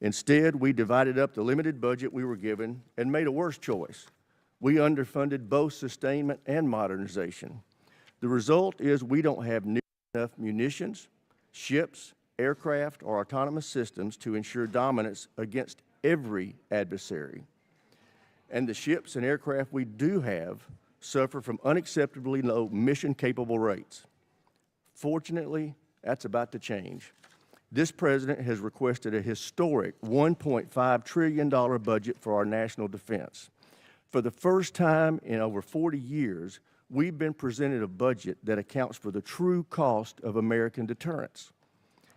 Instead, we divided up the limited budget we were given and made a worse choice. We underfunded both sustainment and modernization. The result is we don't have nearly enough munitions, ships, aircraft, or autonomous systems to ensure dominance against every adversary. And the ships and aircraft we do have suffer from unacceptably low mission-capable rates. Fortunately, that's about to change. This president has requested a historic $1.5 trillion budget for our national defense. For the first time in over 40 years, we've been presented a budget that accounts for the true cost of American deterrence.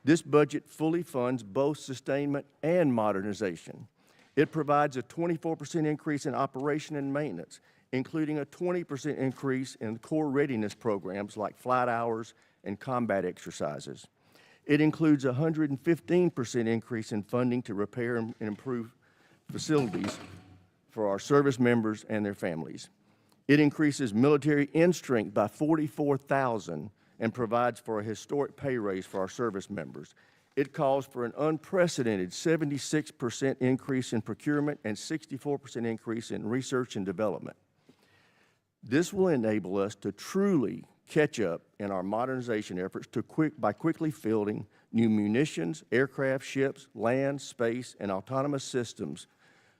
This budget fully funds both sustainment and modernization. It provides a 24% increase in operation and maintenance, including a 20% increase in core readiness programs like flight hours and combat exercises. It includes a 115% increase in funding to repair and improve facilities for our service members and their families. It increases military end strength by 44,000 and provides for a historic pay raise for our service members. It calls for an unprecedented 76% increase in procurement and 64% increase in research and development. This will enable us to truly catch up in our modernization efforts by quickly fielding new munitions, aircraft, ships, land, space, and autonomous systems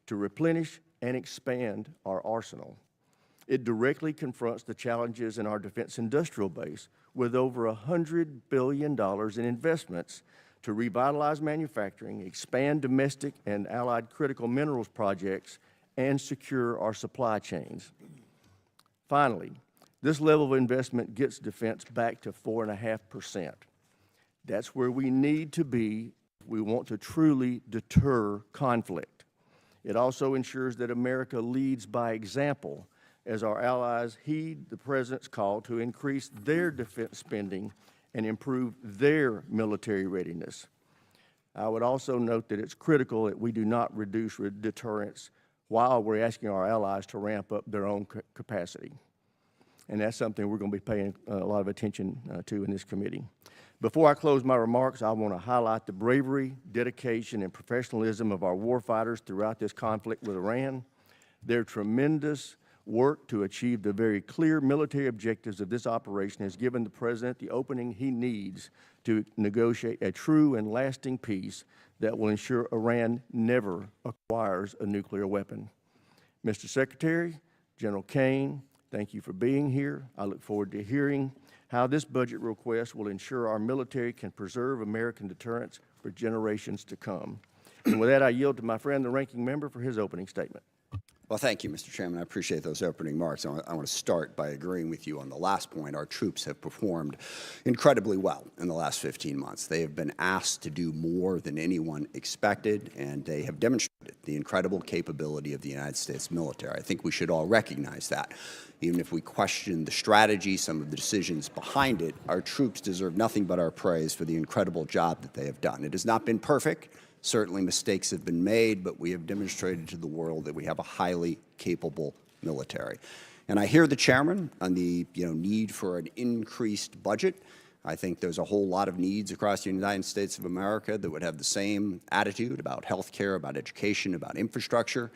to replenish and expand our arsenal. It directly confronts the challenges in our defense industrial base with over $100 billion in investments to revitalize manufacturing, expand domestic and allied critical minerals projects, and secure our supply chains. Finally, this level of investment gets defense back to 4.5%. That's where we need to be if we want to truly deter conflict. It also ensures that America leads by example as our allies heed the President's call to increase their defense spending and improve their military readiness. I would also note that it's critical that we do not reduce deterrence while we're asking our allies to ramp up their own capacity. And that's something we're going to be paying a lot of attention to in this committee. Before I close my remarks, I want to highlight the bravery, dedication, and professionalism of our warfighters throughout this conflict with Iran. Their tremendous work to achieve the very clear military objectives of this operation has given the President the opening he needs to negotiate a true and lasting peace that will ensure Iran never acquires a nuclear weapon. Mr. Secretary, General Caine, thank you for being here. I look forward to hearing how this budget request will ensure our military can preserve American deterrence for generations to come. And with that, I yield to my friend, the ranking member, for his opening statement. Well, thank you, Mr. Chairman. I appreciate those opening remarks. I want to start by agreeing with you on the last point. Our troops have performed incredibly well in the last 15 months. They have been asked to do more than anyone expected, and they have demonstrated the incredible capability of the United States military. I think we should all recognize that. Even if we question the strategy, some of the decisions behind it, our troops deserve nothing but our praise for the incredible job that they have done. It has not been perfect. Certainly mistakes have been made, but we have demonstrated to the world that we have a highly capable military. And I hear the chairman on the need for an increased budget. I think there's a whole lot of needs across the United States of America that would have the same attitude about health care, about education, about infrastructure.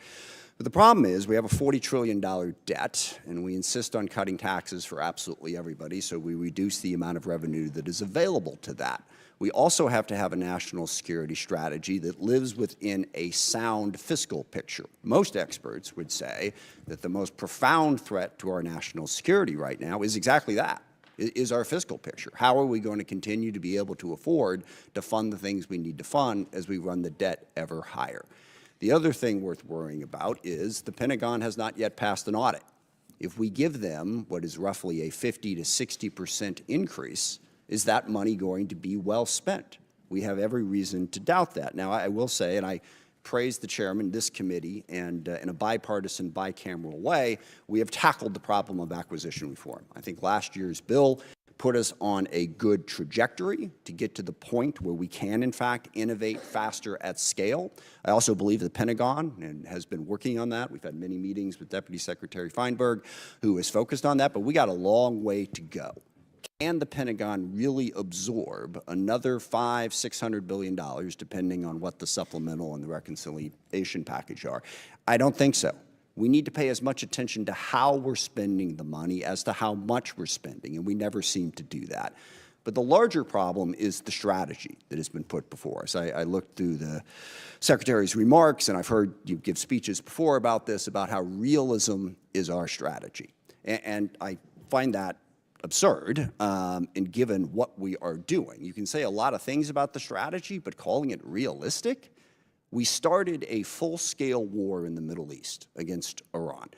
But the problem is we have a $40 trillion debt, and we insist on cutting taxes for absolutely everybody, so we reduce the amount of revenue that is available to that. We also have to have a national security strategy that lives within a sound fiscal picture. Most experts would say that the most profound threat to our national security right now is exactly that, is our fiscal picture. How are we going to continue to be able to afford to fund the things we need to fund as we run the debt ever higher? The other thing worth worrying about is the Pentagon has not yet passed an audit. If we give them what is roughly a 50 to 60% increase, is that money going to be well spent? We have every reason to doubt that. Now, I will say, and I praise the chairman, this committee, and in a bipartisan, bicameral way, we have tackled the problem of acquisition reform. I think last year's bill put us on a good trajectory to get to the point where we can, in fact, innovate faster at scale. I also believe the Pentagon has been working on that. We've had many meetings with Deputy Secretary Feinberg, who is focused on that, but we got a long way to go. and the Pentagon really absorb another $500–600 billion, depending on what the supplemental and the reconciliation package are? I don't think so. We need to pay as much attention to how we're spending the money as to how much we're spending, and we never seem to do that. But the larger problem is the strategy that has been put before us. I looked through the Secretary's remarks, and I've heard you give speeches before about this, about how realism is our strategy. And I find that absurd, and given what we are doing. You can say a lot of things about the strategy, but calling it realistic? We started a full-scale war in the Middle East against Iran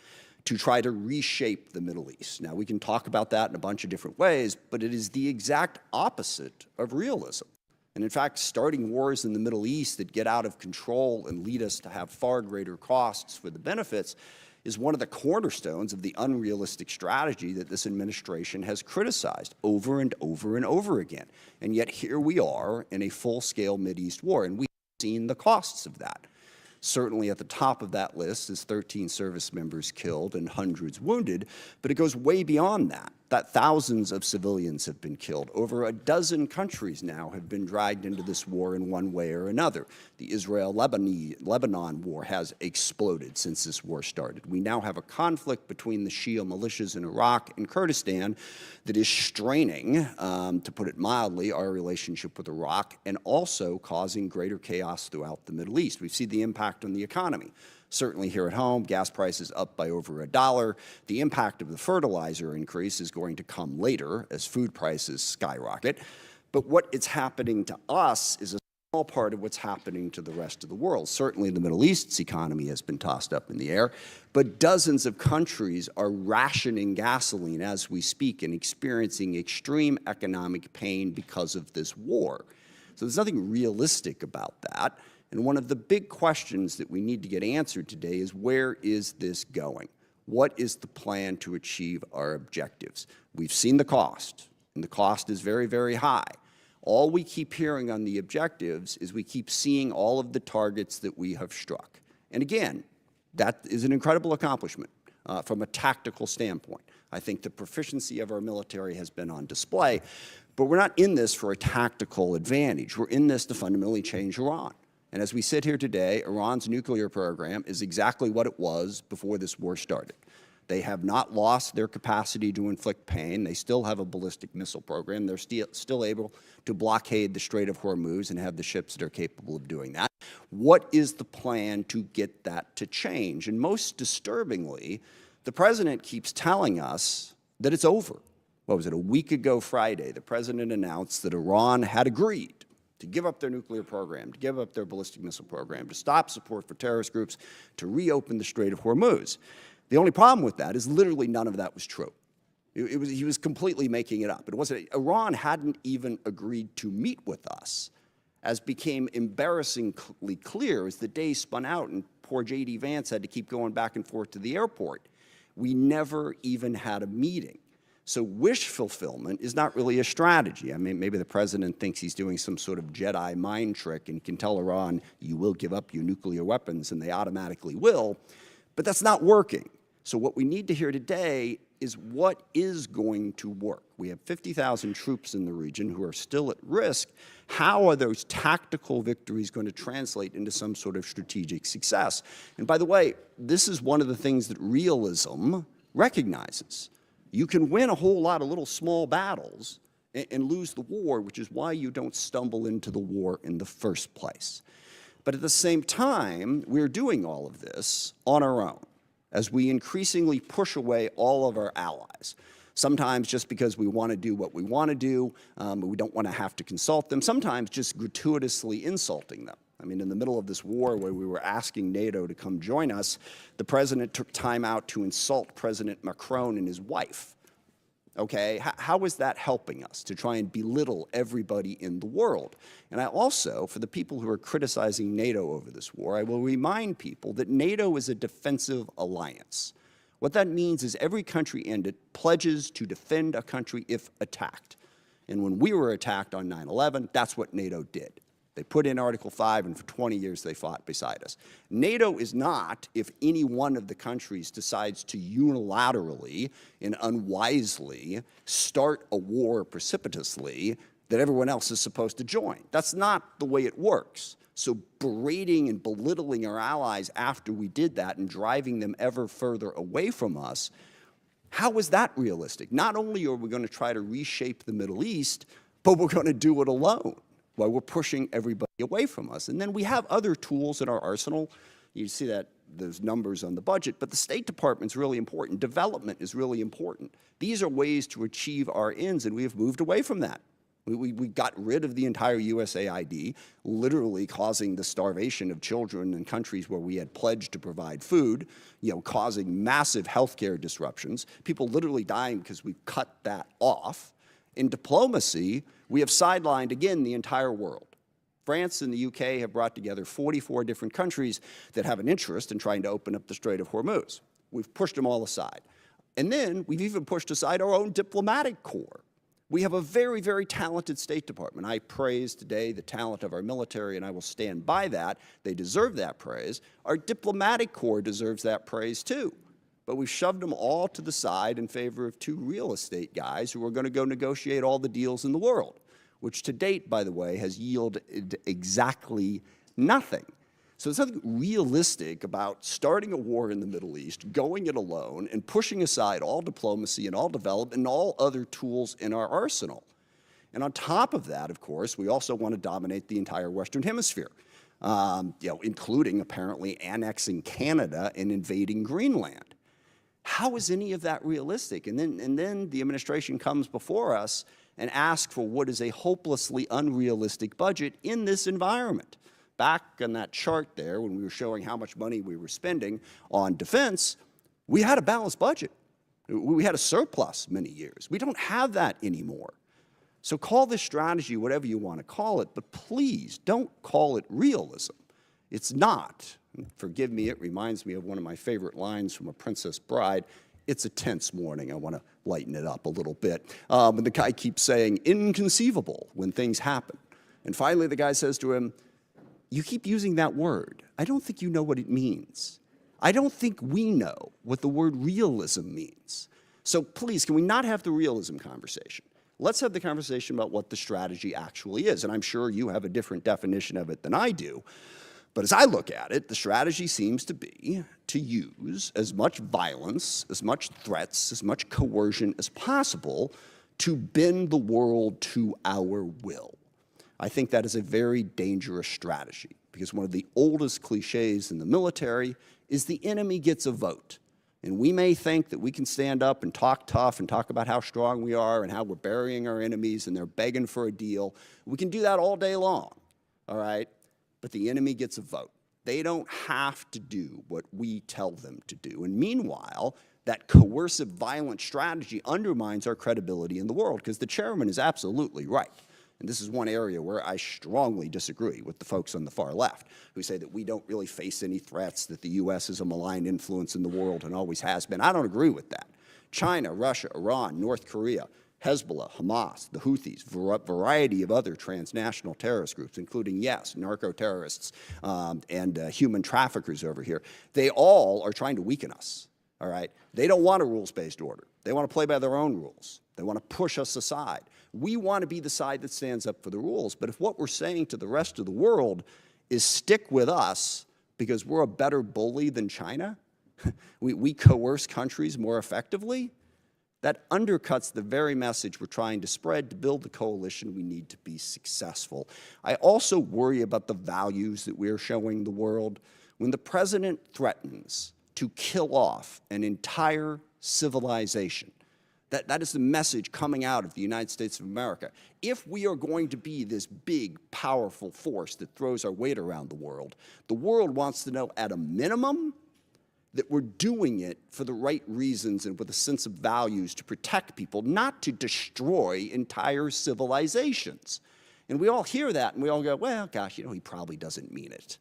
to try to reshape the Middle East. Now, we can talk about that in a bunch of different ways, but it is the exact opposite of realism. And in fact, starting wars in the Middle East that get out of control and lead us to have far greater costs for the benefits is one of the cornerstones of the unrealistic strategy that this administration has criticized over and over and over again. And yet here we are in a full-scale Mideast war, and we've seen the costs of that. Certainly at the top of that list is 13 service members killed and hundreds wounded, but it goes way beyond that thousands of civilians have been killed. Over a dozen countries now have been dragged into this war in one way or another. The Israel-Lebanon war has exploded since this war started. We now have a conflict between the Shia militias in Iraq and Kurdistan that is straining, to put it mildly, our relationship with Iraq, and also causing greater chaos throughout the Middle East. We've seen the impact on the economy. Certainly here at home, gas prices up by over $1. The impact of the fertilizer increase is going to come later as food prices skyrocket. But what is happening to us is a small part of what's happening to the rest of the world. Certainly the Middle East's economy has been tossed up in the air, but dozens of countries are rationing gasoline as we speak and experiencing extreme economic pain because of this war. So there's nothing realistic about that. And one of the big questions that we need to get answered today is, where is this going? What is the plan to achieve our objectives? We've seen the cost, and the cost is very, very high. All we keep hearing on the objectives is we keep seeing all of the targets that we have struck. And again, that is an incredible accomplishment from a tactical standpoint. I think the proficiency of our military has been on display, but we're not in this for a tactical advantage. We're in this to fundamentally change Iran. And as we sit here today, Iran's nuclear program is exactly what it was before this war started. They have not lost their capacity to inflict pain. They still have a ballistic missile program. They're still able to blockade the Strait of Hormuz and have the ships that are capable of doing that. What is the plan to get that to change? And most disturbingly, the president keeps telling us that it's over. What was it, a week ago Friday, the president announced that Iran had agreed to give up their nuclear program, to give up their ballistic missile program, to stop support for terrorist groups, to reopen the Strait of Hormuz. The only problem with that is literally none of that was true. He was completely making it up. It wasn't. Iran hadn't even agreed to meet with us, as became embarrassingly clear as the days spun out and poor J.D. Vance had to keep going back and forth to the airport. We never even had a meeting. So wish fulfillment is not really a strategy. I mean, maybe the president thinks he's doing some sort of Jedi mind trick and can tell Iran, you will give up your nuclear weapons, and they automatically will. But that's not working. So what we need to hear today is what is going to work. We have 50,000 troops in the region who are still at risk. How are those tactical victories going to translate into some sort of strategic success? And by the way, this is one of the things that realism recognizes. You can win a whole lot of little small battles and lose the war, which is why you don't stumble into the war in the first place. But at the same time, we're doing all of this on our own as we increasingly push away all of our allies. Sometimes just because we want to do what we want to do, but we don't want to have to consult them. Sometimes just gratuitously insulting them. I mean, in the middle of this war where we were asking NATO to come join us, the president took time out to insult President Macron and his wife. Okay, how is that helping us to try and belittle everybody in the world? And I also, for the people who are criticizing NATO over this war, I will remind people that NATO is a defensive alliance. What that means is every country in it pledges to defend a country if attacked. And when we were attacked on 9/11, that's what NATO did. They put in Article 5, and for 20 years they fought beside us. NATO is not if any one of the countries decides to unilaterally and unwisely start a war precipitously that everyone else is supposed to join. That's not the way it works. So berating and belittling our allies after we did that and driving them ever further away from us, how is that realistic? Not only are we going to try to reshape the Middle East, but we're going to do it alone while we're pushing everybody away from us. And then we have other tools in our arsenal. You see that those numbers on the budget, but the State Department's really important. Development is really important. These are ways to achieve our ends, and we have moved away from that. We got rid of the entire USAID, literally causing the starvation of children in countries where we had pledged to provide food, causing massive healthcare disruptions, people literally dying because we cut that off. In diplomacy, we have sidelined, again, the entire world. France and the UK have brought together 44 different countries that have an interest in trying to open up the Strait of Hormuz. We've pushed them all aside. And then we've even pushed aside our own diplomatic corps. We have a very, very talented State Department. I praise today the talent of our military, and I will stand by that. They deserve that praise. Our diplomatic corps deserves that praise too. But we've shoved them all to the side in favor of two real estate guys who are going to go negotiate all the deals in the world, which to date, by the way, has yielded exactly nothing. So there's nothing realistic about starting a war in the Middle East, going it alone, and pushing aside all diplomacy and all development and all other tools in our arsenal. And on top of that, of course, we also want to dominate the entire Western Hemisphere, including apparently annexing Canada and invading Greenland. How is any of that realistic? And then the administration comes before us and asks for what is a hopelessly unrealistic budget in this environment. Back on that chart there, when we were showing how much money we were spending on defense, we had a balanced budget. We had a surplus many years. We don't have that anymore. So call this strategy whatever you want to call it, but please don't call it realism. It's not. Forgive me, it reminds me of one of my favorite lines from A Princess Bride. It's a tense morning. I want to lighten it up a little bit. And the guy keeps saying, inconceivable, when things happen. And finally, the guy says to him, you keep using that word. I don't think you know what it means. I don't think we know what the word realism means. So please, can we not have the realism conversation? Let's have the conversation about what the strategy actually is. And I'm sure you have a different definition of it than I do. But as I look at it, the strategy seems to be to use as much violence, as much threats, as much coercion as possible to bend the world to our will. I think that is a very dangerous strategy because one of the oldest cliches in the military is the enemy gets a vote. And we may think that we can stand up and talk tough and talk about how strong we are and how we're burying our enemies and they're begging for a deal. We can do that all day long, all right? But the enemy gets a vote. They don't have to do what we tell them to do. And meanwhile, that coercive, violent strategy undermines our credibility in the world because the chairman is absolutely right. And this is one area where I strongly disagree with the folks on the far left who say that we don't really face any threats, that the U.S. is a malign influence in the world and always has been. I don't agree with that. China, Russia, Iran, North Korea, Hezbollah, Hamas, the Houthis, variety of other transnational terrorist groups, including, yes, narco-terrorists and human traffickers over here, they all are trying to weaken us, all right? They don't want a rules-based order. They want to play by their own rules. They want to push us aside. We want to be the side that stands up for the rules, but if what we're saying to the rest of the world is stick with us because we're a better bully than China, we coerce countries more effectively, that undercuts the very message we're trying to spread to build the coalition we need to be successful. I also worry about the values that we're showing the world. When the president threatens to kill off an entire civilization, that is the message coming out of the United States of America. If we are going to be this big, powerful force that throws our weight around the world wants to know at a minimum that we're doing it for the right reasons and with a sense of values to protect people, not to destroy entire civilizations. And we all hear that and we all go, well, gosh, he probably doesn't mean it.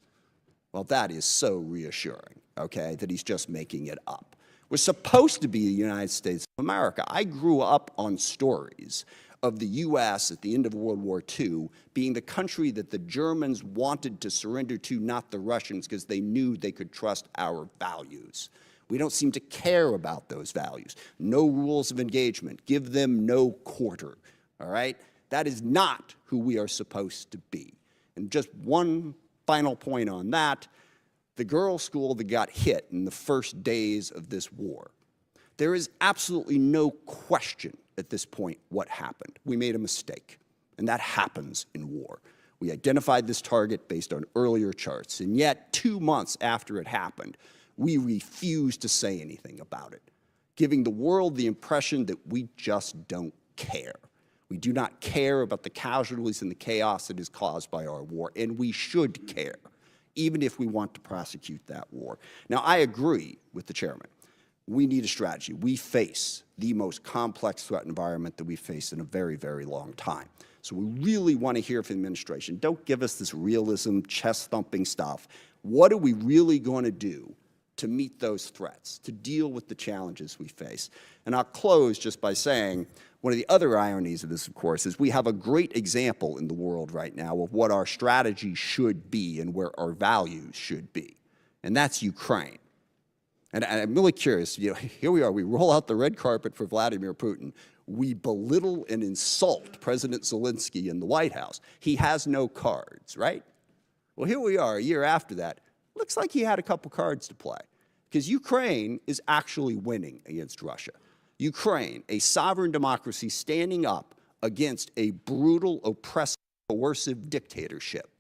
Well, that is so reassuring, okay, that he's just making it up. We're supposed to be the United States of America. I grew up on stories of the U.S. at the end of World War II being the country that the Germans wanted to surrender to, not the Russians, because they knew they could trust our values. We don't seem to care about those values. No rules of engagement. Give them no quarter, all right? That is not who we are supposed to be. And just one final point on that, the girls' school that got hit in the first days of this war. There is absolutely no question at this point what happened. We made a mistake, and that happens in war. We identified this target based on earlier charts, and yet 2 months after it happened, we refused to say anything about it, giving the world the impression that we just don't care. We do not care about the casualties and the chaos that is caused by our war, and we should care, even if we want to prosecute that war. Now, I agree with the chairman. We need a strategy. We face the most complex threat environment that we've faced in a very, very long time. So we really want to hear from the administration. Don't give us this realism, chest-thumping stuff. What are we really going to do to meet those threats, to deal with the challenges we face? And I'll close just by saying one of the other ironies of this, of course, is we have a great example in the world right now of what our strategy should be and where our values should be, and that's Ukraine. And I'm really curious, you know, here we are, we roll out the red carpet for Vladimir Putin. We belittle and insult President Zelensky in the White House. He has no cards, right? Well, here we are a year after that. Looks like he had a couple cards to play, because Ukraine is actually winning against Russia. Ukraine, a sovereign democracy standing up against a brutal, oppressive, coercive dictatorship.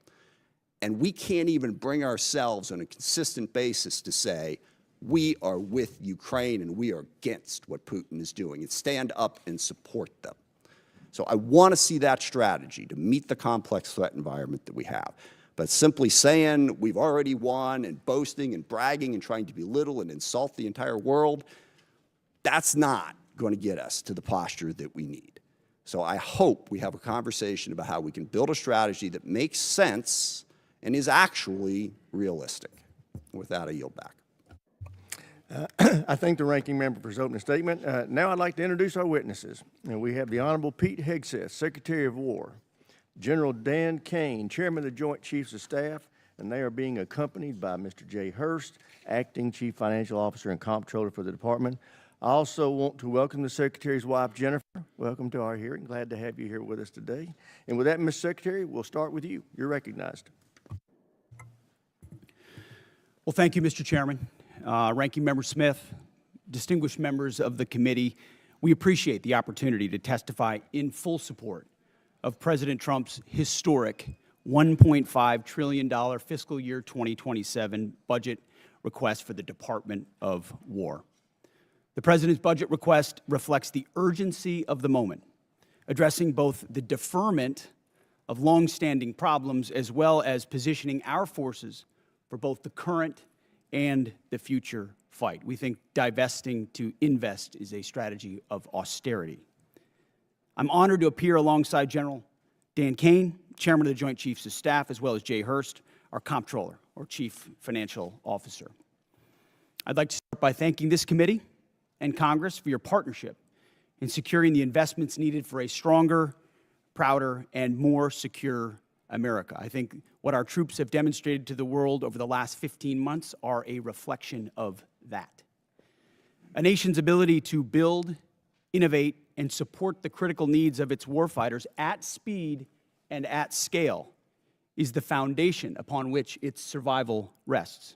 And we can't even bring ourselves on a consistent basis to say, we are with Ukraine and we are against what Putin is doing, and stand up and support them. So I want to see that strategy to meet the complex threat environment that we have. But simply saying we've already won and boasting and bragging and trying to belittle and insult the entire world, that's not going to get us to the posture that we need. So I hope we have a conversation about how we can build a strategy that makes sense and is actually realistic. With that, I yield back. I thank the ranking member for his opening statement. Now I'd like to introduce our witnesses. And we have the Honorable Pete Hegseth, Secretary of War, General Dan Caine, Chairman of the Joint Chiefs of Staff, and they are being accompanied by Mr. Jules Hurst, Acting Chief Financial Officer and Comptroller for the Department. I also want to welcome the Secretary's wife, Jennifer. Welcome to our hearing. Glad to have you here with us today. And with that, Ms. Secretary, we'll start with you. You're recognized. Well, thank you, Mr. Chairman. Ranking Member Smith, distinguished members of the committee, we appreciate the opportunity to testify in full support of President Trump's historic $1.5 trillion fiscal year 2027 budget request for the Department of War. The President's budget request reflects the urgency of the moment, addressing both the deferment of longstanding problems as well as positioning our forces for both the current and the future fight. We think divesting to invest is a strategy of austerity. I'm honored to appear alongside General Dan Caine, Chairman of the Joint Chiefs of Staff, as well as Jules Hurst, our Comptroller, or Chief Financial Officer. I'd like to start by thanking this committee and Congress for your partnership in securing the investments needed for a stronger, prouder, and more secure America. I think what our troops have demonstrated to the world over the last 15 months are a reflection of that. A nation's ability to build, innovate, and support the critical needs of its warfighters at speed and at scale is the foundation upon which its survival rests.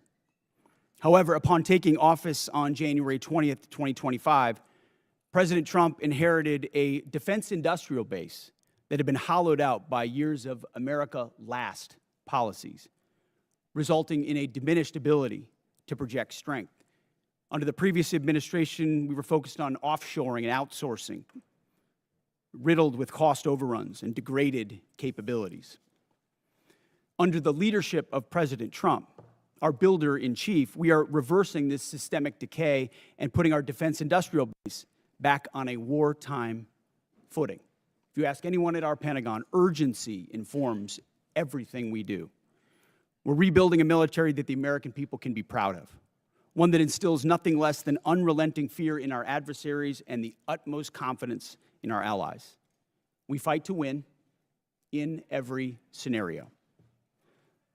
However, upon taking office on January 20th, 2025, President Trump inherited a defense industrial base that had been hollowed out by years of America last policies, resulting in a diminished ability to project strength. Under the previous administration, we were focused on offshoring and outsourcing, riddled with cost overruns and degraded capabilities. Under the leadership of President Trump, our builder-in-chief, we are reversing this systemic decay and putting our defense industrial base back on a wartime footing. If you ask anyone at our Pentagon, urgency informs everything we do. We're rebuilding a military that the American people can be proud of, one that instills nothing less than unrelenting fear in our adversaries and the utmost confidence in our allies. We fight to win in every scenario.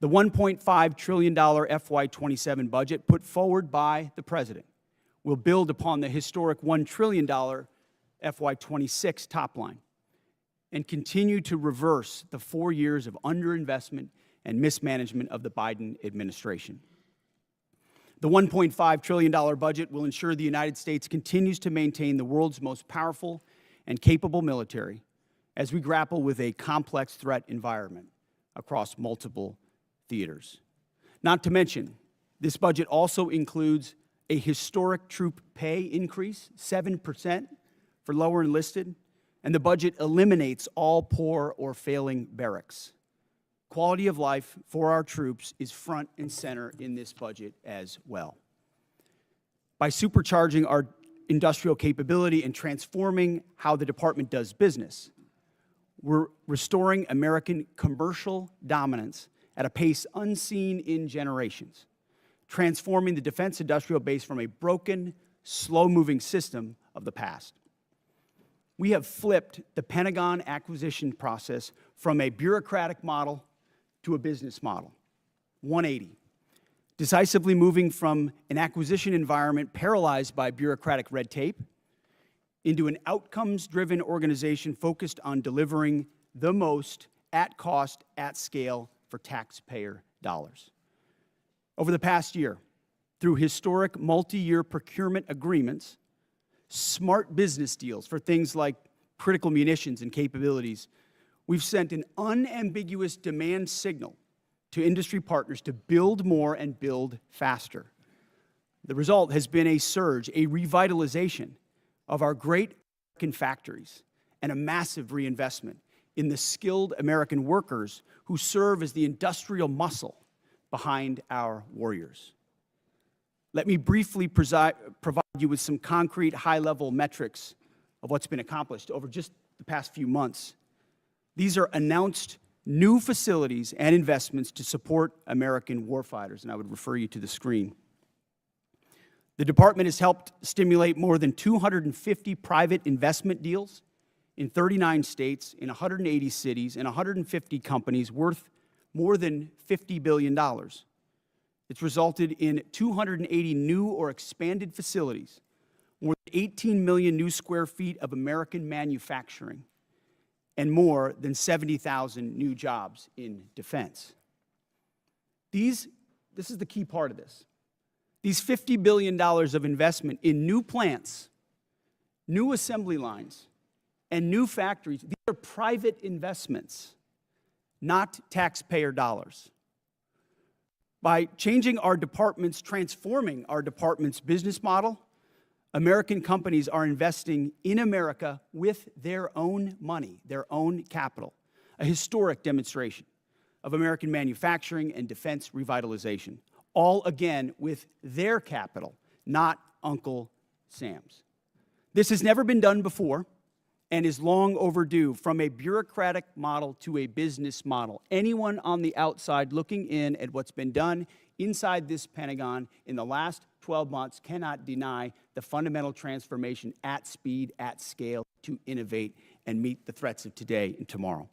The $1.5 trillion FY27 budget put forward by the President will build upon the historic $1 trillion FY26 top line and continue to reverse the 4 years of underinvestment and mismanagement of the Biden administration. The $1.5 trillion budget will ensure the United States continues to maintain the world's most powerful and capable military as we grapple with a complex threat environment across multiple theaters. Not to mention, this budget also includes a historic troop pay increase, 7% for lower enlisted, and the budget eliminates all poor or failing barracks. Quality of life for our troops is front and center in this budget as well. By supercharging our industrial capability and transforming how the department does business, we're restoring American commercial dominance at a pace unseen in generations, transforming the defense industrial base from a broken, slow-moving system of the past. We have flipped the Pentagon acquisition process from a bureaucratic model to a business model, 180, decisively moving from an acquisition environment paralyzed by bureaucratic red tape into an outcomes-driven organization focused on delivering the most at cost, at scale for taxpayer dollars. Over the past year, through historic multi-year procurement agreements, smart business deals for things like critical munitions and capabilities, we've sent an unambiguous demand signal to industry partners to build more and build faster. The result has been a surge, a revitalization of our great American factories and a massive reinvestment in the skilled American workers who serve as the industrial muscle behind our warriors. Let me briefly provide you with some concrete high-level metrics of what's been accomplished over just the past few months. These are announced new facilities and investments to support American warfighters, and I would refer you to the screen. The department has helped stimulate more than 250 private investment deals in 39 states, in 180 cities, and 150 companies worth more than $50 billion. It's resulted in 280 new or expanded facilities, more than 18 million new square feet of American manufacturing, and more than 70,000 new jobs in defense. This is the key part of this. These $50 billion of investment in new plants, new assembly lines, and new factories, these are private investments, not taxpayer dollars. By changing our departments, transforming our department's business model, American companies are investing in America with their own money, their own capital, a historic demonstration of American manufacturing and defense revitalization, all again with their capital, not Uncle Sam's. This has never been done before and is long overdue, from a bureaucratic model to a business model. Anyone on the outside looking in at what's been done inside this Pentagon in the last 12 months cannot deny the fundamental transformation at speed, at scale, to innovate and meet the threats of today and tomorrow.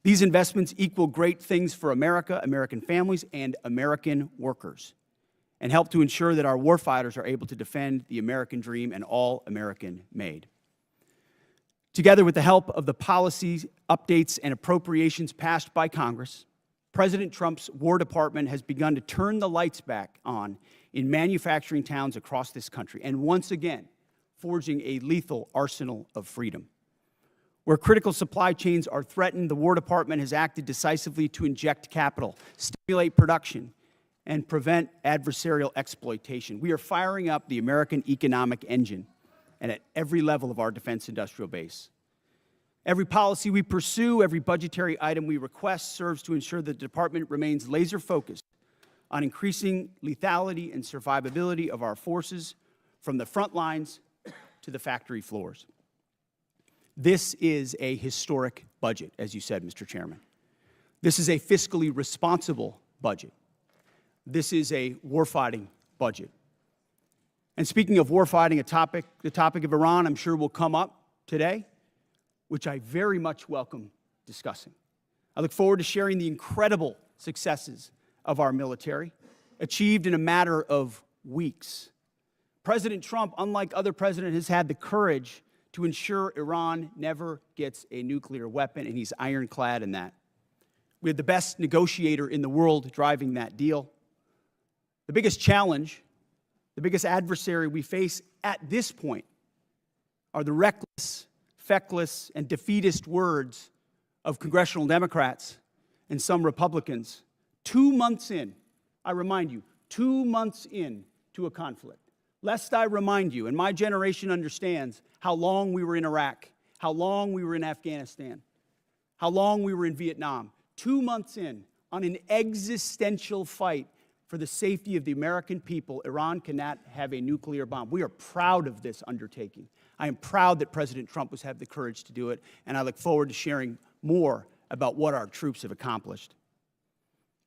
These investments equal great things for America, American families, and American workers, and help to ensure that our warfighters are able to defend the American dream and all American made. Together with the help of the policy updates and appropriations passed by Congress, President Trump's War Department has begun to turn the lights back on in manufacturing towns across this country, and once again, forging a lethal arsenal of freedom. Where critical supply chains are threatened, the War Department has acted decisively to inject capital, stimulate production, and prevent adversarial exploitation. We are firing up the American economic engine, and at every level of our defense industrial base. Every policy we pursue, every budgetary item we request serves to ensure the department remains laser-focused on increasing lethality and survivability of our forces from the front lines to the factory floors. This is a historic budget, as you said, Mr. Chairman. This is a fiscally responsible budget. This is a warfighting budget. And speaking of warfighting, the topic of Iran, I'm sure will come up today. which I very much welcome discussing. I look forward to sharing the incredible successes of our military, achieved in a matter of weeks. President Trump, unlike other presidents, has had the courage to ensure Iran never gets a nuclear weapon, and he's ironclad in that. We have the best negotiator in the world driving that deal. The biggest challenge, the biggest adversary we face at this point are the reckless, feckless, and defeatist words of congressional Democrats and some Republicans 2 months in, I remind you, 2 months in to a conflict. Lest I remind you, and my generation understands how long we were in Iraq, how long we were in Afghanistan, how long we were in Vietnam. 2 months in, on an existential fight for the safety of the American people, Iran cannot have a nuclear bomb. We are proud of this undertaking. I am proud that President Trump has had the courage to do it, and I look forward to sharing more about what our troops have accomplished.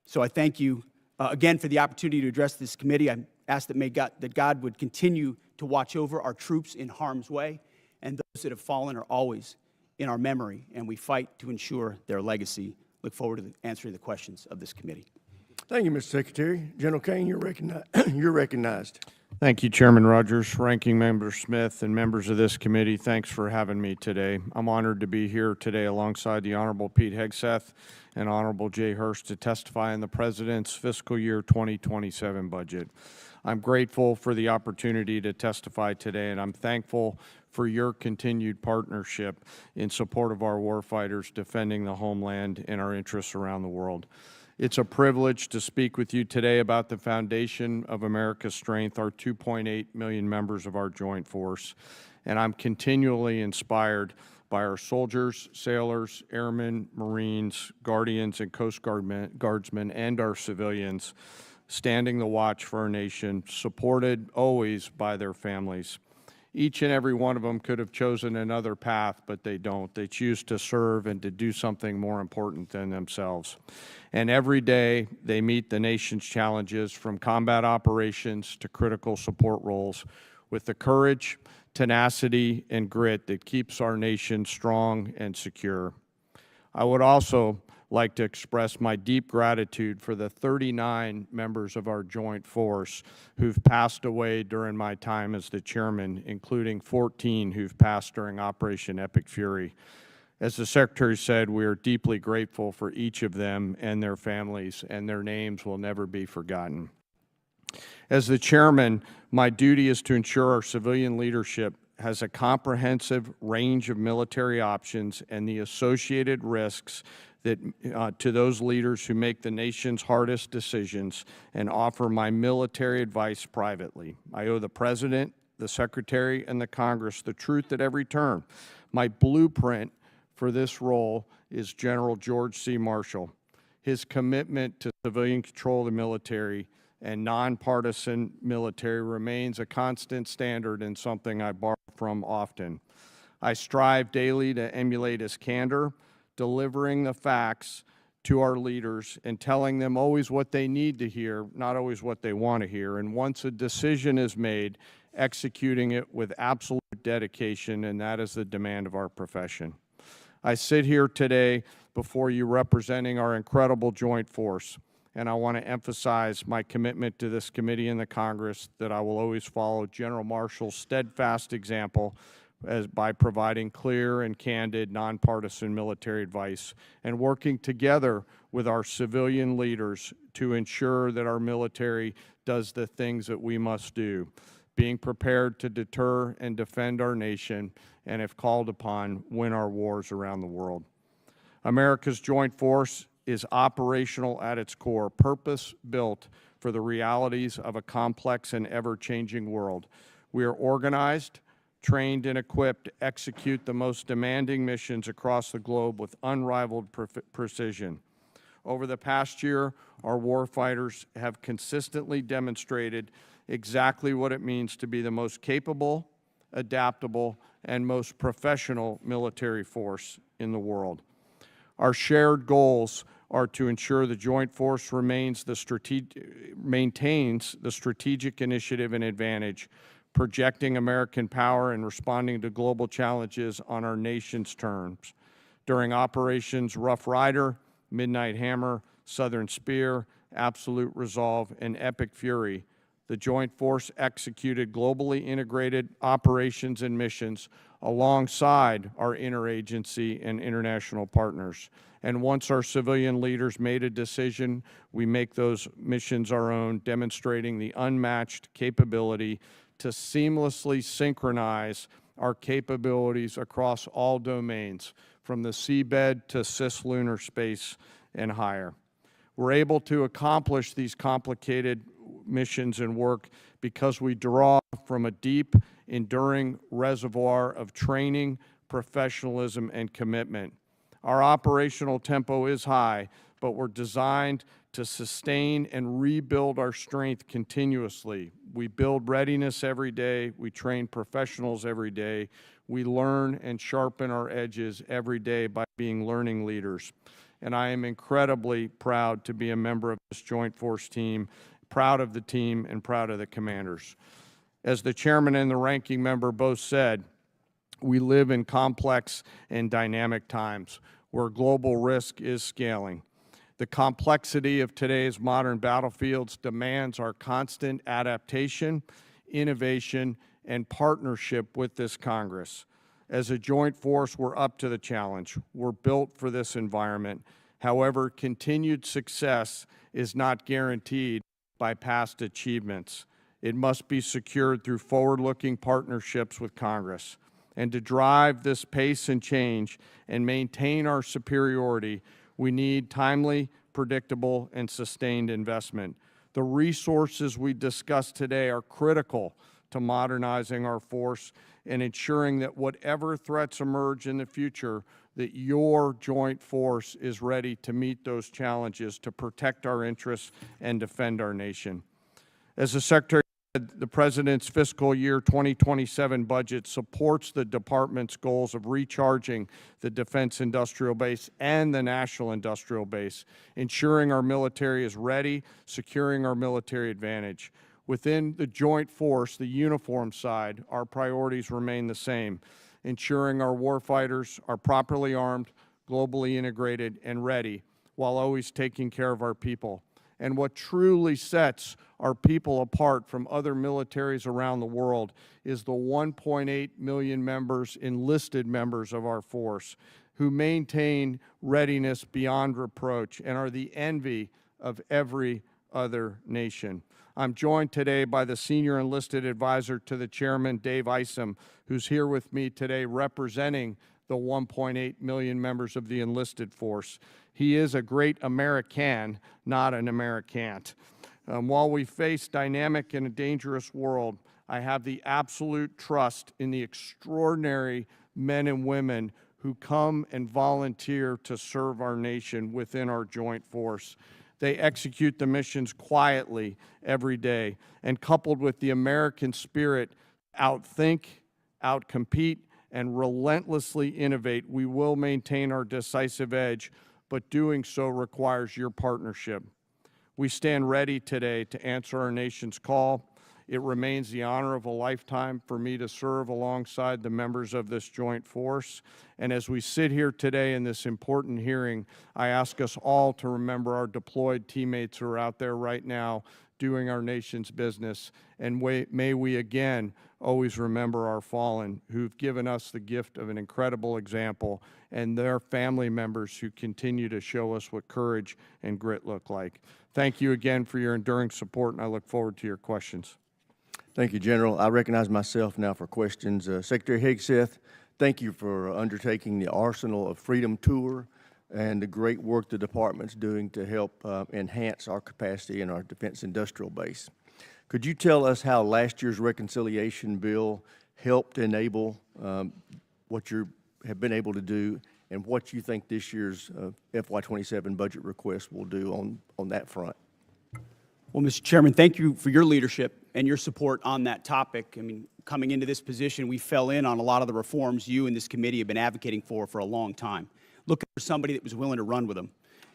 So I thank you again for the opportunity to address this committee. I ask that God would continue to watch over our troops in harm's way, and those that have fallen are always in our memory, and we fight to ensure their legacy. Look forward to answering the questions of this committee. Thank you, Mr. Secretary. General Caine, you're recognized. Thank you, Chairman Rogers, Ranking Member Smith, and members of this committee. Thanks for having me today. I'm honored to be here today alongside the Honorable Pete Hegseth and Honorable Jules Hurst to testify on the President's fiscal year 2027 budget. I'm grateful for the opportunity to testify today, and I'm thankful for your continued partnership in support of our warfighters defending the homeland and our interests around the world. It's a privilege to speak with you today about the foundation of America's strength, our 2.8 million members of our joint force. And I'm continually inspired by our soldiers, sailors, airmen, Marines, Guardians, and Coast Guardsmen, and our civilians standing the watch for our nation, supported always by their families. Each and every one of them could have chosen another path, but they don't. They choose to serve and to do something more important than themselves. And every day they meet the nation's challenges, from combat operations to critical support roles, with the courage, tenacity, and grit that keeps our nation strong and secure. I would also like to express my deep gratitude for the 39 members of our joint force who've passed away during my time as the chairman, including 14 who've passed during Operation Epic Fury. As the Secretary said, we are deeply grateful for each of them and their families, and their names will never be forgotten. As the chairman, my duty is to ensure our civilian leadership has a comprehensive range of military options and the associated risks that, to those leaders who make the nation's hardest decisions, and offer my military advice privately. I owe the President, the Secretary, and the Congress the truth at every turn. My blueprint for this role is General George C. Marshall. His commitment to civilian control of the military and nonpartisan military remains a constant standard and something I borrow from often. I strive daily to emulate his candor, delivering the facts to our leaders and telling them always what they need to hear, not always what they want to hear. And once a decision is made, executing it with absolute dedication, and that is the demand of our profession. I sit here today before you representing our incredible joint force, and I want to emphasize my commitment to this committee and the Congress that I will always follow General Marshall's steadfast example by providing clear and candid, nonpartisan military advice and working together with our civilian leaders to ensure that our military does the things that we must do, being prepared to deter and defend our nation, and if called upon, win our wars around the world. America's joint force is operational at its core, purpose-built for the realities of a complex and ever-changing world. We are organized, trained, and equipped to execute the most demanding missions across the globe with unrivaled precision. Over the past year, our warfighters have consistently demonstrated exactly what it means to be the most capable, adaptable, and most professional military force in the world. Our shared goals are to ensure the joint force maintains the strategic initiative and advantage, projecting American power and responding to global challenges on our nation's terms. During Operations Rough Rider, Midnight Hammer, Southern Spear, Absolute Resolve, and Epic Fury, the Joint Force executed globally integrated operations and missions alongside our interagency and international partners. And once our civilian leaders made a decision, we make those missions our own, demonstrating the unmatched capability to seamlessly synchronize our capabilities across all domains, from the seabed to cislunar space and higher. We're able to accomplish these complicated missions and work because we draw from a deep, enduring reservoir of training, professionalism, and commitment. Our operational tempo is high, but we're designed to sustain and rebuild our strength continuously. We build readiness every day. We train professionals every day. We learn and sharpen our edges every day by being learning leaders. And I am incredibly proud to be a member of this Joint Force team, proud of the team and proud of the commanders. As the chairman and the ranking member both said, we live in complex and dynamic times where global risk is scaling. The complexity of today's modern battlefields demands our constant adaptation, innovation, and partnership with this Congress. As a joint force, we're up to the challenge. We're built for this environment. However, continued success is not guaranteed by past achievements. It must be secured through forward-looking partnerships with Congress. And to drive this pace and change and maintain our superiority, we need timely, predictable, and sustained investment. The resources we discussed today are critical to modernizing our force and ensuring that whatever threats emerge in the future, that your joint force is ready to meet those challenges, to protect our interests and defend our nation. As the Secretary said, the President's fiscal year 2027 budget supports the Department's goals of recharging the defense industrial base and the national industrial base, ensuring our military is ready, securing our military advantage. Within the joint force, the uniform side, our priorities remain the same, ensuring our warfighters are properly armed, globally integrated, and ready, while always taking care of our people. And what truly sets our people apart from other militaries around the world is the 1.8 million members, enlisted members of our force, who maintain readiness beyond reproach and are the envy of every other nation. I'm joined today by the Senior Enlisted Advisor to the Chairman, Dave Isom, who's here with me today representing the 1.8 million members of the enlisted force. He is a great American, not an Americant. While we face dynamic and a dangerous world, I have the absolute trust in the extraordinary men and women who come and volunteer to serve our nation within our joint force. They execute the missions quietly every day, and coupled with the American spirit, outthink, outcompete, and relentlessly innovate, we will maintain our decisive edge, but doing so requires your partnership. We stand ready today to answer our nation's call. It remains the honor of a lifetime for me to serve alongside the members of this joint force. And as we sit here today in this important hearing, I ask us all to remember our deployed teammates who are out there right now doing our nation's business. And may we again always remember our fallen, who've given us the gift of an incredible example, and their family members who continue to show us what courage and grit look like. Thank you again for your enduring support, and I look forward to your questions. Thank you, General. I recognize myself now for questions. Secretary Hegseth, thank you for undertaking the Arsenal of Freedom tour and the great work the department's doing to help enhance our capacity in our defense industrial base. Could you tell us how last year's reconciliation bill helped enable what you have been able to do, and what you think this year's FY27 budget request will do on that front? Well, Mr. Chairman, thank you for your leadership and your support on that topic. I mean, coming into this position, we fell in on a lot of the reforms you and this committee have been advocating for a long time. Looking for somebody that was willing to run with them,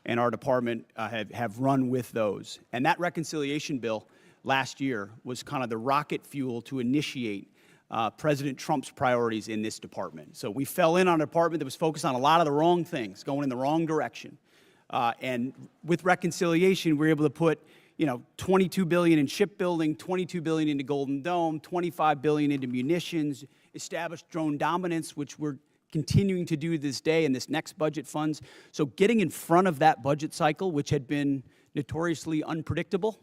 and our department have run with those. And that reconciliation bill last year was kind of the rocket fuel to initiate President Trump's priorities in this department. So we fell in on a department that was focused on a lot of the wrong things, going in the wrong direction. And with reconciliation, we were able to put, $22 billion in shipbuilding, $22 billion into Golden Dome, $25 billion into munitions, established drone dominance, which we're continuing to do this day in this next budget funds. So getting in front of that budget cycle, which had been notoriously unpredictable,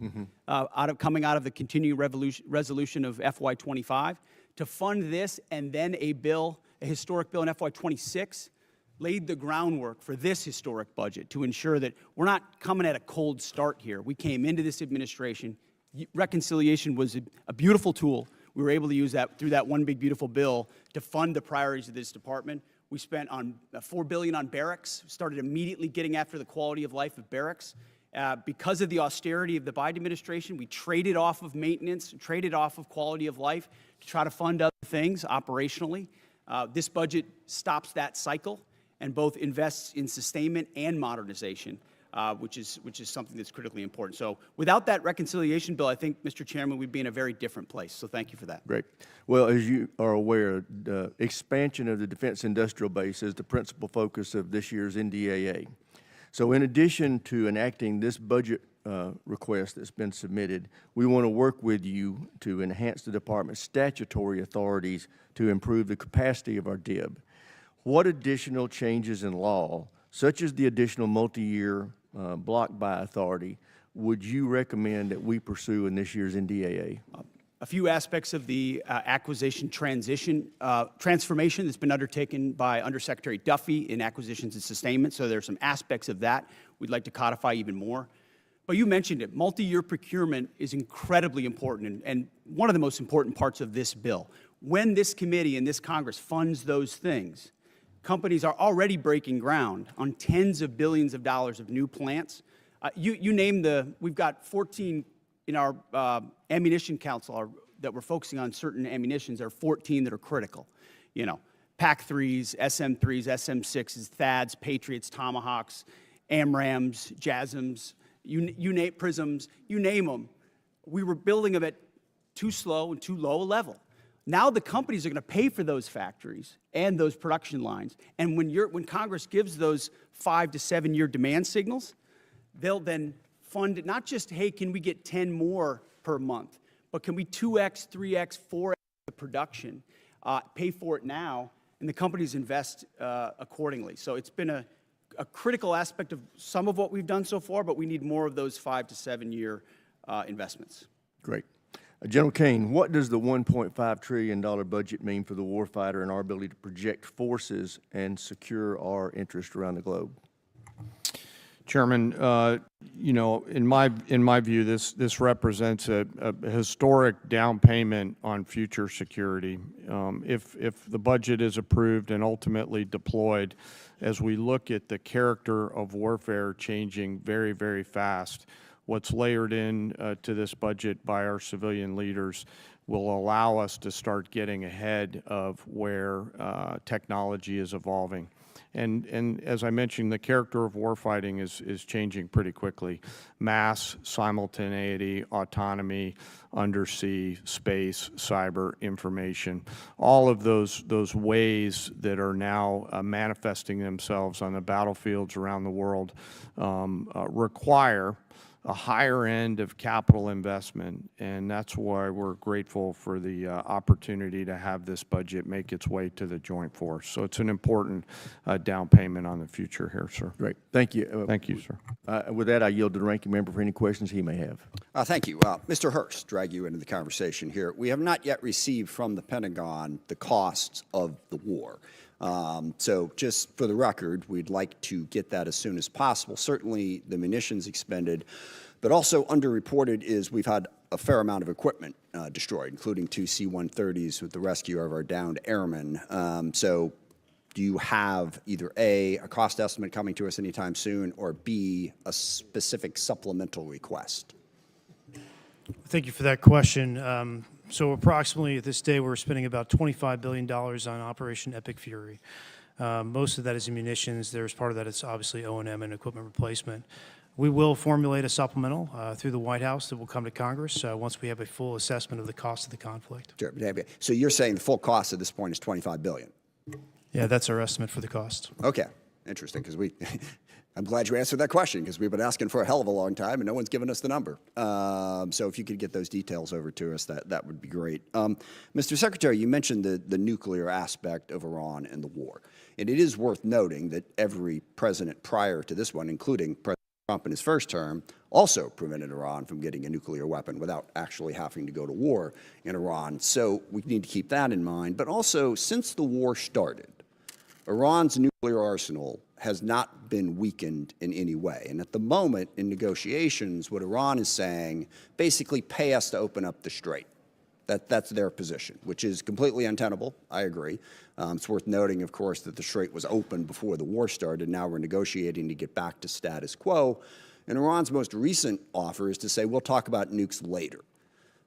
coming out of the continuing resolution of FY25, to fund this and then a historic bill in FY26, laid the groundwork for this historic budget to ensure that we're not coming at a cold start here. We came into this administration. Reconciliation was a beautiful tool. We were able to use that through that one big beautiful bill to fund the priorities of this department. We spent on $4 billion on barracks, started immediately getting after the quality of life of barracks. Because of the austerity of the Biden administration, we traded off of maintenance, traded off of quality of life to try to fund other things operationally. This budget stops that cycle and both invests in sustainment and modernization, which is something that's critically important. So without that reconciliation bill, I think, Mr. Chairman, we'd be in a very different place. So thank you for that. Great. Well, as you are aware, the expansion of the defense industrial base is the principal focus of this year's NDAA. So in addition to enacting this budget request that's been submitted, we want to work with you to enhance the department's statutory authorities to improve the capacity of our DIB. What additional changes in law, such as the additional multi-year block buy authority, would you recommend that we pursue in this year's NDAA? A few aspects of the acquisition transformation that's been undertaken by Undersecretary Duffy in acquisitions and sustainment. So there are some aspects of that we'd like to codify even more. But you mentioned it, multi-year procurement is incredibly important and one of the most important parts of this bill. When this committee and this Congress funds those things, companies are already breaking ground on tens of billions of dollars of new plants. You name we've got 14 in our ammunition council that we're focusing on certain ammunitions. There are 14 that are critical. PAC-3s, SM-3s, SM-6s, THAADs, Patriots, Tomahawks, AMRAAMs, JASSMs, you name prisms, you name them. We were building them at too slow and too low a level. Now the companies are going to pay for those factories and those production lines. And when Congress gives those 5 to 7 year demand signals, they'll then fund it, not just, hey, can we get 10 more per month, but can we 2x, 3x, 4x the production, pay for it now, and the companies invest accordingly. So it's been a critical aspect of some of what we've done so far, but we need more of those 5 to 7 year investments. Great. General Caine, what does the $1.5 trillion budget mean for the warfighter and our ability to project forces and secure our interests around the globe? Chairman, in my view, this represents a historic down payment on future security. If the budget is approved and ultimately deployed, as we look at the character of warfare changing very, very fast, what's layered in to this budget by our civilian leaders will allow us to start getting ahead of where technology is evolving. And as I mentioned, the character of warfighting is changing pretty quickly. Mass, simultaneity, autonomy, undersea, space, cyber, information, all of those ways that are now manifesting themselves on the battlefields around the world require a higher end of capital investment, and that's why we're grateful for the opportunity to have this budget make its way to the joint force. So it's an important down payment on the future here, sir. Great. Thank you. Thank you, sir. With that, I yield to the ranking member for any questions he may have. Thank you. Mr. Hurst, drag you into the conversation here. We have not yet received from the Pentagon the costs of the war. So just for the record, we'd like to get that as soon as possible. Certainly the munitions expended, but also underreported is we've had a fair amount of equipment destroyed, including 2 C-130s with the rescue of our downed airmen. So do you have either A, a cost estimate coming to us anytime soon, or B, a specific supplemental request? Thank you for that question. So approximately at this day, we're spending about $25 billion on Operation Epic Fury. Most of that is in munitions. There's part of that is obviously O&M and equipment replacement. We will formulate a supplemental through the White House that will come to Congress once we have a full assessment of the cost of the conflict. Sure. So you're saying the full cost at this point is $25 billion? Yeah, that's our estimate for the cost. Okay, interesting, because I'm glad you answered that question, because we've been asking for a hell of a long time, and no one's given us the number. So if you could get those details over to us, that would be great. Mr. Secretary, you mentioned the nuclear aspect of Iran and the war. And it is worth noting that every president prior to this one, including President Trump in his first term, also prevented Iran from getting a nuclear weapon without actually having to go to war in Iran. So we need to keep that in mind. But also, since the war started, Iran's nuclear arsenal has not been weakened in any way. And at the moment, in negotiations, what Iran is saying, basically pay us to open up the strait. That's their position, which is completely untenable. I agree. It's worth noting, of course, that the strait was open before the war started. Now we're negotiating to get back to status quo. And Iran's most recent offer is to say, we'll talk about nukes later.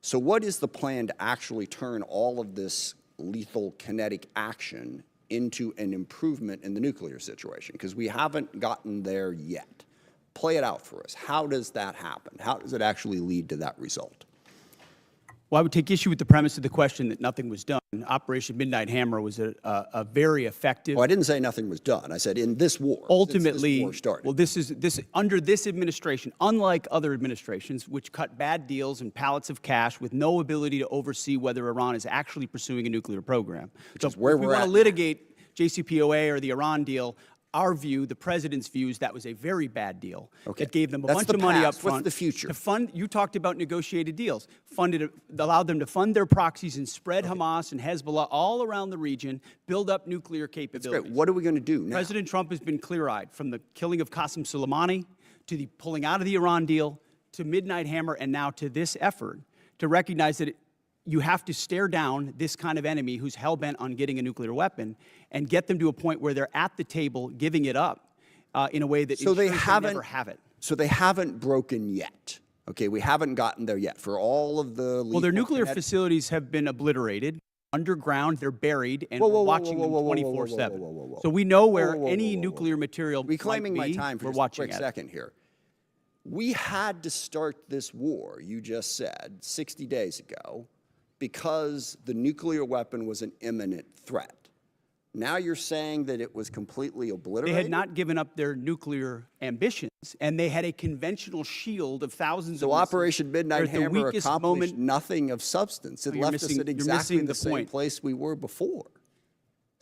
So what is the plan to actually turn all of this lethal kinetic action into an improvement in the nuclear situation? Because we haven't gotten there yet. Play it out for us. How does that happen? How does it actually lead to that result? Well, I would take issue with the premise of the question that nothing was done. Operation Midnight Hammer was a very effective. Oh, I didn't say nothing was done. I said in this war. Ultimately, since this war started. well, under this administration, unlike other administrations, which cut bad deals and pallets of cash with no ability to oversee whether Iran is actually pursuing a nuclear program. Which is where if we we're want at to now. litigate JCPOA or the Iran deal, our view, the president's view, is that was a very bad deal. Okay. That gave them a That's bunch the of money up past. front. What's the future? To fund, you talked about negotiated deals. Allowed them to fund their proxies and spread Hamas and Hezbollah all around the region, build up nuclear capabilities. Great. What are we going to do now? President Trump has been clear-eyed, from the killing of Qasem Soleimani to the pulling out of the Iran deal to Midnight Hammer and now to this effort to recognize that you have to stare down this kind of enemy who's hell-bent on getting a nuclear weapon and get them to a point where they're at the table giving it up in a way that ensures they never have it. So they haven't broken yet. Okay, we haven't gotten there yet. For all of the Well, their nuclear facilities have been obliterated. Underground, they're buried, and Whoa, we're whoa, whoa, watching whoa, them whoa, whoa, whoa, 24/7. whoa, whoa, whoa, whoa. So we know where Whoa, whoa, whoa, any whoa, whoa. nuclear material Reclaiming my might be. time for We're just a watching quick it. second here. We had to start this war, you just said, 60 days ago, because the nuclear weapon was an imminent threat. Now you're saying that it was completely obliterated? They had not given up their nuclear ambitions, and they had a conventional shield of thousands of So missiles. Operation Midnight They're at the Hammer weakest accomplished moment. nothing of substance. It You're left missing- us at you're exactly missing the the same point. place we were before.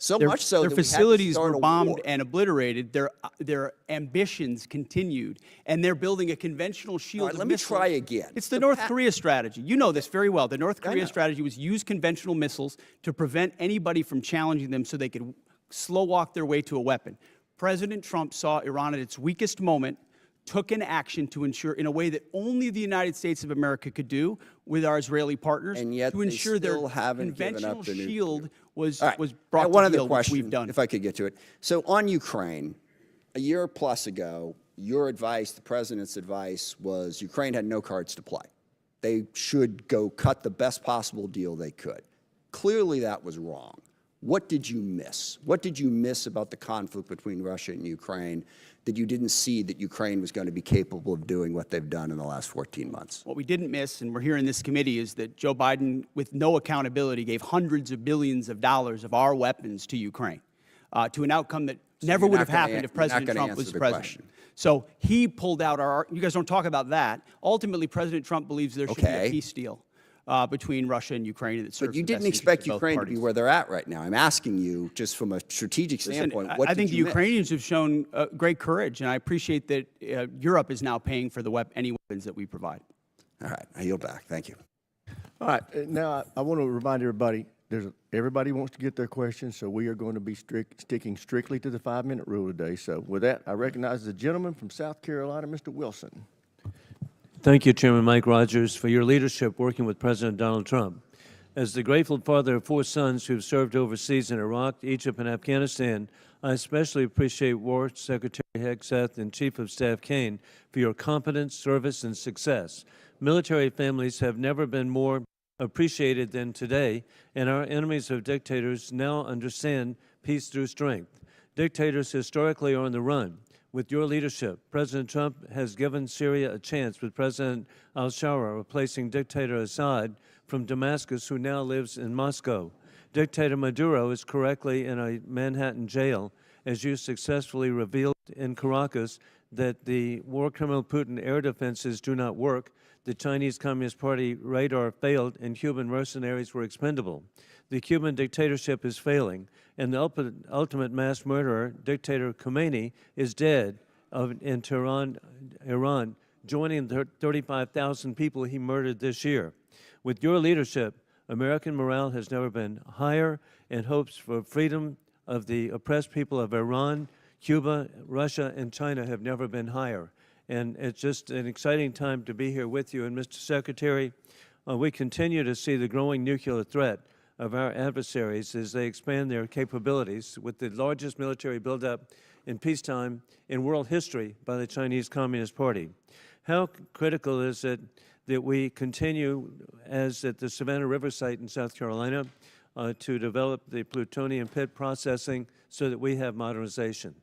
So Their, much so their that we had to facilities start were a bombed war. and obliterated. Their ambitions continued, and they're building a conventional shield. All right, of let me missiles. try again. It's the North Korea strategy. You know this very well. The North I Korea know. strategy was use conventional missiles to prevent anybody from challenging them, so they could slow walk their way to a weapon. President Trump saw Iran at its weakest moment, took an action to ensure, in a way that only the United States of America could do with our Israeli partners, And yet to they ensure their still haven't given conventional up the nuclear. shield was All right. brought One to other heel, which question, we've done. if I could get to it. So on Ukraine, a year plus ago, your advice, the president's advice, was Ukraine had no cards to play. They should go cut the best possible deal they could. Clearly that was wrong. What did you miss? What did you miss about the conflict between Russia and Ukraine that you didn't see that Ukraine was going to be capable of doing what they've done in the last 14 months? What we didn't miss, and we're here in this committee, is that Joe Biden, with no accountability, gave hundreds of billions of dollars of our weapons to Ukraine, to an outcome that never you're would not have gonna happened if you're not President gonna Trump answer was the president. question. So he pulled out our. You guys don't talk about that. Ultimately, President Trump believes there should be Okay. a peace deal between Russia and Ukraine that serves But you the best didn't interests expect of both Ukraine to be parties. where they're at right now. I'm asking you, just from a strategic Listen, standpoint, what I did think the you miss? Ukrainians have shown great courage, and I appreciate that Europe is now paying for any weapons that we provide. All right, I yield back. Thank you. All right, now I want to remind everybody, everybody wants to get their questions, so we are going to be sticking strictly to the 5-minute rule today. So with that, I recognize the gentleman from South Carolina, Mr. Wilson. Thank you, Chairman Mike Rogers, for your leadership working with President Donald Trump. As the grateful father of 4 sons who have served overseas in Iraq, Egypt, and Afghanistan, I especially appreciate War Secretary Hegseth and Chief of Staff Caine for your competence, service, and success. Military families have never been more appreciated than today, and our enemies of dictators now understand peace through strength. Dictators historically are on the run. With your leadership, President Trump has given Syria a chance, with President al-Shara replacing dictator Assad from Damascus, who now lives in Moscow. Dictator Maduro is correctly in a Manhattan jail, as you successfully revealed in Caracas that the war criminal Putin air defenses do not work, the Chinese Communist Party radar failed, and Cuban mercenaries were expendable. The Cuban dictatorship is failing, and the ultimate mass murderer, dictator Caine, is dead in Tehran, Iran, joining the 35,000 people he murdered this year. With your leadership, American morale has never been higher, and hopes for freedom of the oppressed people of Iran, Cuba, Russia, and China have never been higher. And it's just an exciting time to be here with you. And Mr. Secretary, we continue to see the growing nuclear threat of our adversaries as they expand their capabilities, with the largest military buildup in peacetime in world history by the Chinese Communist Party. How critical is it that we continue, as at the Savannah River site in South Carolina, to develop the plutonium pit processing so that we have modernization?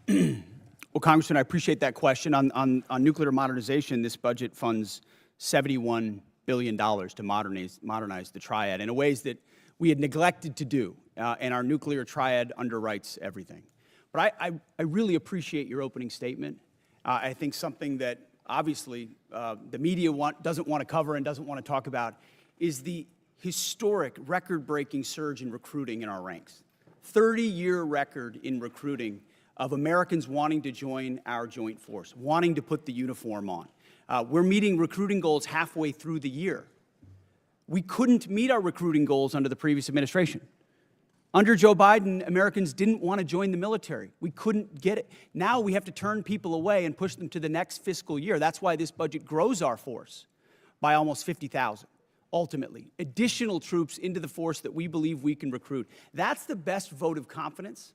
Well, Congressman, I appreciate that question. On nuclear modernization, this budget funds $71 billion to modernize the triad in ways that we had neglected to do, and our nuclear triad underwrites everything. But I really appreciate your opening statement. I think something that obviously the media doesn't want to cover and doesn't want to talk about is the historic, record-breaking surge in recruiting in our ranks. 30-year record in recruiting of Americans wanting to join our joint force, wanting to put the uniform on. We're meeting recruiting goals halfway through the year. We couldn't meet our recruiting goals under the previous administration. Under Joe Biden, Americans didn't want to join the military. We couldn't get it. Now we have to turn people away and push them to the next fiscal year. That's why this budget grows our force by almost 50,000. Ultimately, additional troops into the force that we believe we can recruit. That's the best vote of confidence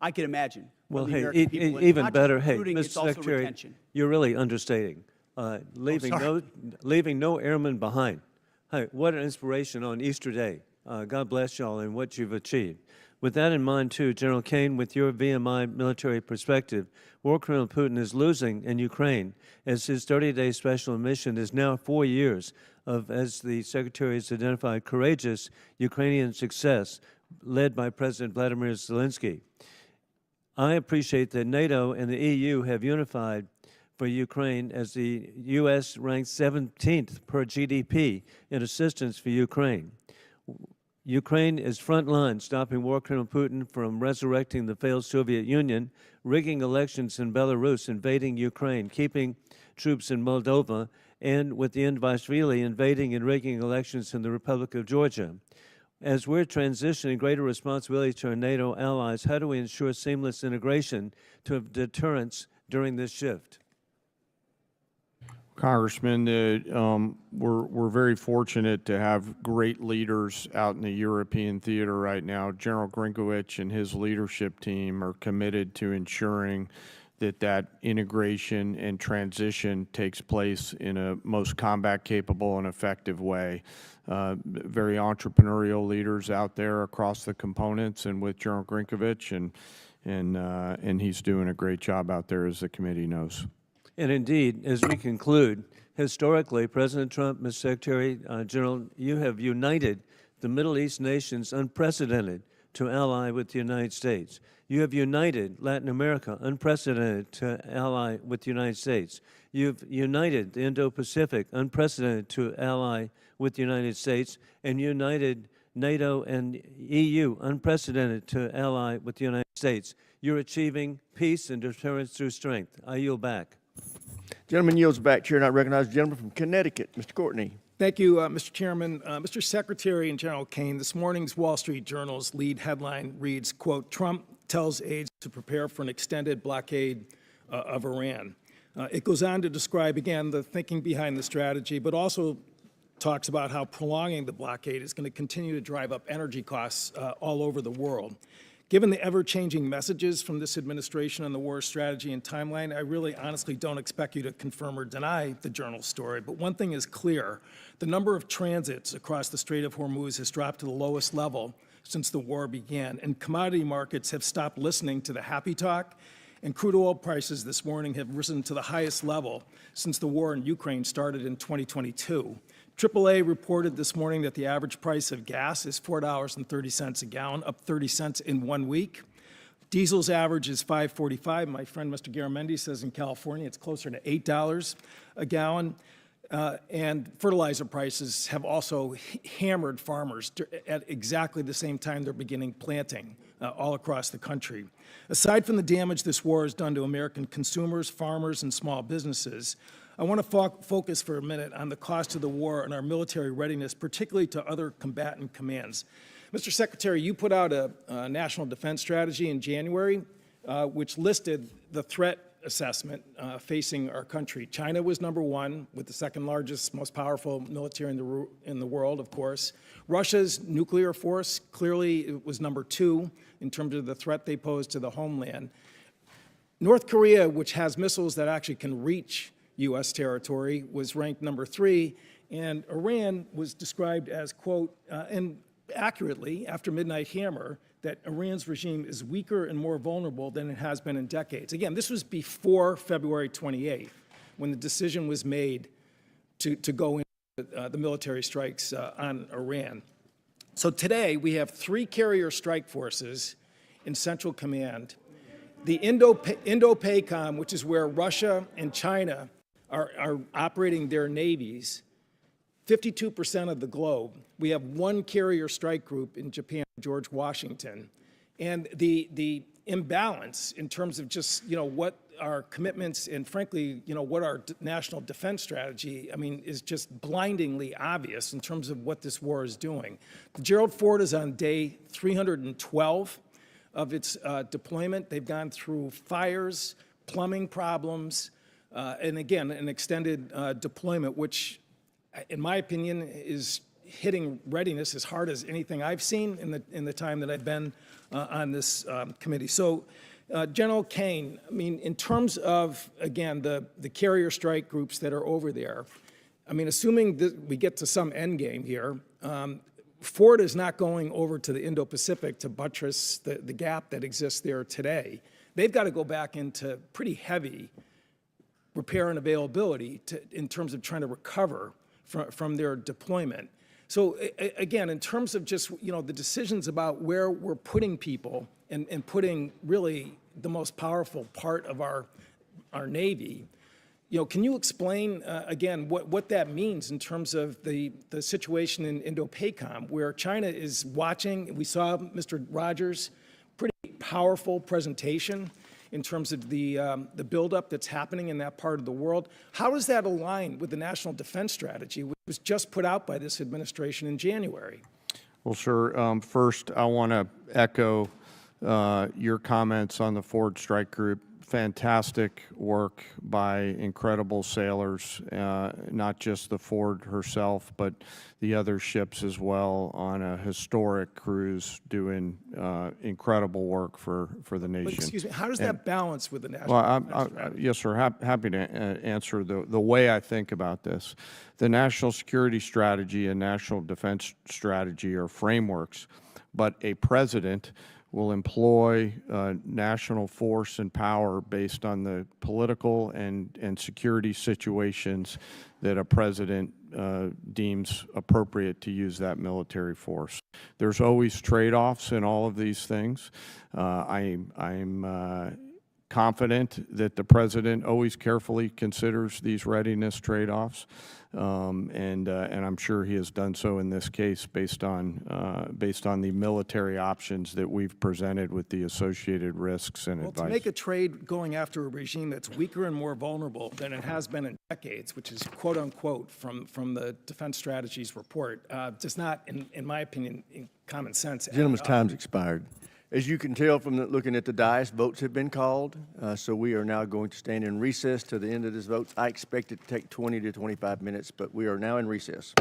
I could imagine. Well, hey, even better, hey, Mr. Secretary, you're really understating. Leaving no airmen behind. Hey, what an inspiration on Easter Day. God bless y'all and what you've achieved. With that in mind, too, General Caine, with your VMI military perspective, war criminal Putin is losing in Ukraine, as his 30-day special mission is now 4 years of, as the Secretary has identified, courageous Ukrainian success led by President Vladimir Zelensky. I appreciate that NATO and the EU have unified for Ukraine, as the U.S. ranks 17th per GDP in assistance for Ukraine. Ukraine is frontline, stopping war criminal Putin from resurrecting the failed Soviet Union, rigging elections in Belarus, invading Ukraine, keeping troops in Moldova, and with the Indvaishvili invading and rigging elections in the Republic of Georgia. As we're transitioning greater responsibility to our NATO allies, how do we ensure seamless integration to have deterrence during this shift? Congressman, we're very fortunate to have great leaders out in the European theater right now. General Grinkowicz and his leadership team are committed to ensuring that integration and transition takes place in a most combat-capable and effective way. Very entrepreneurial leaders out there across the components, and with General Grinkowicz, and he's doing a great job out there, as the committee knows. And indeed, as we conclude, historically, President Trump, Mr. Secretary General, you have united the Middle East nations unprecedented to ally with the United States. You have united Latin America, unprecedented to ally with the United States. You've united the Indo-Pacific, unprecedented to ally with the United States, and united NATO and EU, unprecedented to ally with the United States. You're achieving peace and deterrence through strength. I yield back. Gentleman yields back. Chair, and I recognize the gentleman from Connecticut, Mr. Courtney. Thank you, Mr. Chairman. Mr. Secretary and General Caine, this morning's Wall Street Journal's lead headline reads, quote, Trump tells aides to prepare for an extended blockade of Iran. It goes on to describe, again, the thinking behind the strategy, but also talks about how prolonging the blockade is going to continue to drive up energy costs all over the world. Given the ever-changing messages from this administration on the war strategy and timeline, I really honestly don't expect you to confirm or deny the Journal's story. But one thing is clear. The number of transits across the Strait of Hormuz has dropped to the lowest level since the war began, and commodity markets have stopped listening to the happy talk, and crude oil prices this morning have risen to the highest level since the war in Ukraine started in 2022. AAA reported this morning that the average price of gas is $4.30 a gallon, up 30 cents in 1 week. Diesel's average is $5.45. My friend Mr. Garamendi says in California it's closer to $8 a gallon. And fertilizer prices have also hammered farmers at exactly the same time they're beginning planting all across the country. Aside from the damage this war has done to American consumers, farmers, and small businesses, I want to focus for a minute on the cost of the war and our military readiness, particularly to other combatant commands. Mr. Secretary, you put out a national defense strategy in January, which listed the threat assessment facing our country. China was number one, with the second largest, most powerful military in the world, of course. Russia's nuclear force clearly was number two in terms of the threat they pose to the homeland. North Korea, which has missiles that actually can reach U.S. territory, was ranked number three, and Iran was described as, quote, and accurately, after Midnight Hammer, that Iran's regime is weaker and more vulnerable than it has been in decades. Again, this was before February 28th, when the decision was made to go into the military strikes on Iran. So today, we have 3 carrier strike forces in Central Command. The Indo-PACOM, which is where Russia and China are operating their navies, 52% of the globe. We have 1 carrier strike group in Japan, George Washington. And the imbalance in terms of just, what our commitments and frankly, what our national defense strategy, is just blindingly obvious in terms of what this war is doing. Gerald Ford is on day 312 of its deployment. They've gone through fires, plumbing problems, and again, an extended deployment, which in my opinion, is hitting readiness as hard as anything I've seen in the time that I've been on this committee. So, General Caine, in terms of, again, the carrier strike groups that are over there, assuming that we get to some end game here, Ford is not going over to the Indo-Pacific to buttress the gap that exists there today. They've got to go back into pretty heavy repair and availability in terms of trying to recover from their deployment. So again, in terms of just, the decisions about where we're putting people and putting really the most powerful part of our Navy, can you explain, again, what that means in terms of the situation in Indo-PACOM, where China is watching? We saw Mr. Rogers' pretty powerful presentation in terms of the buildup that's happening in that part of the world. How does that align with the National Defense Strategy, which was just put out by this administration in January? Well, sir, first I want to echo your comments on the Ford Strike Group. Fantastic work by incredible sailors, not just the Ford herself, but the other ships as well, on a historic cruise doing incredible work for the nation. But excuse me, how does that balance with the National Defense Strategy? Yes, sir, happy to answer the way I think about this. The National Security Strategy and National Defense Strategy are frameworks, but a president will employ national force and power based on the political and security situations that a president deems appropriate to use that military force. There's always trade-offs in all of these things. I'm confident that the president always carefully considers these readiness trade-offs, and I'm sure he has done so in this case based on the military options that we've presented with the associated risks and advice. To make a trade going after a regime that's weaker and more vulnerable than it has been in decades, which is quote unquote from the Defense Strategy's report, does not, in my opinion, in common sense. Gentleman's time's expired. As you can tell from looking at the dais, votes have been called, so we are now going to stand in recess to the end of this vote. I expect it to take 20 to 25 minutes, but we are now in recess.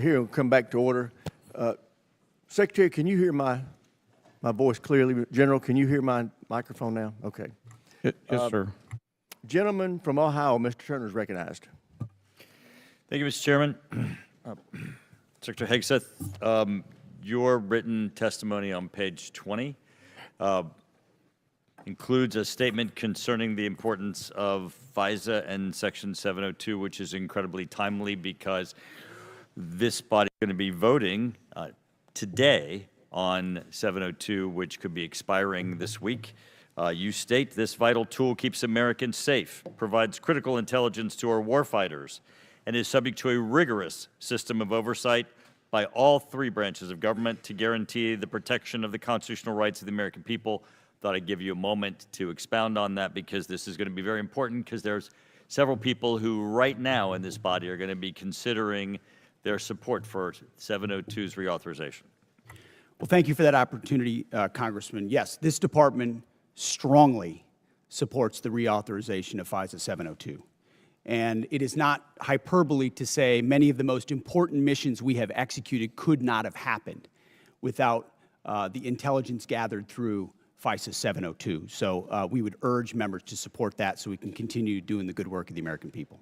here, we'll come back to order. Secretary, can you hear my voice clearly? General, can you hear my microphone now? Okay. Yes, sir. Gentleman from Ohio, Mr. Turner is recognized. Thank you, Mr. Chairman. Secretary Hegseth, your written testimony on page 20 includes a statement concerning the importance of FISA and Section 702, which is incredibly timely because this body is going to be voting today on 702, which could be expiring this week. You state this vital tool keeps Americans safe, provides critical intelligence to our warfighters, and is subject to a rigorous system of oversight by all three branches of government to guarantee the protection of the constitutional rights of the American people. Thought I'd give you a moment to expound on that because this is going to be very important because there's several people who right now in this body are going to be considering their support for 702's reauthorization. Well, thank you for that opportunity, Congressman. Yes, this department strongly supports the reauthorization of FISA 702. And it is not hyperbole to say many of the most important missions we have executed could not have happened without the intelligence gathered through FISA 702. So we would urge members to support that so we can continue doing the good work of the American people.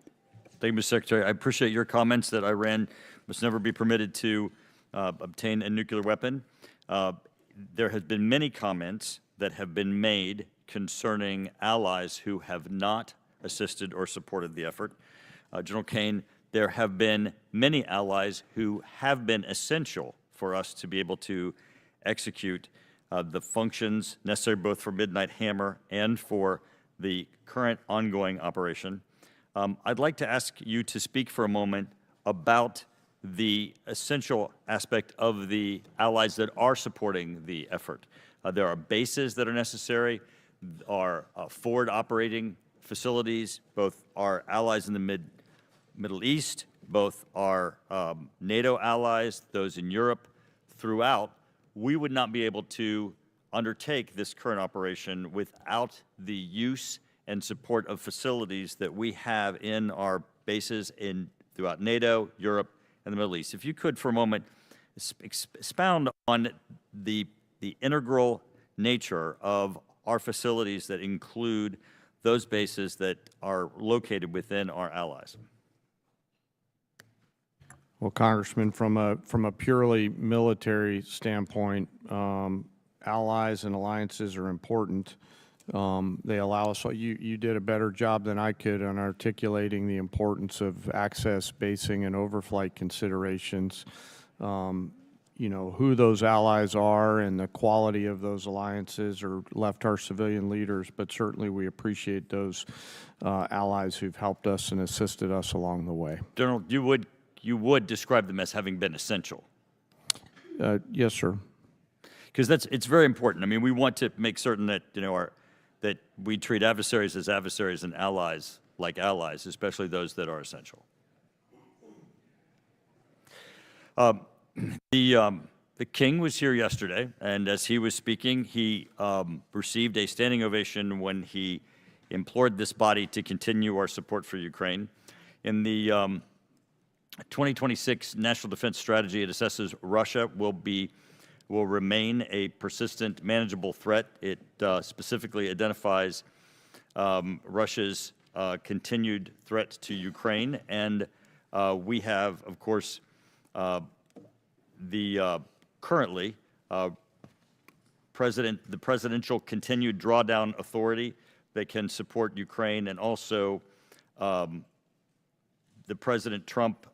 Thank you, Mr. Secretary. I appreciate your comments that Iran must never be permitted to obtain a nuclear weapon. There has been many comments that have been made concerning allies who have not assisted or supported the effort. General Caine, there have been many allies who have been essential for us to be able to execute the functions necessary both for Midnight Hammer and for the current ongoing operation. I'd like to ask you to speak for a moment about the essential aspect of the allies that are supporting the effort. There are bases that are necessary, are forward operating facilities, both our allies in the Middle East, both our NATO allies, those in Europe, throughout. We would not be able to undertake this current operation without the use and support of facilities that we have in our bases throughout NATO, Europe, and the Middle East. If you could, for a moment, expound on the integral nature of our facilities that include those bases that are located within our allies. Well, Congressman, from a purely military standpoint, allies and alliances are important. They allow us. You did a better job than I could on articulating the importance of access, basing, and overflight considerations. You know, who those allies are and the quality of those alliances are left our civilian leaders, but certainly we appreciate those allies who've helped us and assisted us along the way. General, you would describe them as having been essential. Yes, sir. Because it's very important. I mean, we want to make certain that that we treat adversaries as adversaries and allies like allies, especially those that are essential. The King was here yesterday, and as he was speaking, he received a standing ovation when he implored this body to continue our support for Ukraine. In the 2026 National Defense Strategy, it assesses Russia will remain a persistent, manageable threat. It specifically identifies Russia's continued threat to Ukraine, and we have, of course, currently the presidential continued drawdown authority that can support Ukraine, and also the President Trump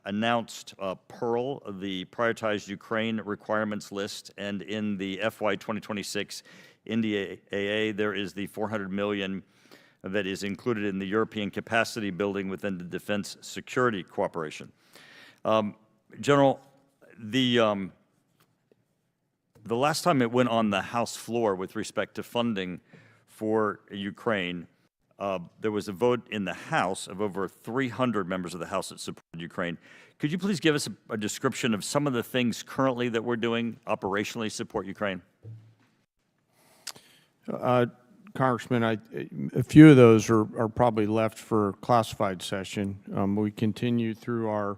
announced Pearl, the prioritized Ukraine requirements list, and in the FY 2026 NDAA, there is the $400 million that is included in the European capacity building within the Defense Security Cooperation. General, the last time it went on the House floor with respect to funding for Ukraine, there was a vote in the House of over 300 members of the House that supported Ukraine. Could you please give us a description of some of the things currently that we're doing operationally to support Ukraine? Congressman, a few of those are probably left for classified session. We continue through our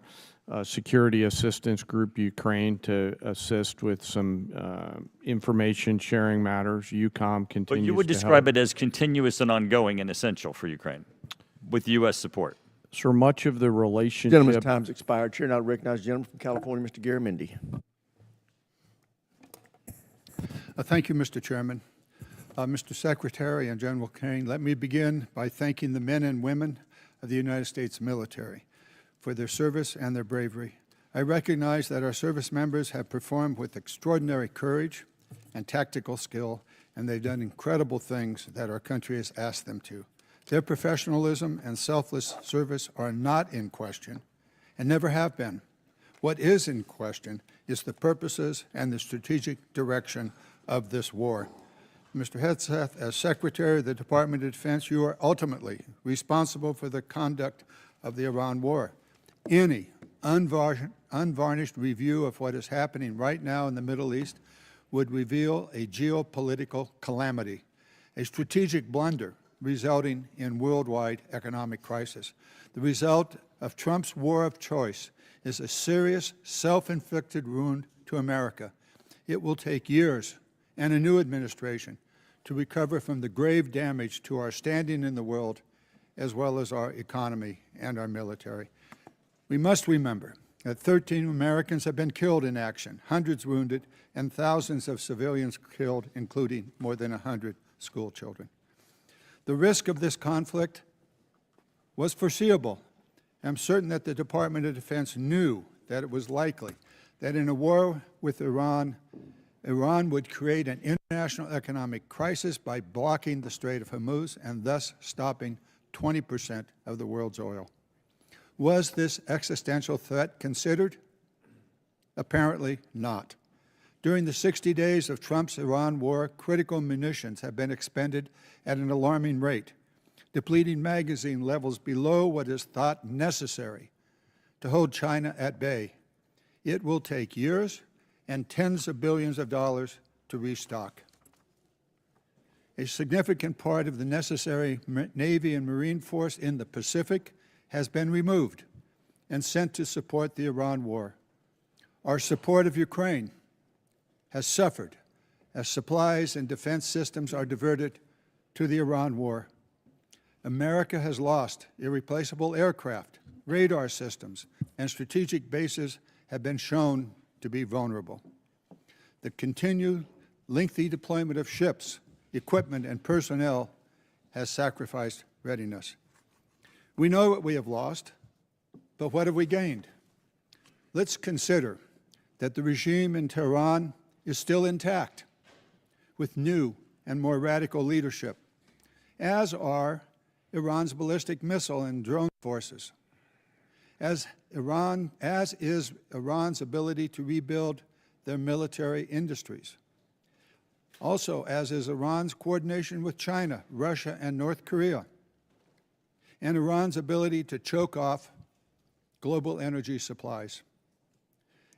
security assistance group Ukraine to assist with some information sharing matters. UCOM continues to But you would describe it as continuous and ongoing and essential for Ukraine with U.S. support. So much of the relationship. Gentleman's time's expired. Chair now recognizes the gentleman from California, Mr. Garamendi. Thank you, Mr. Chairman. Mr. Secretary and General Caine, let me begin by thanking the men and women of the United States military for their service and their bravery. I recognize that our service members have performed with extraordinary courage and tactical skill, and they've done incredible things that our country has asked them to. Their professionalism and selfless service are not in question and never have been. What is in question is the purposes and the strategic direction of this war. Mr. Hegseth, as Secretary of the Department of Defense, you are ultimately responsible for the conduct of the Iran war. Any unvarnished review of what is happening right now in the Middle East would reveal a geopolitical calamity, a strategic blunder resulting in worldwide economic crisis. The result of Trump's war of choice is a serious, self-inflicted wound to America. It will take years and a new administration to recover from the grave damage to our standing in the world, as well as our economy and our military. We must remember that 13 Americans have been killed in action, hundreds wounded, and thousands of civilians killed, including more than 100 school children. The risk of this conflict was foreseeable. I'm certain that the Department of Defense knew that it was likely that in a war with Iran, Iran would create an international economic crisis by blocking the Strait of Hormuz and thus stopping 20% of the world's oil. Was this existential threat considered? Apparently not. During the 60 days of Trump's Iran war, critical munitions have been expended at an alarming rate, depleting magazine levels below what is thought necessary to hold China at bay. It will take years and tens of billions of dollars to restock. A significant part of the necessary Navy and Marine force in the Pacific has been removed and sent to support the Iran war. Our support of Ukraine has suffered as supplies and defense systems are diverted to the Iran war. America has lost irreplaceable aircraft, radar systems, and strategic bases have been shown to be vulnerable. The continued lengthy deployment of ships, equipment, and personnel has sacrificed readiness. We know what we have lost, but what have we gained? Let's consider that the regime in Tehran is still intact, with new and more radical leadership, as are Iran's ballistic missile and drone forces, as is Iran's ability to rebuild their military industries. Also, as is Iran's coordination with China, Russia, and North Korea, and Iran's ability to choke off global energy supplies,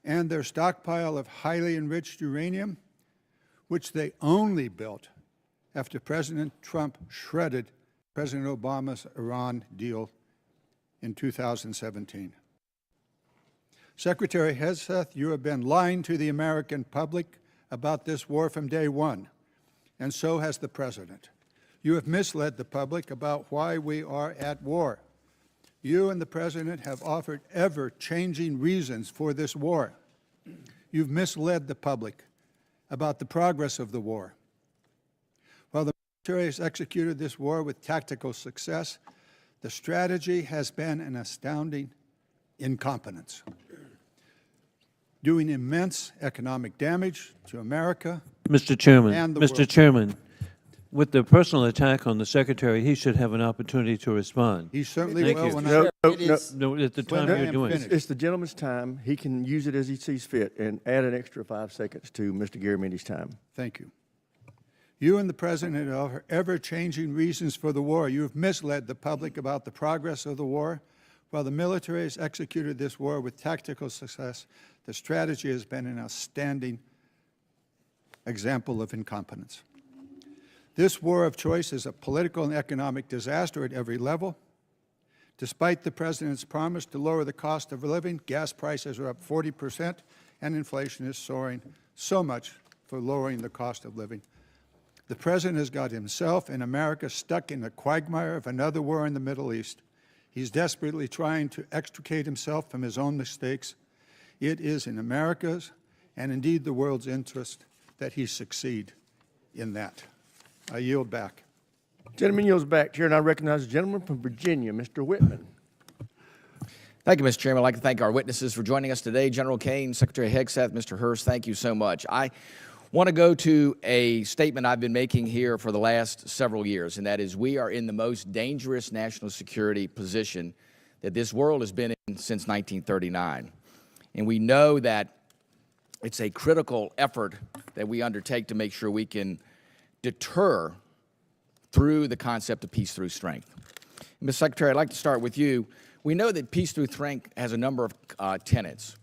and their stockpile of highly enriched uranium, which they only built after President Trump shredded President Obama's Iran deal in 2017. Secretary Hegseth, you have been lying to the American public about this war from day one, and so has the President. You have misled the public about why we are at war. You and the President have offered ever-changing reasons for this war. You've misled the public about the progress of the war. While the military has executed this war with tactical success, the strategy has been an astounding incompetence, doing immense economic damage to America. Mr. Chairman, and the Mr. world. Chairman, with the personal attack on the Secretary, he should have an opportunity to respond. He certainly Thank will you. when No, at the time I you're am doing finished. it. It's the gentleman's time. He can use it as he sees fit and add an extra 5 seconds to Mr. Garamendi's time. Thank you. You and the President offer ever-changing reasons for the war. You have misled the public about the progress of the war. While the military has executed this war with tactical success, the strategy has been an outstanding example of incompetence. This war of choice is a political and economic disaster at every level. Despite the president's promise to lower the cost of living, gas prices are up 40%, and inflation is soaring, so much for lowering the cost of living. The president has got himself and America stuck in the quagmire of another war in the Middle East. He's desperately trying to extricate himself from his own mistakes. It is in America's, and indeed the world's interest, that he succeed in that. I yield back. Gentleman yields back. Chair, and I recognize the gentleman from Virginia, Mr. Whitman. Thank you, Mr. Chairman. I'd like to thank our witnesses for joining us today. General Caine, Secretary Hegseth, Mr. Hurst, thank you so much. I want to go to a statement I've been making here for the last several years, and that is we are in the most dangerous national security position that this world has been in since 1939. And we know that it's a critical effort that we undertake to make sure we can deter through the concept of peace through strength. Ms. Secretary, I'd like to start with you. We know that peace through strength has a number of tenets.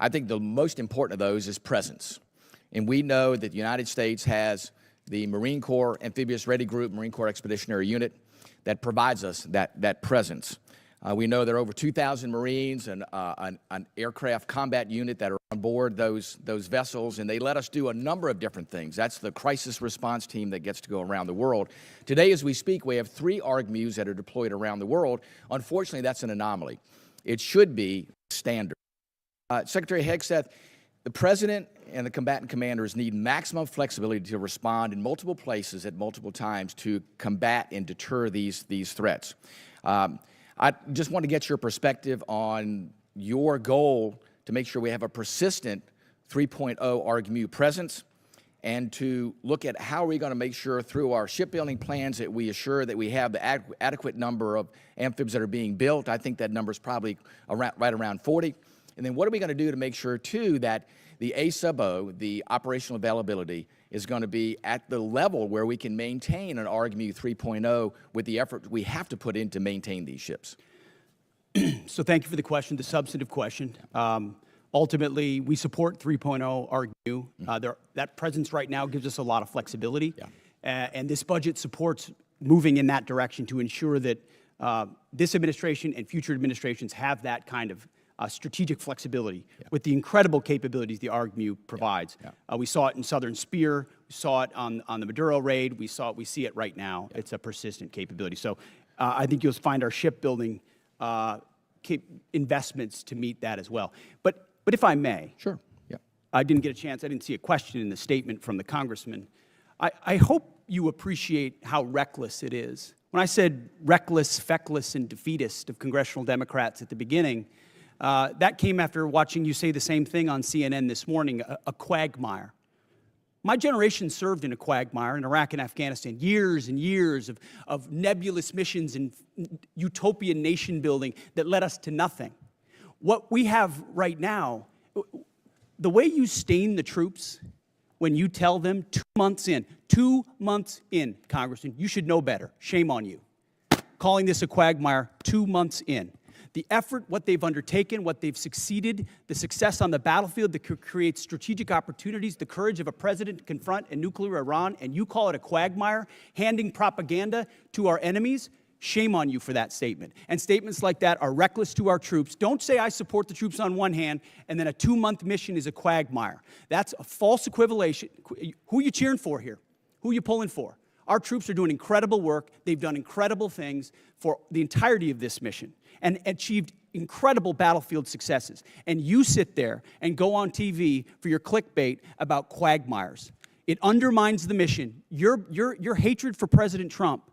I think the most important of those is presence. And we know that the United States has the Marine Corps Amphibious Ready Group, Marine Corps Expeditionary Unit, that provides us that presence. We know there are over 2,000 Marines and an aircraft combat unit that are on board those vessels, and they let us do a number of different things. That's the crisis response team that gets to go around the world. Today, as we speak, we have 3 ARGMUs that are deployed around the world. Unfortunately, that's an anomaly. It should be standard. Secretary Hegseth, the President and the combatant commanders need maximum flexibility to respond in multiple places at multiple times to combat and deter these threats. I just want to get your perspective on your goal to make sure we have a persistent 3.0 ARGMU presence, and to look at how we're going to make sure through our shipbuilding plans that we assure that we have the adequate number of amphibs that are being built. I think that number is probably right around 40. And then what are we going to do to make sure, too, that the A-sub-O, the operational availability, is going to be at the level where we can maintain an ARGMU 3.0 with the effort we have to put in to maintain these ships? So thank you for the question, the substantive question. Ultimately, we support 3.0 ARGMU. That presence right now gives us a lot of flexibility. Yeah. And this budget supports moving in that direction to ensure that this administration and future administrations have that kind of strategic flexibility with the incredible capabilities the ARGMU provides. We saw it in Southern Spear. We saw it on the Maduro raid. We see it right now. It's a persistent capability. So I think you'll find our shipbuilding investments to meet that as well. But if I may, sure. Yeah. I didn't get a chance. I didn't see a question in the statement from the congressman. I hope you appreciate how reckless it is. When I said reckless, feckless, and defeatist of congressional Democrats at the beginning, that came after watching you say the same thing on CNN this morning, a quagmire. My generation served in a quagmire in Iraq and Afghanistan, years and years of nebulous missions and utopian nation building that led us to nothing. What we have right now, the way you stain the troops when you tell them 2 months in, Congressman, you should know better. Shame on you. Calling this a quagmire 2 months in. The effort, what they've undertaken, what they've succeeded, the success on the battlefield that could create strategic opportunities, the courage of a president to confront a nuclear Iran, and you call it a quagmire, handing propaganda to our enemies, shame on you for that statement. And statements like that are reckless to our troops. Don't say I support the troops on one hand, and then a 2-month mission is a quagmire. That's a false equivalation. Who are you cheering for here? Who are you pulling for? Our troops are doing incredible work. They've done incredible things for the entirety of this mission and achieved incredible battlefield successes. And you sit there and go on TV for your clickbait about quagmires. It undermines the mission. Your hatred for President Trump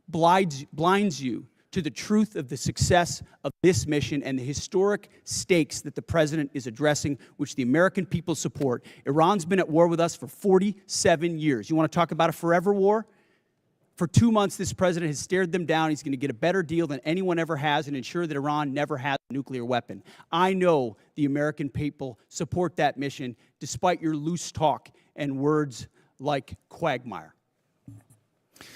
blinds you to the truth of the success of this mission and the historic stakes that the president is addressing, which the American people support. Iran's been at war with us for 47 years. You want to talk about a forever war? For 2 months, this president has stared them down. He's going to get a better deal than anyone ever has and ensure that Iran never has a nuclear weapon. I know the American people support that mission, despite your loose talk and words like quagmire.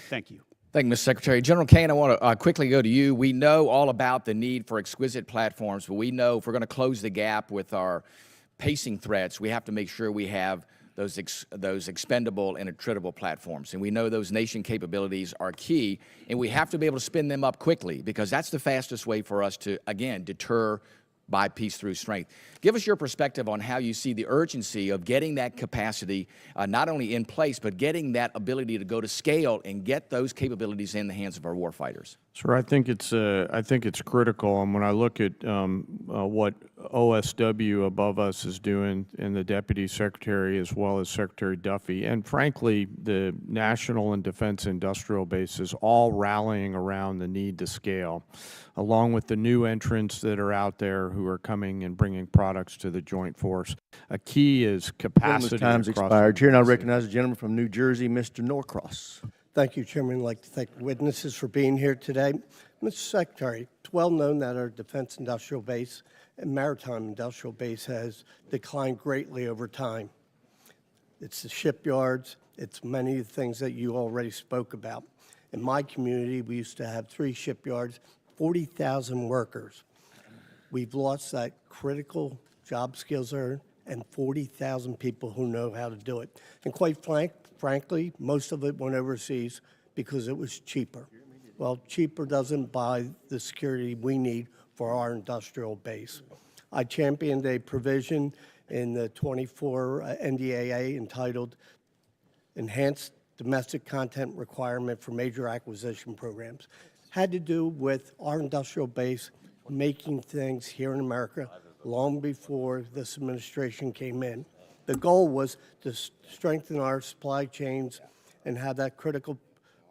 Thank you. Thank you, Mr. Secretary. General Caine, I want to quickly go to you. We know all about the need for exquisite platforms, but we know if we're going to close the gap with our pacing threats, we have to make sure we have those expendable and attritable platforms. And we know those nation capabilities are key, and we have to be able to spin them up quickly, because that's the fastest way for us to, again, deter by peace through strength. Give us your perspective on how you see the urgency of getting that capacity not only in place, but getting that ability to go to scale and get those capabilities in the hands of our warfighters. Sir, I think it's critical, and when I look at what OSW above us is doing, and the Deputy Secretary as well as Secretary Duffy, and frankly, the National and Defense Industrial Bases all rallying around the need to scale, along with the new entrants that are out there who are coming and bringing products to the joint force. A key is capacity. Time's across expired. the Chair, now agency. recognize the gentleman from New Jersey, Mr. Norcross. Thank you, Chairman. I'd like to thank the witnesses for being here today. Mr. Secretary, it's well known that our Defense Industrial Base and Maritime Industrial Base has declined greatly over time. It's the shipyards, it's many of the things that you already spoke about. In my community, we used to have 3 shipyards, 40,000 workers. We've lost that critical job skills there and 40,000 people who know how to do it. And quite frankly, most of it went overseas because it was cheaper. Well, cheaper doesn't buy the security we need for our industrial base. I championed a provision in the 24 NDAA entitled Enhanced Domestic Content Requirement for Major Acquisition Programs. Had to do with our industrial base making things here in America long before this administration came in. The goal was to strengthen our supply chains and have that critical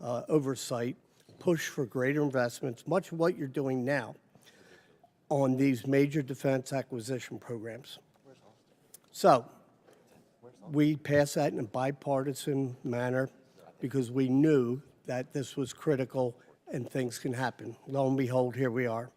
oversight, push for greater investments, much of what you're doing now on these major defense acquisition programs. So we passed that in a bipartisan manner because we knew that this was critical and things can happen. Lo and behold, here we are.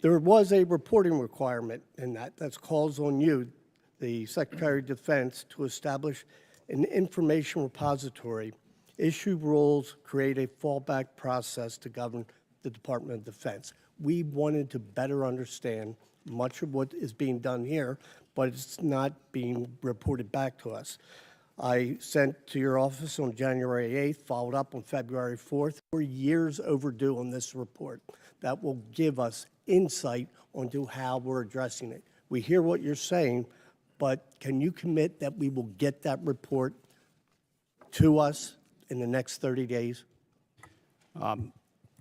There was a reporting requirement in that. That calls on you, the Secretary of Defense, to establish an information repository, issue rules, create a fallback process to govern the Department of Defense. We wanted to better understand much of what is being done here, but it's not being reported back to us. I sent to your office on January 8th, followed up on February 4th. We're years overdue on this report that will give us insight onto how we're addressing it. We hear what you're saying, but can you commit that we will get that report to us in the next 30 days?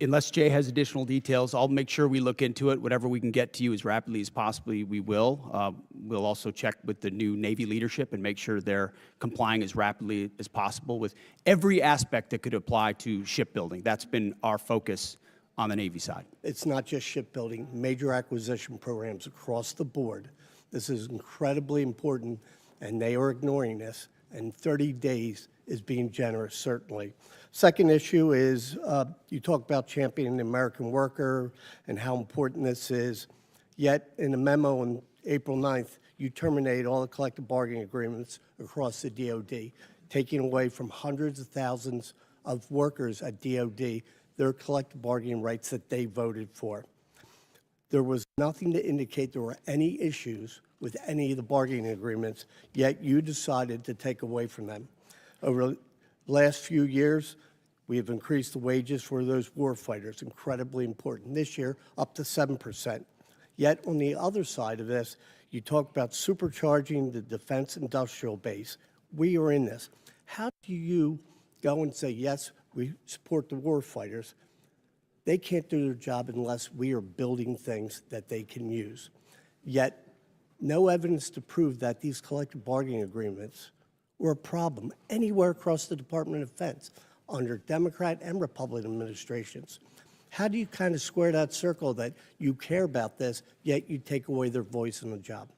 Unless Jay has additional details, I'll make sure we look into it. Whatever we can get to you as rapidly as possibly, we will. We'll also check with the new Navy leadership and make sure they're complying as rapidly as possible with every aspect that could apply to shipbuilding. That's been our focus on the Navy side. It's not just shipbuilding, major acquisition programs across the board. This is incredibly important, and they are ignoring this, and 30 days is being generous, certainly. Second issue is you talk about championing the American worker and how important this is, yet in a memo on April 9th, you terminate all the collective bargaining agreements across the DOD, taking away from hundreds of thousands of workers at DOD their collective bargaining rights that they voted for. There was nothing to indicate there were any issues with any of the bargaining agreements, yet you decided to take away from them. Over the last few years, we have increased the wages for those war fighters, incredibly important. This year, up to 7%. Yet on the other side of this, you talk about supercharging the defense industrial base. We are in this. How do you go and say, yes, we support the war fighters? They can't do their job unless we are building things that they can use. Yet, no evidence to prove that these collective bargaining agreements were a problem anywhere across the Department of Defense under Democrat and Republican administrations. How do you kind of square that circle that you care about this, yet you take away their voice in the job?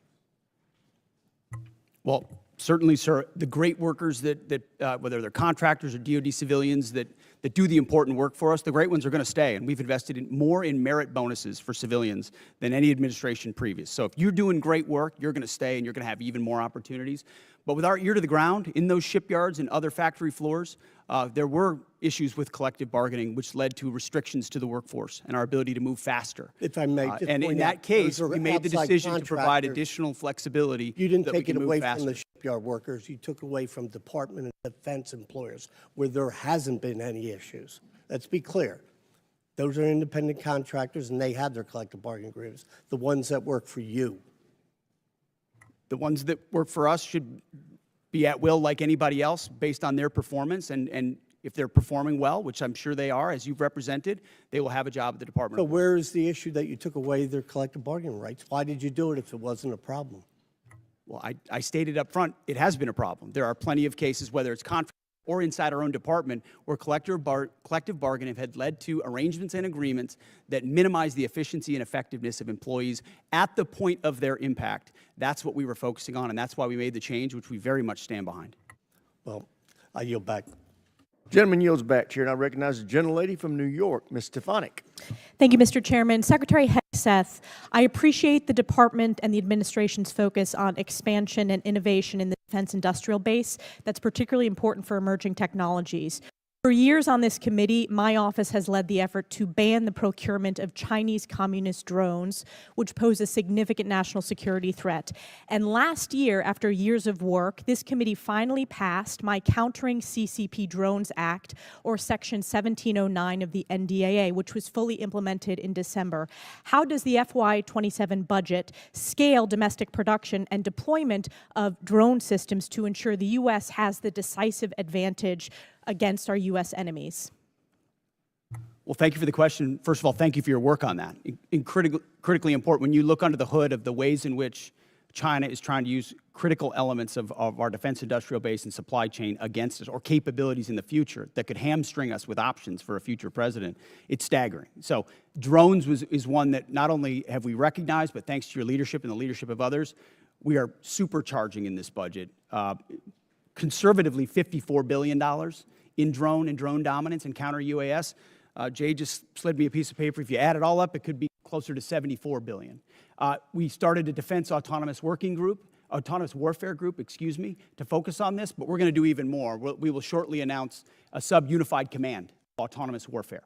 Well, certainly, sir, the great workers that whether they're contractors or DOD civilians that do the important work for us, the great ones are going to stay. And we've invested more in merit bonuses for civilians than any administration previous. So if you're doing great work, you're going to stay and you're going to have even more opportunities. But with our ear to the ground in those shipyards and other factory floors, there were issues with collective bargaining, which led to restrictions to the workforce and our ability to move faster. If I may just and in point that out, case, those are we made the outside decision to provide contractors. additional flexibility. You didn't so that we take it can move away faster. from the shipyard workers. You took away from Department of Defense employers where there hasn't been any issues. Let's be clear. Those are independent contractors, and they had their collective bargaining agreements, the ones that work for you. The ones that work for us should be at will like anybody else based on their performance. And if they're performing well, which I'm sure they are, as you've represented, they will have a job at the Department So of War. where is the issue that you took away their collective bargaining rights? Why did you do it if it wasn't a problem? Well, I stated up front, it has been a problem. There are plenty of cases, whether it's contract or inside our own department, where collective bargaining had led to arrangements and agreements that minimize the efficiency and effectiveness of employees at the point of their impact. That's what we were focusing on, and that's why we made the change, which we very much stand behind. Well, I yield back. Gentleman yields back, Chair, and I recognize the gentlelady from New York, Ms. Stefanik. Thank you, Mr. Chairman. Secretary Hegseth, I appreciate the department and the administration's focus on expansion and innovation in the defense industrial base. That's particularly important for emerging technologies. For years on this committee, my office has led the effort to ban the procurement of Chinese communist drones, which pose a significant national security threat. And last year, after years of work, this committee finally passed my Countering CCP Drones Act, or Section 1709 of the NDAA, which was fully implemented in December. How does the FY27 budget scale domestic production and deployment of drone systems to ensure the U.S. has the decisive advantage against our U.S. enemies? Well, thank you for the question. First of all, thank you for your work on that. Critically important. When you look under the hood of the ways in which China is trying to use critical elements of our defense industrial base and supply chain against us, or capabilities in the future that could hamstring us with options for a future president, it's staggering. So drones is one that not only have we recognized, but thanks to your leadership and the leadership of others, we are supercharging in this budget. Conservatively, $54 billion in drone and drone dominance and counter UAS. Jay just slid me a piece of paper. If you add it all up, it could be closer to $74 billion. We started a defense autonomous warfare group, to focus on this, but we're going to do even more. We will shortly announce a sub-unified command of autonomous warfare.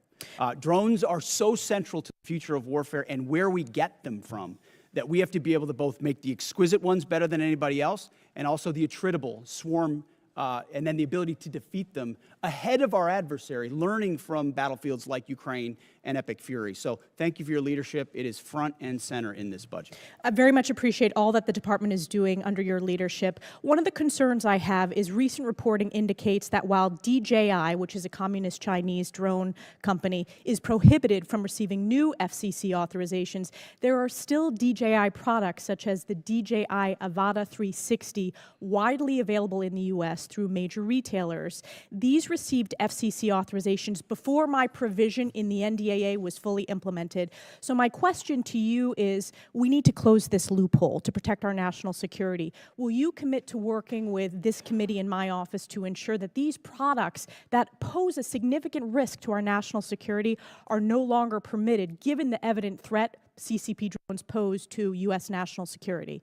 Drones are so central to the future of warfare and where we get them from that we have to be able to both make the exquisite ones better than anybody else and also the attritable swarm, and then the ability to defeat them ahead of our adversary, learning from battlefields like Ukraine and Epic Fury. So thank you for your leadership. It is front and center in this budget. I very much appreciate all that the department is doing under your leadership. One of the concerns I have is recent reporting indicates that while DJI, which is a communist Chinese drone company, is prohibited from receiving new FCC authorizations, there are still DJI products such as the DJI Avata 360 widely available in the U.S. through major retailers. These received FCC authorizations before my provision in the NDAA was fully implemented. So my question to you is, we need to close this loophole to protect our national security. Will you commit to working with this committee in my office to ensure that these products that pose a significant risk to our national security are no longer permitted, given the evident threat CCP drones pose to U.S. national security?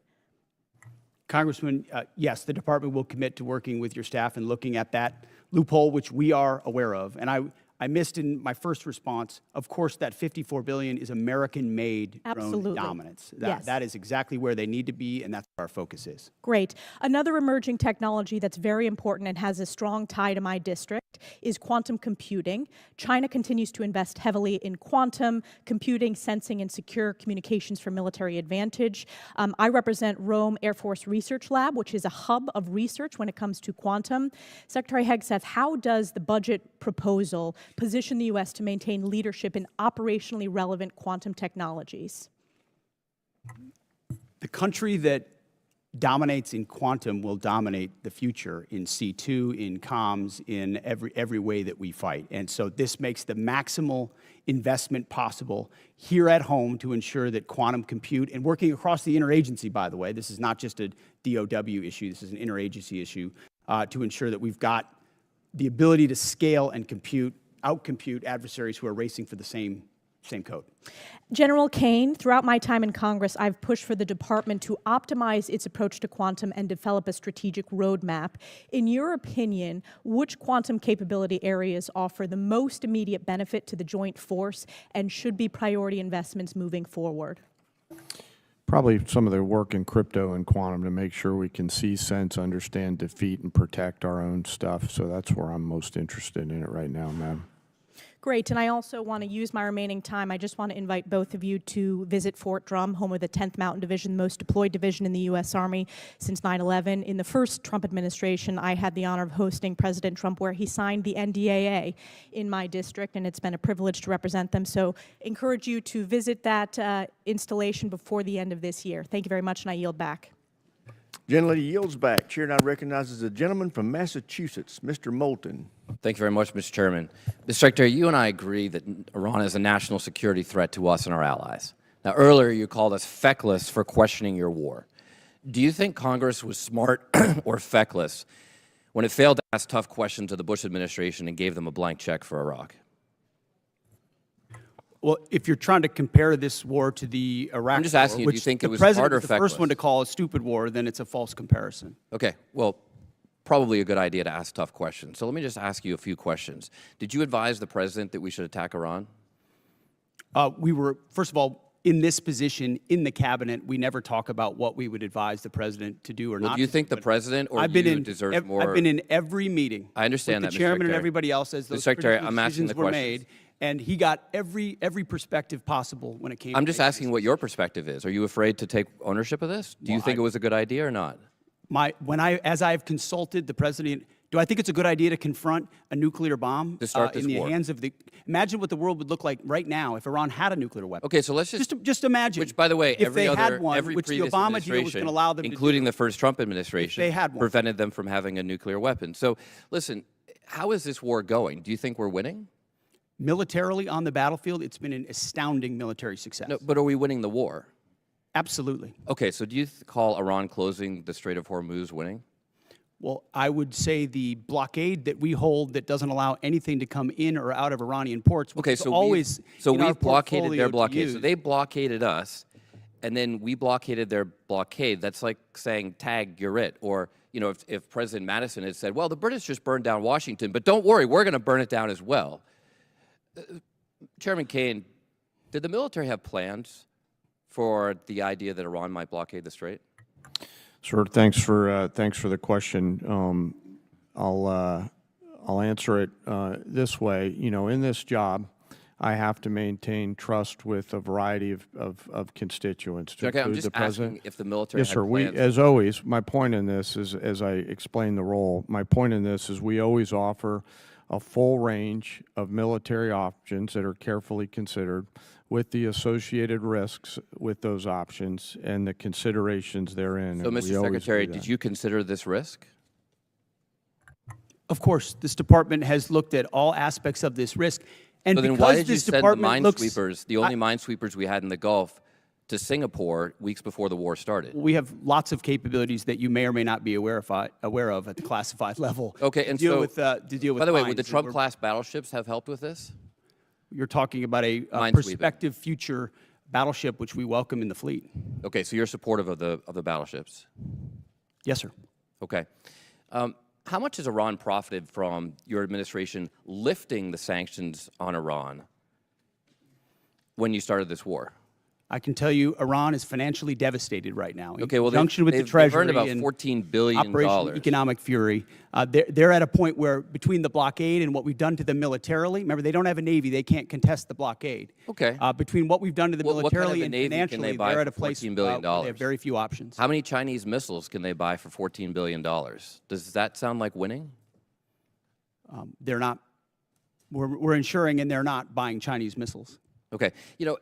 Congressman, yes, the department will commit to working with your staff and looking at that loophole, which we are aware of. And I missed in my first response, of course, that $54 billion is American-made drone dominance. Yes. That is exactly where they need to be, and that's where our focus is. Great. Another emerging technology that's very important and has a strong tie to my district is quantum computing. China continues to invest heavily in quantum computing, sensing, and secure communications for military advantage. I represent Rome Air Force Research Lab, which is a hub of research when it comes to quantum. Secretary Hegseth, how does the budget proposal position the U.S. to maintain leadership in operationally relevant quantum technologies? The country that dominates in quantum will dominate the future in C2, in comms, in every way that we fight. And so this makes the maximal investment possible here at home to ensure that quantum compute, and working across the interagency, by the way, this is not just a DOW issue, this is an interagency issue, to ensure that we've got the ability to scale and outcompute adversaries who are racing for the same same code. General Caine, throughout my time in Congress, I've pushed for the department to optimize its approach to quantum and develop a strategic roadmap. In your opinion, which quantum capability areas offer the most immediate benefit to the joint force and should be priority investments moving forward? Probably some of the work in crypto and quantum to make sure we can see, sense, understand, defeat, and protect our own stuff. So that's where I'm most interested in it right now, ma'am. Great, and I also want to use my remaining time. I just want to invite both of you to visit Fort Drum, home of the 10th Mountain Division, the most deployed division in the U.S. Army since 9/11. In the first Trump administration, I had the honor of hosting President Trump, where he signed the NDAA in my district, and it's been a privilege to represent them. So encourage you to visit that installation before the end of this year. Thank you very much, and I yield back. Gentlelady yields back. Chair now recognizes the gentleman from Massachusetts, Mr. Moulton. Thank you very much, Mr. Chairman. Mr. Secretary, you and I agree that Iran is a national security threat to us and our allies. Now, earlier you called us feckless for questioning your war. Do you think Congress was smart or feckless when it failed to ask tough questions of the Bush administration and gave them a blank check for Iraq? Well, if you're trying to compare this war to the Iraq I'm just asking you, war, do you which think the it was president smart or was the first feckless? one to call a stupid war, then it's a false comparison. Okay, well, probably a good idea to ask tough questions. So let me just ask you a few questions. Did you advise the president that we should attack Iran? We were, first of all, in this position in the cabinet, we never talk about what we would advise the president to do or Well, not. do you think the president or you deserve more? I've been in every meeting. I understand with that, the Mr. chairman and Secretary. everybody else as those Secretary, critical I'm asking decisions the were questions. made, and he got every perspective possible when it came. I'm to just making asking what your perspective is. Are you afraid to take ownership of this? Do you think it was a good idea or not? As I've consulted the president, do I think it's a good idea to confront a nuclear bomb To start this in the war. hands of the? Imagine what the world would look like right now if Iran had a nuclear weapon. Okay, so let's just imagine. Which, by the way, if every they other, had one, every which the previous Obama deal was administration, going to allow them including to do, the first Trump administration, they had one. prevented them from having a nuclear weapon. So, listen, how is this war going? Do you think we're winning? militarily on the battlefield, it's been an astounding military success. No, but are we winning the war? Absolutely. Okay, so do you call Iran closing the Strait of Hormuz winning? Well, I would say the blockade that we hold that doesn't allow anything to come in or out of Iranian ports, which Okay, is so always we've blockaded their portfolio to blockade. So use. they blockaded us, and then we blockaded their blockade. That's like saying, tag, you're it. Or, you know, if President Madison had said, well, the British just burned down Washington, but don't worry, we're going to burn it down as well. Chairman Caine, did the military have plans for the idea that Iran might blockade the strait? Sir, thanks for the question. I'll answer it this way. You know, in this job, I have to maintain trust with a variety of constituents. To Okay, I'm include just the president. asking if the military Yes, had sir. plans. As always, my point in this is, as I explain the role, my point in this is we always offer a full range of military options that are carefully considered, with the associated risks with those options and the considerations therein. So, and we Mr. always Secretary, do that. did you consider this risk? Of course, this department has looked at all aspects of this risk. And So then because why did you this send the department looks, minesweepers, the only minesweepers we had in the Gulf, to Singapore weeks before the war started? we have lots of capabilities that you may or may not be aware of at the classified level. Okay, to and deal so, with, to deal with by the way, would mines. the And Trump-class battleships have helped with this? You're talking about a Minesweeping. prospective future battleship, which we welcome in the fleet. Okay, so you're supportive of the battleships? Yes, sir. Okay. How much has Iran profited from your administration lifting the sanctions on Iran when you started this war? I can tell you Iran is financially devastated right now. Okay, well, in conjunction with the they've Treasury earned about and $14 billion. Operation Economic Fury. They're at a point where between the blockade and what we've done to them militarily, remember, they don't have a Navy. They can't contest the blockade. Okay. Between what we've done to them What kind of militarily a and Navy can financially, they buy they're at a for place $14 billion? where they have very few options. How many Chinese missiles can they buy for $14 billion? Does that sound like winning? They're not. We're ensuring, and they're not buying Chinese missiles. Okay. You know,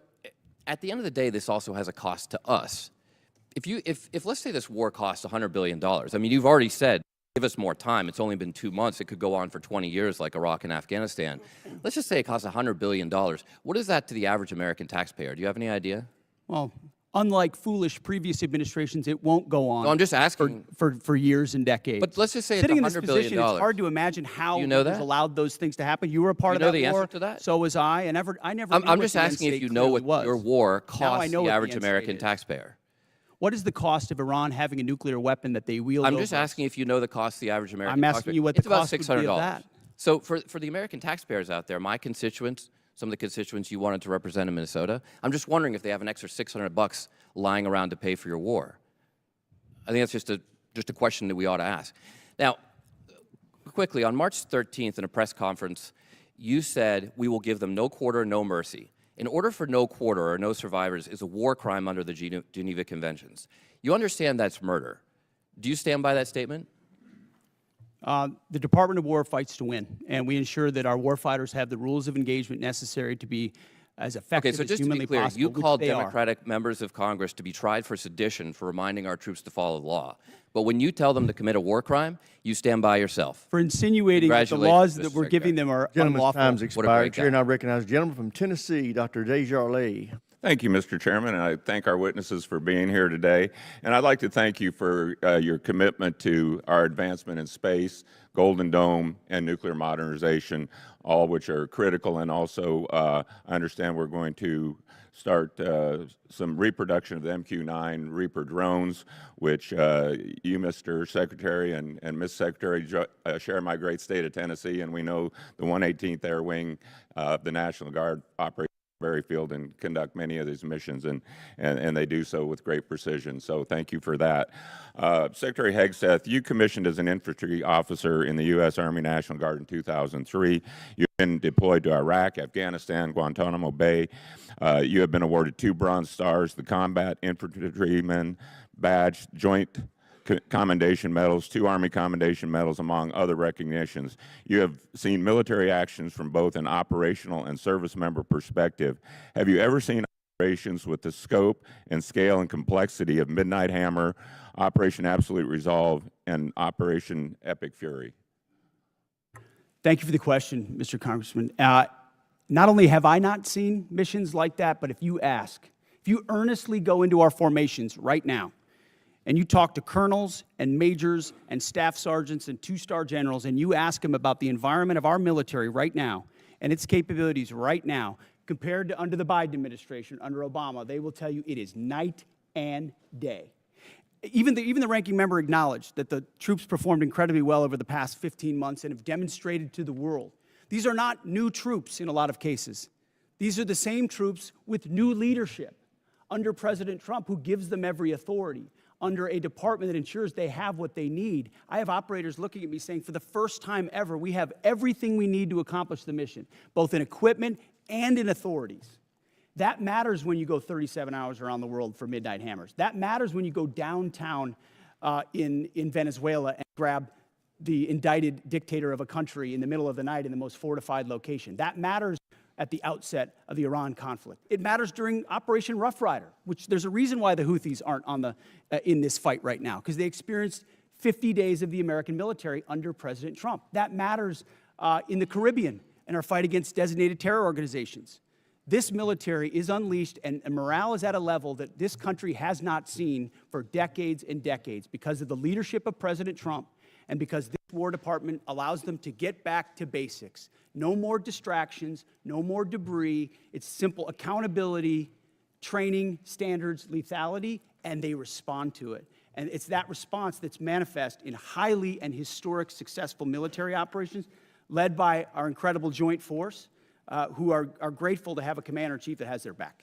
at the end of the day, this also has a cost to us. If let's say this war costs $100 billion, I mean, you've already said, give us more time. It's only been 2 months. It could go on for 20 years like Iraq and Afghanistan. Let's just say it costs $100 billion. What is that to the average American taxpayer? Do you have any idea? Well, unlike foolish previous administrations, it won't go on. No, I'm just asking. For years and decades. But let's just say it's sitting in this $100 billion. position, it's hard to imagine how You know it was that? allowed those things to happen. You were a part You know of that the war. answer to that? So was I, and I never. knew I'm what just the end asking if state you know clearly what your was. war Now I costs know the what average end state American is. taxpayer. What is the cost of Iran having a nuclear weapon that they wield I'm over just us? asking if you know the cost of the average American I'm asking taxpayer. you what It's the about cost would be of $600. that. So for the American taxpayers out there, my constituents, some of the constituents you wanted to represent in Minnesota, I'm just wondering if they have an extra $600 lying around to pay for your war. I think that's just a question that we ought to ask. Now, quickly, on March 13th in a press conference, you said we will give them no quarter, no mercy. In order for no quarter or no survivors is a war crime under the Geneva Conventions. You understand that's murder. Do you stand by that statement? The Department of War fights to win, and we ensure that our warfighters have the rules of engagement necessary to be as effective Okay, so as just to humanly be clear, possible, you which called they are. Democratic members of Congress to be tried for sedition for reminding our troops to follow the law. But when you tell them to commit a war crime, you stand by yourself. For insinuating that the laws that Congratulations, we're Mr. giving Secretary. them are Gentleman's unlawful. time's What a expired. great Chair, and guy. I recognize the gentleman from Tennessee, Dr. Desjardins. Thank you, Mr. Chairman, and I thank our witnesses for being here today. And I'd like to thank you for your commitment to our advancement in space, Golden Dome, and nuclear modernization, all which are critical. And also, I understand we're going to start some reproduction of the MQ-9 Reaper drones, which you, Mr. Secretary, and Ms. Secretary share my great state of Tennessee, and we know the 118th Air Wing of the National Guard operates Field and conduct many of these missions, and they do so with great precision. So thank you for that. Secretary Hegseth, you commissioned as an infantry officer in the U.S. Army National Guard in 2003. You've been deployed to Iraq, Afghanistan, Guantanamo Bay. You have been awarded 2 Bronze Stars, the Combat Infantryman Badge, Joint Commendation Medals, 2 Army Commendation Medals, among other recognitions. You have seen military actions from both an operational and service member perspective. Have you ever seen operations with the scope and scale and complexity of Midnight Hammer, Operation Absolute Resolve, and Operation Epic Fury? Thank you for the question, Mr. Congressman. Not only have I not seen missions like that, but if you earnestly go into our formations right now, and you talk to colonels and majors and staff sergeants and 2-star generals, and you ask them about the environment of our military right now and its capabilities right now, compared to under the Biden administration, under Obama, they will tell you it is night and day. Even the ranking member acknowledged that the troops performed incredibly well over the past 15 months and have demonstrated to the world. These are not new troops in a lot of cases. These are the same troops with new leadership under President Trump, who gives them every authority, under a department that ensures they have what they need. I have operators looking at me saying, for the first time ever, we have everything we need to accomplish the mission, both in equipment and in authorities. That matters when you go 37 hours around the world for Midnight Hammers. That matters when you go downtown in Venezuela and grab the indicted dictator of a country in the middle of the night in the most fortified location. That matters at the outset of the Iran conflict. It matters during Operation Rough Rider, which there's a reason why the Houthis aren't on in this fight right now, because they experienced 50 days of the American military under President Trump. That matters in the Caribbean in our fight against designated terror organizations. This military is unleashed, and morale is at a level that this country has not seen for decades and decades because of the leadership of President Trump and because this War Department allows them to get back to basics. No more distractions, no more debris. It's simple accountability, training, standards, lethality, and they respond to it. And it's that response that's manifest in highly and historic successful military operations led by our incredible joint force, who are grateful to have a commander-in-chief that has their back.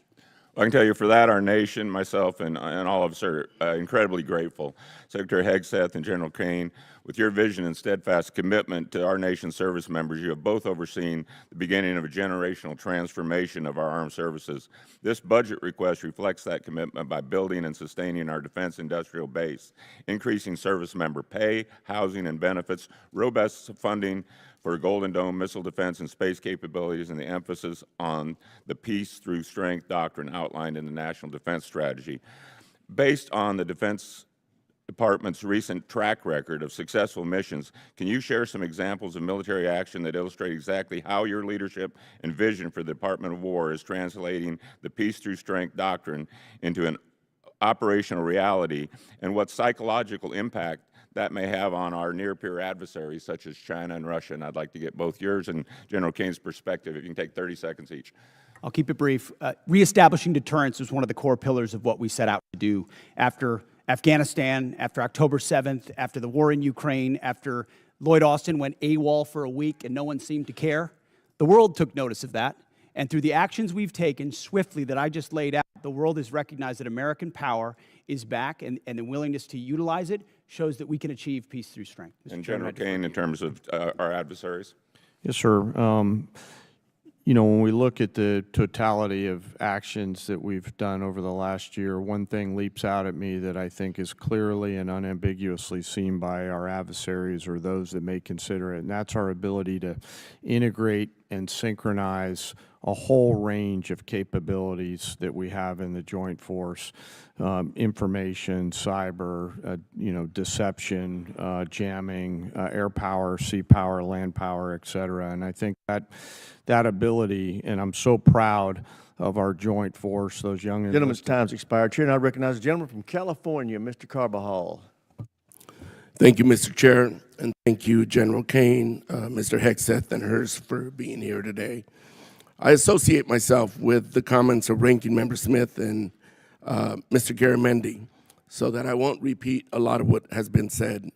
Well, I can tell you for that, our nation, myself, and all of us are incredibly grateful. Secretary Hegseth and General Caine, with your vision and steadfast commitment to our nation's service members, you have both overseen the beginning of a generational transformation of our armed services. This budget request reflects that commitment by building and sustaining our defense industrial base, increasing service member pay, housing, and benefits, robust funding for Golden Dome missile defense and space capabilities, and the emphasis on the peace through strength doctrine outlined in the National Defense Strategy. Based on the Defense Department's recent track record of successful missions, can you share some examples of military action that illustrate exactly how your leadership and vision for the Department of War is translating the peace through strength doctrine into an operational reality and what psychological impact that may have on our near-peer adversaries, such as China and Russia. And I'd like to get both yours and General Caine's perspective. If you can take 30 seconds each. I'll keep it brief. Reestablishing deterrence was one of the core pillars of what we set out to do after Afghanistan, after October 7th, after the war in Ukraine, after Lloyd Austin went AWOL for a week and no one seemed to care. The world took notice of that. And through the actions we've taken swiftly that I just laid out, the world has recognized that American power is back, and the willingness to utilize it shows that we can achieve peace through strength. And General Caine, in terms of our adversaries? Yes, sir. You know, when we look at the totality of actions that we've done over the last year, one thing leaps out at me that I think is clearly and unambiguously seen by our adversaries or those that may consider it, and that's our ability to integrate and synchronize a whole range of capabilities that we have in the joint force, information, cyber, you know, deception, jamming, air power, sea power, land power, et cetera. And I think that ability, and I'm so proud of our joint force, those young... Gentleman's time's expired. Chair, and I recognize the gentleman from California, Mr. Carbajal. Thank you, Mr. Chair, and thank you, General Caine, Mr. Hegseth, and Hurst for being here today. I associate myself with the comments of Ranking Member Smith and Mr. Garamendi, so that I won't repeat a lot of what has been said.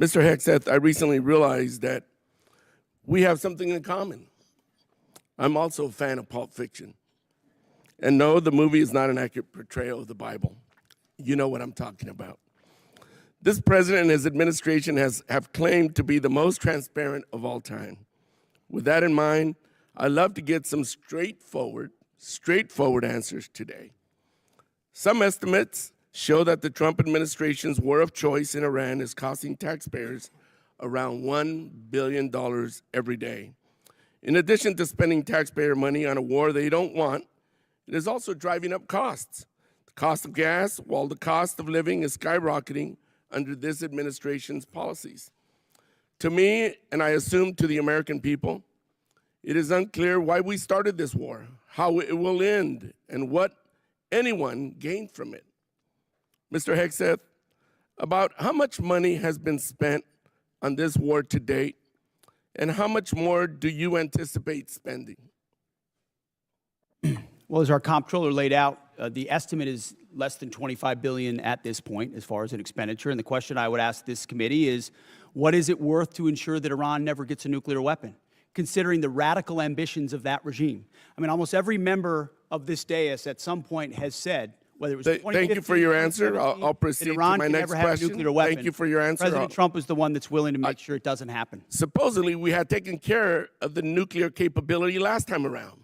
Mr. Hegseth, I recently realized that we have something in common. I'm also a fan of Pulp Fiction. And no, the movie is not an accurate portrayal of the Bible. You know what I'm talking about. This president and his administration have claimed to be the most transparent of all time. With that in mind, I'd love to get some straightforward answers today. Some estimates show that the Trump administration's war of choice in Iran is costing taxpayers around $1 billion every day. In addition to spending taxpayer money on a war they don't want, it is also driving up costs. The cost of gas, while the cost of living is skyrocketing under this administration's policies. To me, and I assume to the American people, it is unclear why we started this war, how it will end, and what anyone gained from it. Mr. Hegseth, about how much money has been spent on this war to date, and how much more do you anticipate spending? Well, as our comptroller laid out, the estimate is less than $25 billion at this point as far as an expenditure. And the question I would ask this committee is, what is it worth to ensure that Iran never gets a nuclear weapon, considering the radical ambitions of that regime? I mean, almost every member of this dais at some point has said, whether it was 2015, thank you for your answer. I'll proceed to my next question. Thank you for your answer. President Trump is the one that's willing to make sure it doesn't happen. Supposedly, we had taken care of the nuclear capability last time around.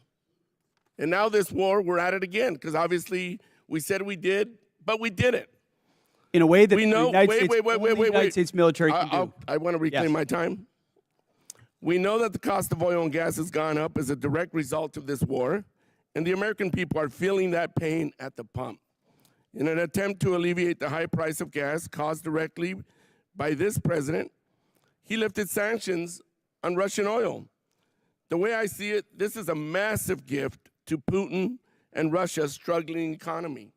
And now this war, we're at it again, because obviously we said we did, but we didn't. In a way that we know, the United States military can do. I want to reclaim my time. We know that the cost of oil and gas has gone up as a direct result of this war, and the American people are feeling that pain at the pump. In an attempt to alleviate the high price of gas caused directly by this president, he lifted sanctions on Russian oil. The way I see it, this is a massive gift to Putin and Russia's struggling economy.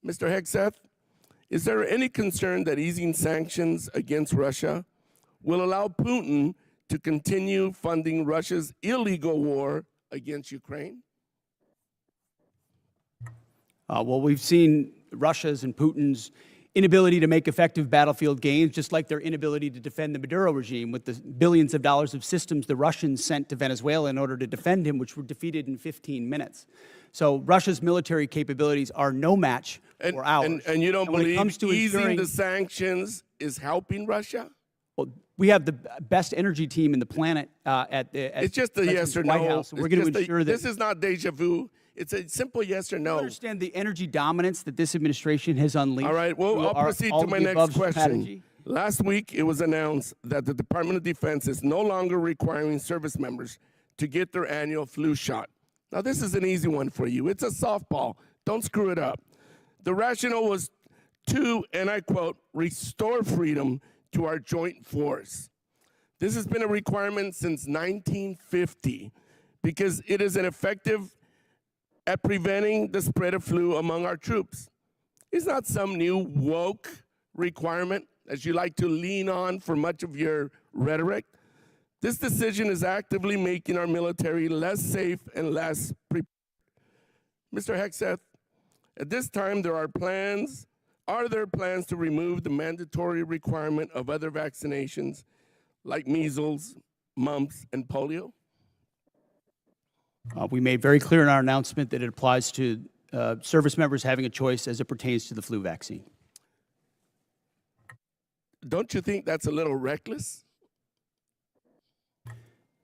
Mr. Hegseth, is there any concern that easing sanctions against Russia will allow Putin to continue funding Russia's illegal war against Ukraine? Well, we've seen Russia's and Putin's inability to make effective battlefield gains, just like their inability to defend the Maduro regime with the billions of dollars of systems the Russians sent to Venezuela in order to defend him, which were defeated in 15 minutes. So Russia's military capabilities are no match for ours. And you don't believe easing the sanctions is helping Russia? Well, we have the best energy team in the planet at it's just a yes or White no. House. We're going to ensure that this is not deja vu. It's a simple yes or no. I understand the energy dominance that this administration has unleashed. All right, well, I'll proceed to my next question. Strategy. Last week, it was announced that the Department of Defense is no longer requiring service members to get their annual flu shot. Now, this is an easy one for you. It's a softball. Don't screw it up. The rationale was to, and I quote, restore freedom to our joint force. This has been a requirement since 1950 because it is an effective at preventing the spread of flu among our troops. It's not some new woke requirement as you like to lean on for much of your rhetoric. This decision is actively making our military less safe and less prepared. Mr. Hegseth, at this time, are there plans to remove the mandatory requirement of other vaccinations like measles, mumps, and polio? We made very clear in our announcement that it applies to service members having a choice as it pertains to the flu vaccine. Don't you think that's a little reckless?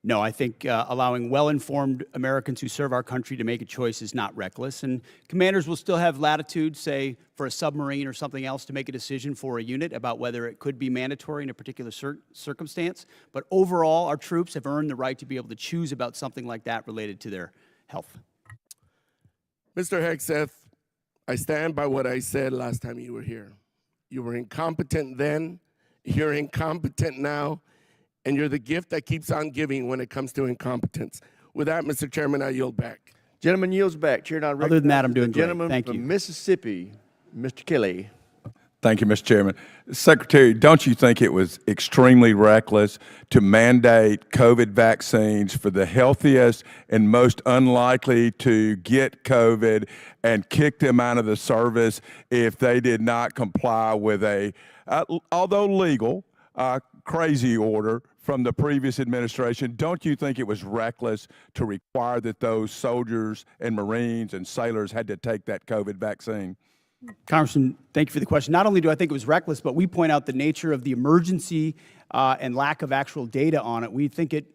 No, I think allowing well-informed Americans who serve our country to make a choice is not reckless. And commanders will still have latitude, say, for a submarine or something else, to make a decision for a unit about whether it could be mandatory in a particular circumstance. But overall, our troops have earned the right to be able to choose about something like that related to their health. Mr. Hegseth, I stand by what I said last time you were here. You were incompetent then, you're incompetent now, and you're the gift that keeps on giving when it comes to incompetence. With that, Mr. Chairman, I yield back. Gentleman yields back. Chair, now Other than that, I'm doing the great. gentleman Thank from you. Mississippi, Mr. Kelly. Thank you, Mr. Chairman. Secretary, don't you think it was extremely reckless to mandate COVID vaccines for the healthiest and most unlikely to get COVID and kick them out of the service if they did not comply with a, although legal, crazy order from the previous administration? Don't you think it was reckless to require that those soldiers and Marines and sailors had to take that COVID vaccine? Congressman, thank you for the question. Not only do I think it was reckless, but we point out the nature of the emergency and lack of actual data on it. We think it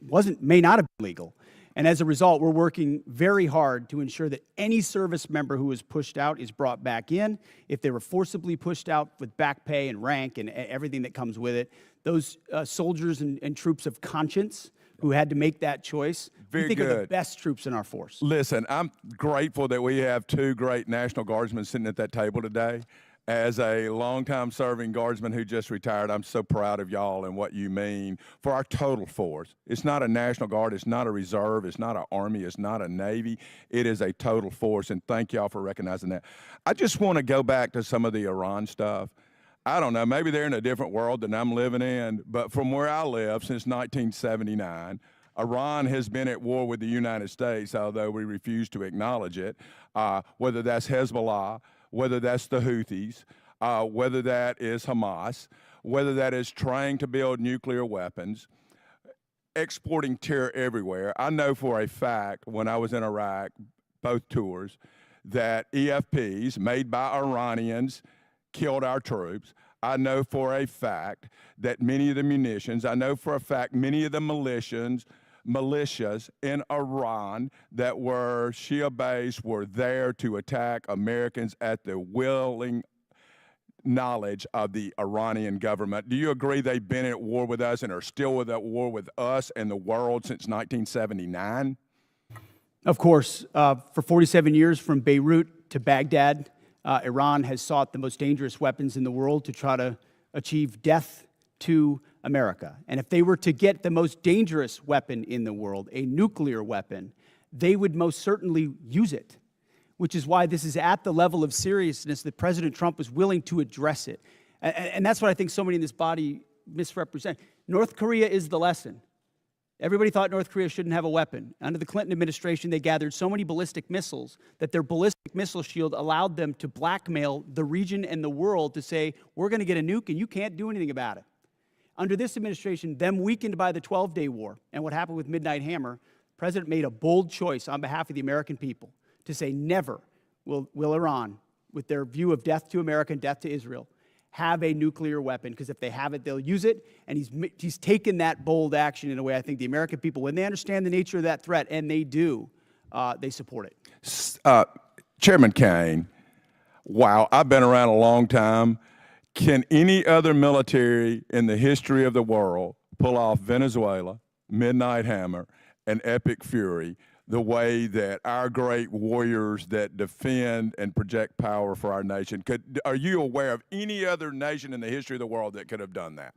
may not have been legal. And as a result, we're working very hard to ensure that any service member who was pushed out is brought back in. If they were forcibly pushed out with back pay and rank and everything that comes with it, those soldiers and troops of conscience who had to make that choice, we think are the best troops in our force. Listen, I'm grateful that we have two great National Guardsmen sitting at that table today. As a longtime serving Guardsman who just retired, I'm so proud of y'all and what you mean for our total force. It's not a National Guard, it's not a reserve, it's not an Army, it's not a Navy. It is a total force, and thank y'all for recognizing that. I just want to go back to some of the Iran stuff. I don't know, maybe they're in a different world than I'm living in, but from where I live since 1979, Iran has been at war with the United States, although we refuse to acknowledge it, whether that's Hezbollah, whether that's the Houthis, whether that is Hamas, whether that is trying to build nuclear weapons, exporting terror everywhere. I know for a fact when I was in Iraq, both tours, that EFPs made by Iranians killed our troops. I know for a fact that many of the munitions, I know for a fact many of the militias in Iran that were Shia-based were there to attack Americans at the willing knowledge of the Iranian government. Do you agree they've been at war with us and are still at war with us and the world since 1979? Of course, for 47 years from Beirut to Baghdad, Iran has sought the most dangerous weapons in the world to try to achieve death to America. And if they were to get the most dangerous weapon in the world, a nuclear weapon, they would most certainly use it, which is why this is at the level of seriousness that President Trump was willing to address it. And that's what I think so many in this body misrepresent. North Korea is the lesson. Everybody thought North Korea shouldn't have a weapon. Under the Clinton administration, they gathered so many ballistic missiles that their ballistic missile shield allowed them to blackmail the region and the world to say, we're going to get a nuke and you can't do anything about it. Under this administration, them weakened by the 12-day war and what happened with Midnight Hammer, the president made a bold choice on behalf of the American people to say never will Iran, with their view of death to America and death to Israel, have a nuclear weapon, because if they have it, they'll use it. And he's taken that bold action in a way I think the American people, when they understand the nature of that threat, and they do, they support it. Chairman Caine, wow, I've been around a long time. Can any other military in the history of the world pull off Venezuela, Midnight Hammer, and Epic Fury the way that our great warriors that defend and project power for our nation? Are you aware of any other nation in the history of the world that could have done that?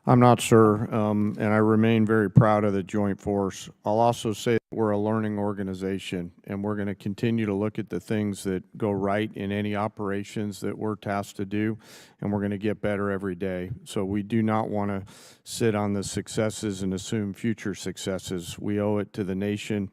I'm not sure, and I remain very proud of the Joint Force. I'll also say that we're a learning organization, and we're going to continue to look at the things that go right in any operations that we're tasked to do, and we're going to get better every day. So we do not want to sit on the successes and assume future successes. We owe it to the nation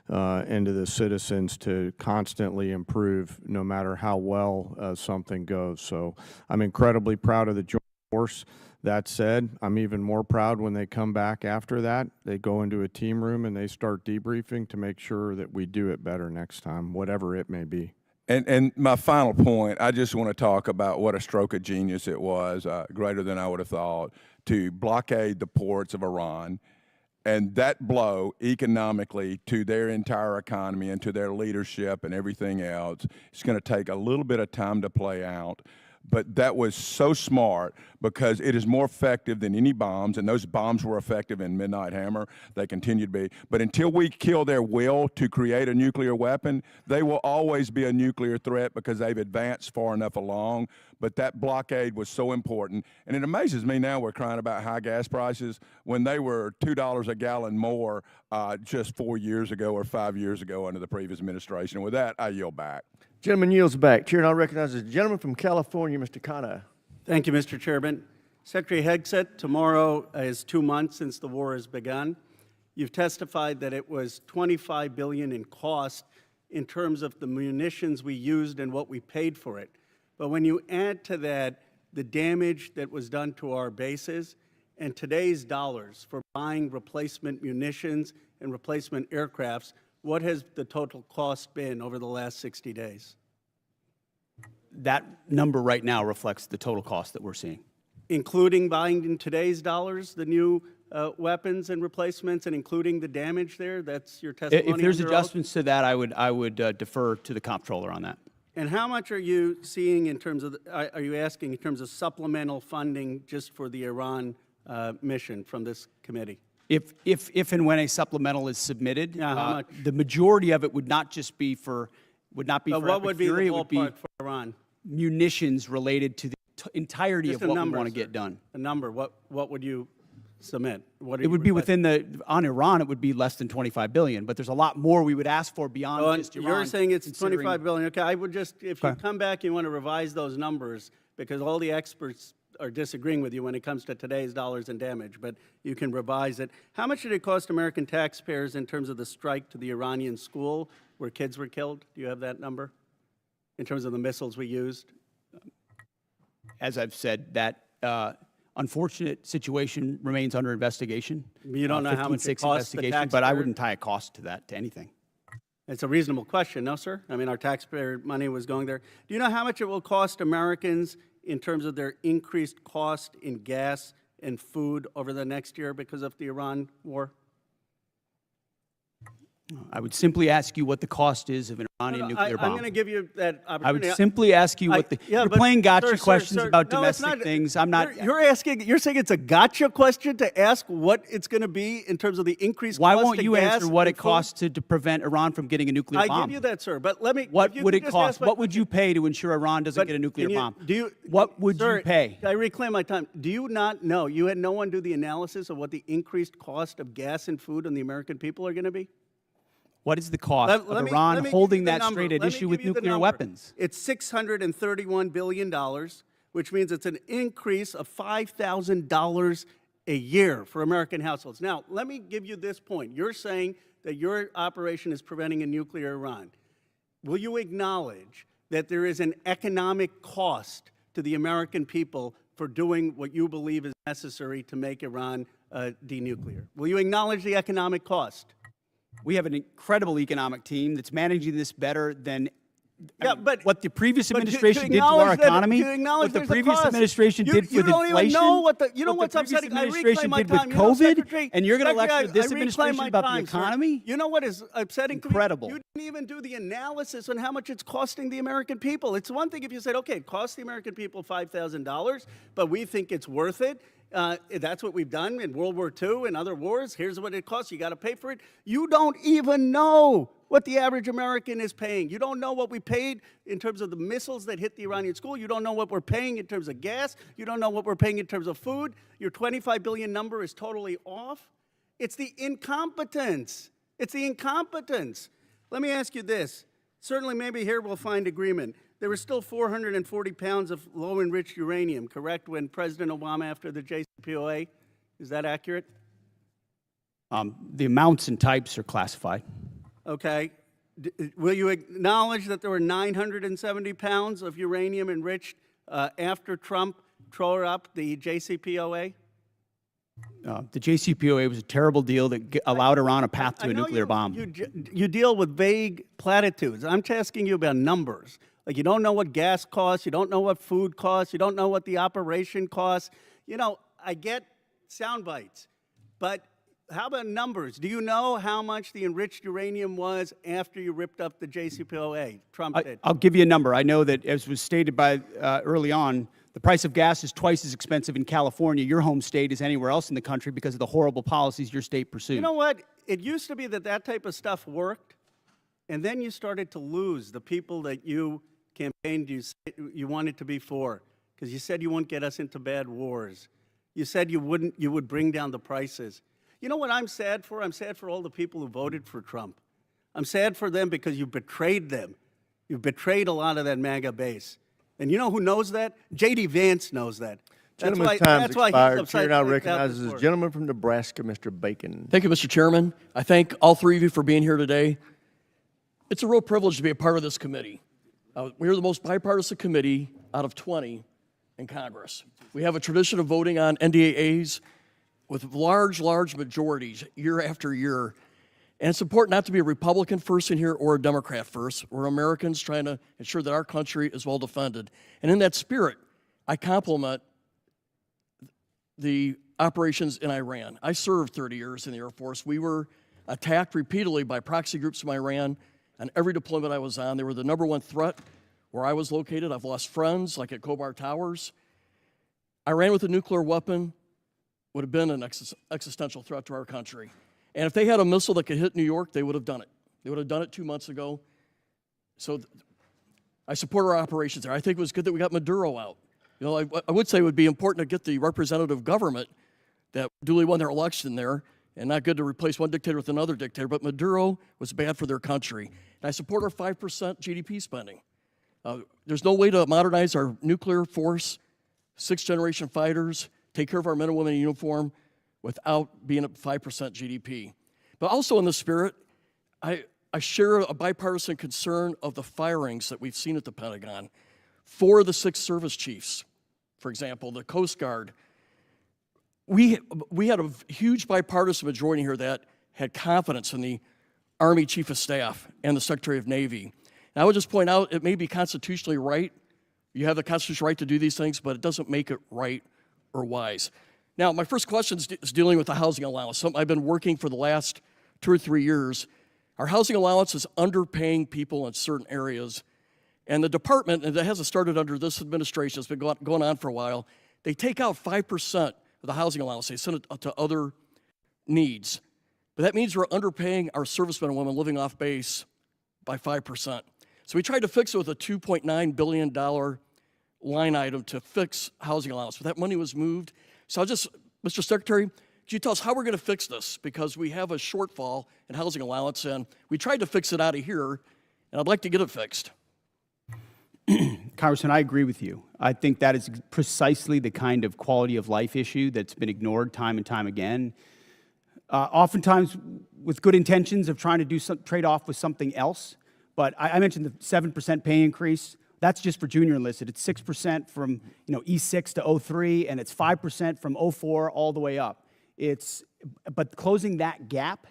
and to the citizens to constantly improve no matter how well something goes. So I'm incredibly proud of the Joint Force. That said, I'm even more proud when they come back after that. They go into a team room and they start debriefing to make sure that we do it better next time, whatever it may be. And my final point, I just want to talk about what a stroke of genius it was, greater than I would have thought, to blockade the ports of Iran. And that blow economically to their entire economy and to their leadership and everything else, it's going to take a little bit of time to play out. But that was so smart because it is more effective than any bombs, and those bombs were effective in Midnight Hammer. They continue to be. But until we kill their will to create a nuclear weapon, they will always be a nuclear threat because they've advanced far enough along. But that blockade was so important. And it amazes me now we're crying about high gas prices when they were $2 a gallon more just 4 years ago or 5 years ago under the previous administration. And with that, I yield back. Gentleman yields back. Chair now recognizes the gentleman from California, Mr. Caine. Thank you, Mr. Chairman. Secretary Hegseth, tomorrow is 2 months since the war has begun. You've testified that it was $25 billion in cost in terms of the munitions we used and what we paid for it. But when you add to that the damage that was done to our bases and today's dollars for buying replacement munitions and replacement aircrafts, what has the total cost been over the last 60 days? That number right now reflects the total cost that we're seeing. Including buying in today's dollars the new weapons and replacements and including the damage there? That's your testimony? If there's under oath? adjustments to that, I would defer to the comptroller on that. And how much are you seeing in terms of, are you asking in terms of supplemental funding just for the Iran mission from this committee? If and when a supplemental is submitted, how much? the majority of it would not just be for, would not be But for what Epic would be Fury, the it would be ballpark for Iran? munitions related to the entirety Just of a what number, we want to sir. get done. A number, what would you submit? What are It you would be requesting? within on Iran, it would be less than $25 billion, but there's a lot more we would ask for beyond Well, just Iran. you're saying it's considering- $25 billion. Okay, I would just, if you Okay. come back, you want to revise those numbers, because all the experts are disagreeing with you when it comes to today's dollars and damage, but you can revise it. How much did it cost American taxpayers in terms of the strike to the Iranian school where kids were killed? Do you have that number in terms of the missiles we used? As I've said, that unfortunate situation remains under investigation. You don't know how much it 15-6 costs the investigation, but I taxpayer? wouldn't tie a cost to that, to anything. It's a reasonable question, no, sir? I mean, our taxpayer money was going there. Do you know how much it will cost Americans in terms of their increased cost in gas and food over the next year because of the Iran war? I would simply ask you what the cost is of an Iranian nuclear bomb. I'm going to give you that opportunity. I would simply ask you what you're playing gotcha questions about domestic things. I'm not. You're saying it's a gotcha question to ask what it's going to be in terms of the increased Why cost won't of you gas answer what and it costs to prevent Iran from getting a nuclear I bomb? give you that, sir. But let me. What if you would could it just cost? ask my What would you pay to ensure Iran doesn't But get a nuclear can you- bomb? Do you, What would sir, you pay? I reclaim my time. Do you not know? You had no one do the analysis of what the increased cost of gas and food on the American people are going to be? What is the cost Let of me- let Iran me give holding you the that number. straight at Let me issue give with you the nuclear number. weapons? It's $631 billion, which means it's an increase of $5,000 a year for American households. Now, let me give you this point. You're saying that your operation is preventing a nuclear Iran. Will you acknowledge that there is an economic cost to the American people for doing what you believe is necessary to make Iran denuclear? Will you acknowledge the economic cost? We have an incredible economic team that's managing this better than but what the previous but to administration did to our acknowledge that- economy, to acknowledge what the there's a previous cost. administration You- did you with don't even inflation, know what the- you know what what's the previous upsetting? I reclaim administration my did with time. You know, COVID, Secretary- and you're going to Secretary, lecture this I reclaim administration my about time, the sir. economy? You know what is upsetting to me? Incredible. You didn't even do the analysis on how much it's costing the American people. It's one thing if you said, okay, it costs the American people $5,000, but we think it's worth it. That's what we've done in World War II and other wars. Here's what it costs. You got to pay for it. You don't even know what the average American is paying. You don't know what we paid in terms of the missiles that hit the Iranian school. You don't know what we're paying in terms of gas. You don't know what we're paying in terms of food. Your 25 billion number is totally off. It's the incompetence. It's the incompetence. Let me ask you this. Certainly, maybe here we'll find agreement. There was still 440 pounds of low-enriched uranium, correct, when President Obama, after the JCPOA? Is that accurate? The amounts and types are classified. Okay. Will you acknowledge that there were 970 pounds of uranium enriched after Trump tore up the JCPOA? The JCPOA was a terrible deal that allowed Iran a path to a nuclear bomb. You deal with vague platitudes. I'm asking you about numbers. Like, you don't know what gas costs, you don't know what food costs, you don't know what the operation costs. You know, I get sound bites, but how about numbers? Do you know how much the enriched uranium was after you ripped up the JCPOA? Trump did. I'll give you a number. I know that, as was stated by early on, the price of gas is twice as expensive in California, your home state, as anywhere else in the country because of the horrible policies your state pursued. You know what? It used to be that that type of stuff worked, and then you started to lose the people that you campaigned you wanted to be for, because you said you wouldn't get us into bad wars. You said you would bring down the prices. You know what I'm sad for? I'm sad for all the people who voted for Trump. I'm sad for them because you betrayed them. You betrayed a lot of that MAGA base. And you know who knows that? J.D. Vance knows that. Gentleman's time's expired. Chair now recognizes the gentleman from Nebraska, Mr. Bacon. Thank you, Mr. Chairman. I thank all three of you for being here today. It's a real privilege to be a part of this committee. We're the most bipartisan committee out of 20 in Congress. We have a tradition of voting on NDAAs with large majorities year after year. And it's important not to be a Republican first in here or a Democrat first. We're Americans trying to ensure that our country is well defended. And in that spirit, I compliment the operations in Iran. I served 30 years in the Air Force. We were attacked repeatedly by proxy groups from Iran on every deployment I was on. They were the #1 threat where I was located. I've lost friends, like at Khobar Towers. Iran with a nuclear weapon would have been an existential threat to our country. And if they had a missile that could hit New York, they would have done it. They would have done it 2 months ago. So I support our operations there. I think it was good that we got Maduro out. You know, I would say it would be important to get the representative government that duly won their election there, and not good to replace one dictator with another dictator, but Maduro was bad for their country. And I support our 5% GDP spending. There's no way to modernize our nuclear force, 6th-generation fighters, take care of our men and women in uniform without being at 5% GDP. But also in the spirit, I share a bipartisan concern of the firings that we've seen at the Pentagon. 4 of the 6 service chiefs, for example, the Coast Guard. We had a huge bipartisan majority here that had confidence in the Army Chief of Staff and the Secretary of Navy. And I would just point out, it may be constitutionally right. You have the constitutional right to do these things, but it doesn't make it right or wise. Now, my first question is dealing with the housing allowance. Something I've been working for the last 2 or 3 years. Our housing allowance is underpaying people in certain areas. And the department, and it hasn't started under this administration, it's been going on for a while, they take out 5% of the housing allowance. They send it to other needs. But that means we're underpaying our servicemen and women living off base by 5%. So we tried to fix it with a $2.9 billion line item to fix housing allowance, but that money was moved. So Mr. Secretary, could you tell us how we're going to fix this? Because we have a shortfall in housing allowance, and we tried to fix it out of here, and I'd like to get it fixed. Congressman, I agree with you. I think that is precisely the kind of quality of life issue that's been ignored time and time again. Oftentimes with good intentions of trying to do some trade-off with something else. But I mentioned the 7% pay increase. That's just for junior enlisted. It's 6% from E6 to 03, and it's 5% from 04 all the way up. But closing that gap,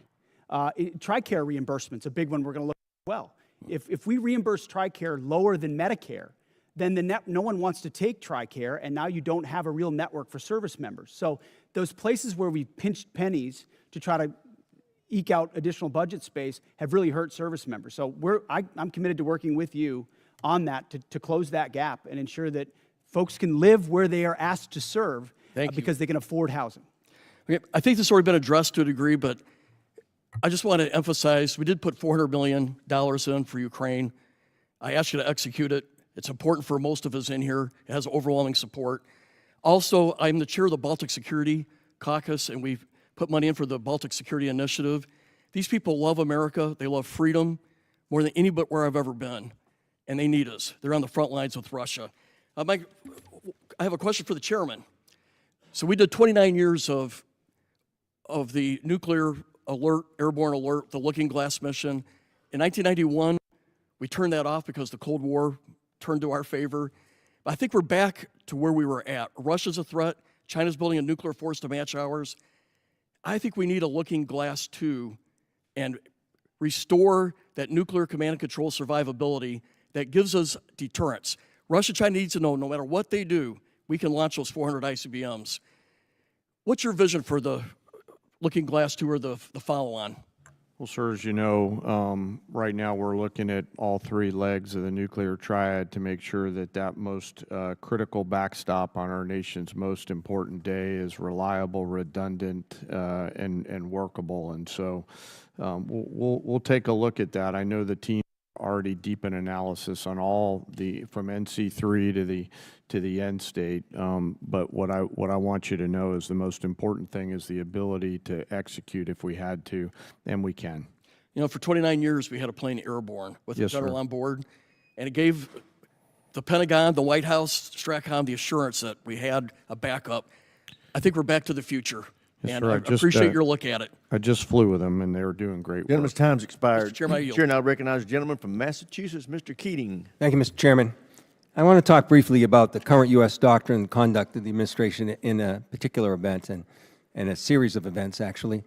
TRICARE reimbursement's a big one we're going to look at as well. If we reimburse TRICARE lower than Medicare, then no one wants to take TRICARE, and now you don't have a real network for service members. So those places where we pinched pennies to try to eke out additional budget space have really hurt service members. So I'm committed to working with you on that to close that gap and ensure that folks can live where they are asked to serve Thank you. because they can afford housing. Okay, I think this has already been addressed to a degree, but I just want to emphasize we did put $400 million in for Ukraine. I asked you to execute it. It's important for most of us in here. It has overwhelming support. Also, I'm the chair of the Baltic Security Caucus, and we've put money in for the Baltic Security Initiative. These people love America. They love freedom more than anywhere I've ever been, and they need us. They're on the front lines with Russia. Mike, I have a question for the chairman. So we did 29 years of the nuclear alert, airborne alert, the Looking Glass mission. In 1991, we turned that off because the Cold War turned to our favor. But I think we're back to where we were at. Russia's a threat. China's building a nuclear force to match ours. I think we need a Looking Glass 2 and restore that nuclear command and control survivability that gives us deterrence. Russia, China needs to know no matter what they do, we can launch those 400 ICBMs. What's your vision for the Looking Glass 2 or the follow-on? Well, sir, as you know, right now we're looking at all three legs of the nuclear triad to make sure that that most critical backstop on our nation's most important day is reliable, redundant, and workable. And so we'll take a look at that. I know the team already deep in analysis on all the from NC3 to the end state. But what I want you to know is the most important thing is the ability to execute if we had to, and we can. You know, for 29 years we had a plane airborne with a general on board, and it gave the Pentagon, the White House, STRATCOM the assurance that we had a backup. I think we're back to the future. Yes, and sir. I appreciate your look at it. I just flew with them, and they were doing great work. Gentleman's time's expired. Mr. Chairman, I yield. Chair now recognizes the gentleman from Massachusetts, Mr. Keating. Thank you, Mr. Chairman. I want to talk briefly about the current U.S. doctrine and conduct of the administration in a particular event and a series of events, actually.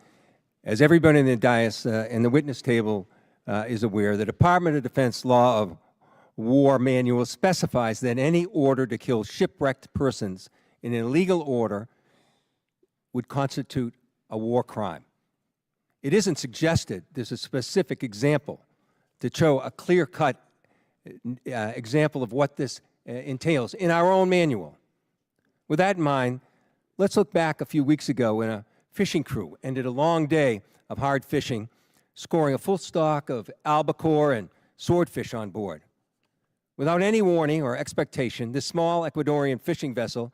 As everybody in the dais and the witness table is aware, the Department of Defense Law of War Manual specifies that any order to kill shipwrecked persons in an illegal order would constitute a war crime. It isn't suggested there's a specific example to show a clear-cut example of what this entails in our own manual. With that in mind, let's look back a few weeks ago when a fishing crew ended a long day of hard fishing, scoring a full stock of albacore and swordfish on board. Without any warning or expectation, this small Ecuadorian fishing vessel,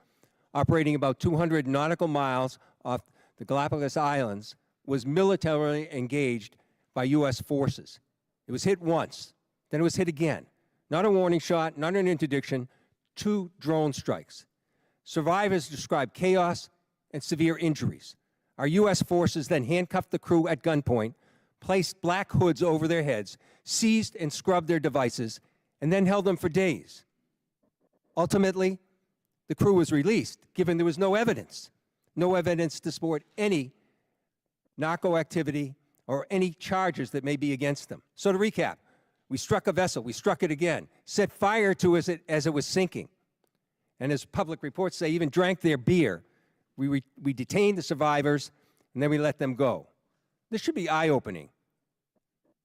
operating about 200 nautical miles off the Galapagos Islands, was militarily engaged by U.S. forces. It was hit once, then it was hit again. Not a warning shot, not an interdiction, 2 drone strikes. Survivors described chaos and severe injuries. Our U.S. forces then handcuffed the crew at gunpoint, placed black hoods over their heads, seized and scrubbed their devices, and then held them for days. Ultimately, the crew was released, given there was no evidence to support any narco activity or any charges that may be against them. So to recap, we struck a vessel, we struck it again, set fire to it as it was sinking, and as public reports say, even drank their beer. We detained the survivors, and then we let them go. This should be eye-opening.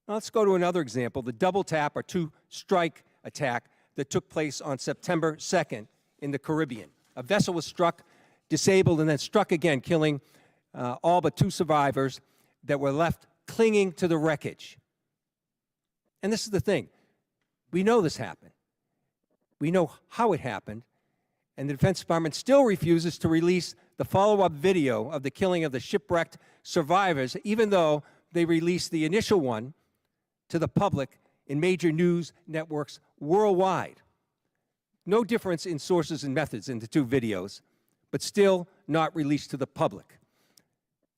Now let's go to another example, the double tap or 2-strike attack that took place on September 2nd in the Caribbean. A vessel was struck, disabled, and then struck again, killing all but 2 survivors that were left clinging to the wreckage. And this is the thing. We know this happened. We know how it happened. And the Defense Department still refuses to release the follow-up video of the killing of the shipwrecked survivors, even though they released the initial one to the public in major news networks worldwide. No difference in sources and methods in the 2 videos, but still not released to the public.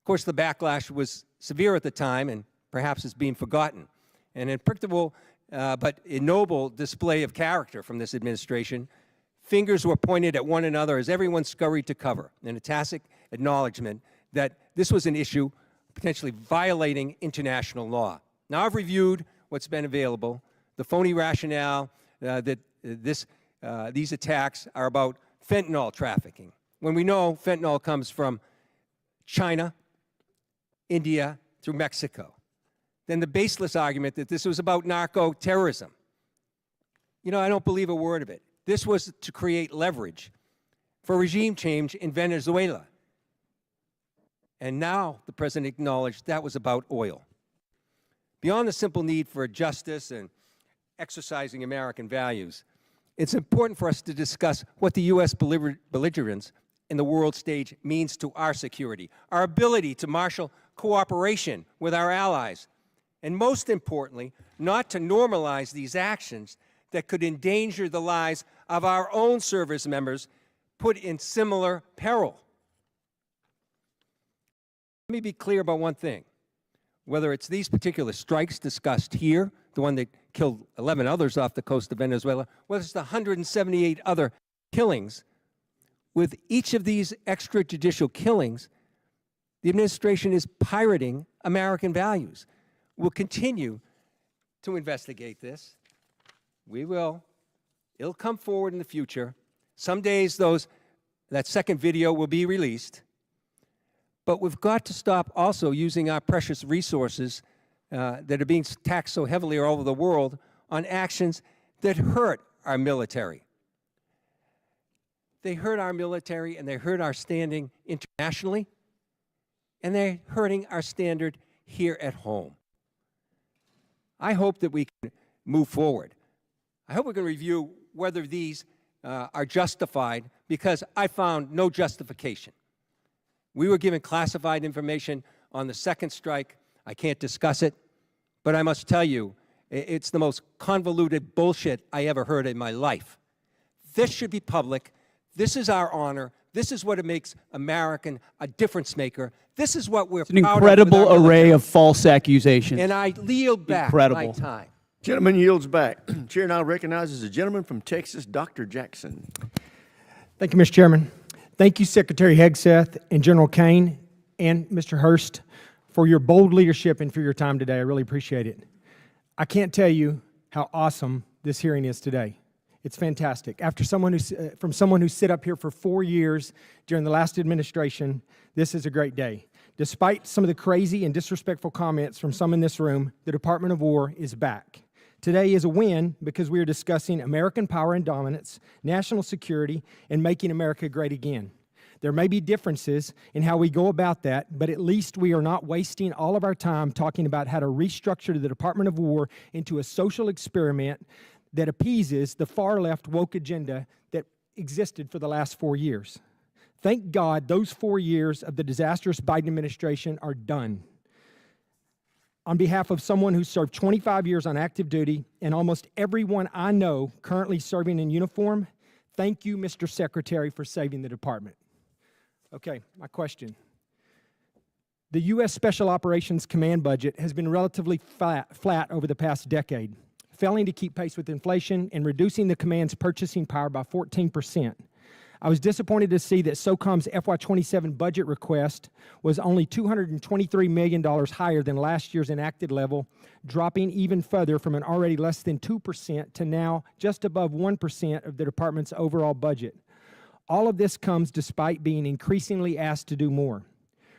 Of course, the backlash was severe at the time and perhaps is being forgotten. An unpredictable but ignoble display of character from this administration. Fingers were pointed at one another as everyone scurried to cover, in a tacit acknowledgement that this was an issue potentially violating international law. Now, I've reviewed what's been available, the phony rationale that these attacks are about fentanyl trafficking, when we know fentanyl comes from China, India, through Mexico. Then the baseless argument that this was about narco-terrorism. You know, I don't believe a word of it. This was to create leverage for regime change in Venezuela. And now the president acknowledged that was about oil. Beyond the simple need for justice and exercising American values, it's important for us to discuss what the U.S. belligerence in the world stage means to our security, our ability to marshal cooperation with our allies, and most importantly, not to normalize these actions that could endanger the lives of our own service members put in similar peril. Let me be clear about one thing. Whether it's these particular strikes discussed here, the one that killed 11 others off the coast of Venezuela, whether it's the 178 other killings, with each of these extrajudicial killings, the administration is pirating American values. We'll continue to investigate this. We will. It'll come forward in the future. Some days that second video will be released. But we've got to stop also using our precious resources that are being taxed so heavily all over the world on actions that hurt our military. They hurt our military and they hurt our standing internationally, and they're hurting our standard here at home. I hope that we can move forward. I hope we can review whether these are justified, because I found no justification. We were given classified information on the second strike. I can't discuss it, but I must tell you, it's the most convoluted bullshit I ever heard in my life. This should be public. This is our honor. This is what it makes American a difference maker. This is what we're It's an proud incredible of with our array military. of false accusations. And I yield back my time. Gentleman yields back. Chair now recognizes the gentleman from Texas, Dr. Jackson. Thank you, Mr. Chairman. Thank you, Secretary Hegseth and General Caine and Mr. Hurst, for your bold leadership and for your time today. I really appreciate it. I can't tell you how awesome this hearing is today. It's fantastic. After from someone who sat up here for 4 years during the last administration, this is a great day. Despite some of the crazy and disrespectful comments from some in this room, the Department of War is back. Today is a win because we are discussing American power and dominance, national security, and making America great again. There may be differences in how we go about that, but at least we are not wasting all of our time talking about how to restructure the Department of War into a social experiment that appeases the far-left woke agenda that existed for the last 4 years. Thank God those 4 years of the disastrous Biden administration are done. On behalf of someone who served 25 years on active duty and almost everyone I know currently serving in uniform, thank you, Mr. Secretary, for saving the department. Okay, my question. The U.S. Special Operations Command budget has been relatively flat over the past decade, failing to keep pace with inflation and reducing the command's purchasing power by 14%. I was disappointed to see that SOCOM's FY27 budget request was only $223 million higher than last year's enacted level, dropping even further from an already less than 2% to now just above 1% of the department's overall budget. All of this comes despite being increasingly asked to do more.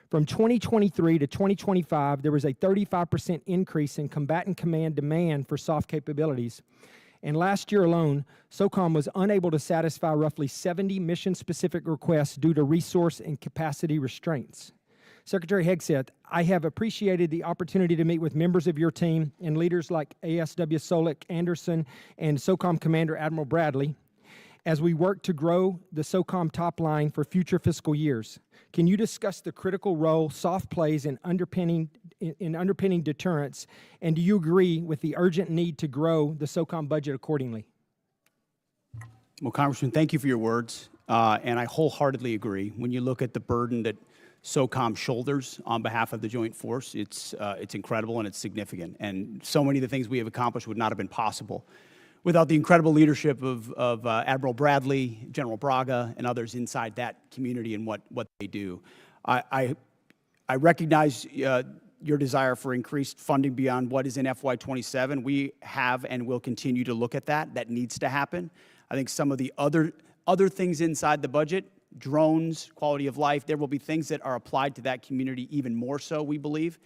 From 2023 to 2025, there was a 35% increase in combatant command demand for soft capabilities. And last year alone, SOCOM was unable to satisfy roughly 70 mission-specific requests due to resource and capacity restraints. Secretary Hegseth, I have appreciated the opportunity to meet with members of your team and leaders like ASW Solik Anderson and SOCOM Commander Admiral Bradley as we work to grow the SOCOM top line for future fiscal years. Can you discuss the critical role soft plays in underpinning deterrence, and do you agree with the urgent need to grow the SOCOM budget accordingly? Well, Congressman, thank you for your words, and I wholeheartedly agree. When you look at the burden that SOCOM shoulders on behalf of the Joint Force, it's incredible and it's significant. And so many of the things we have accomplished would not have been possible without the incredible leadership of Admiral Bradley, General Braga, and others inside that community and what they do. I recognize your desire for increased funding beyond what is in FY27. We have and will continue to look at that. That needs to happen. I think some of the other things inside the budget, drones, quality of life, there will be things that are applied to that community even more so, we believe,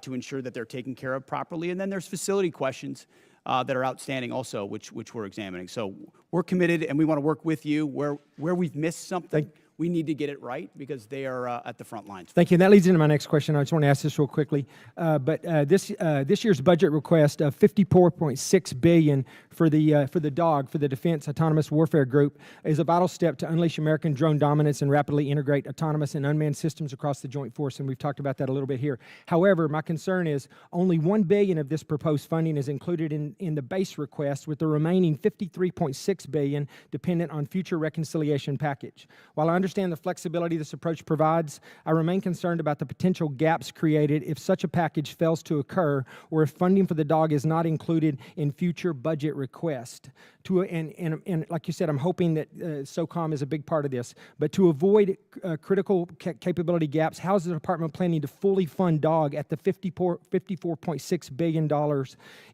to ensure that they're taken care of properly. And then there's facility questions that are outstanding also, which we're examining. So we're committed, and we want to work with you. Where we've missed something, we need to get it right because they are at the front lines. Thank you. And that leads into my next question. I just want to ask this real quickly. This year's budget request of $54.6 billion for the DAWG, for the Defense Autonomous Warfare Group, is a vital step to unleash American drone dominance and rapidly integrate autonomous and unmanned systems across the joint force. And we've talked about that a little bit here. However, my concern is only $1 billion of this proposed funding is included in the base request, with the remaining $53.6 billion dependent on future reconciliation package. While I understand the flexibility this approach provides, I remain concerned about the potential gaps created if such a package fails to occur, or if funding for the DAWG is not included in future budget requests. And like you said, I'm hoping that SOCOM is a big part of this. But to avoid critical capability gaps, how is the department planning to fully fund DAWG at the $54.6 billion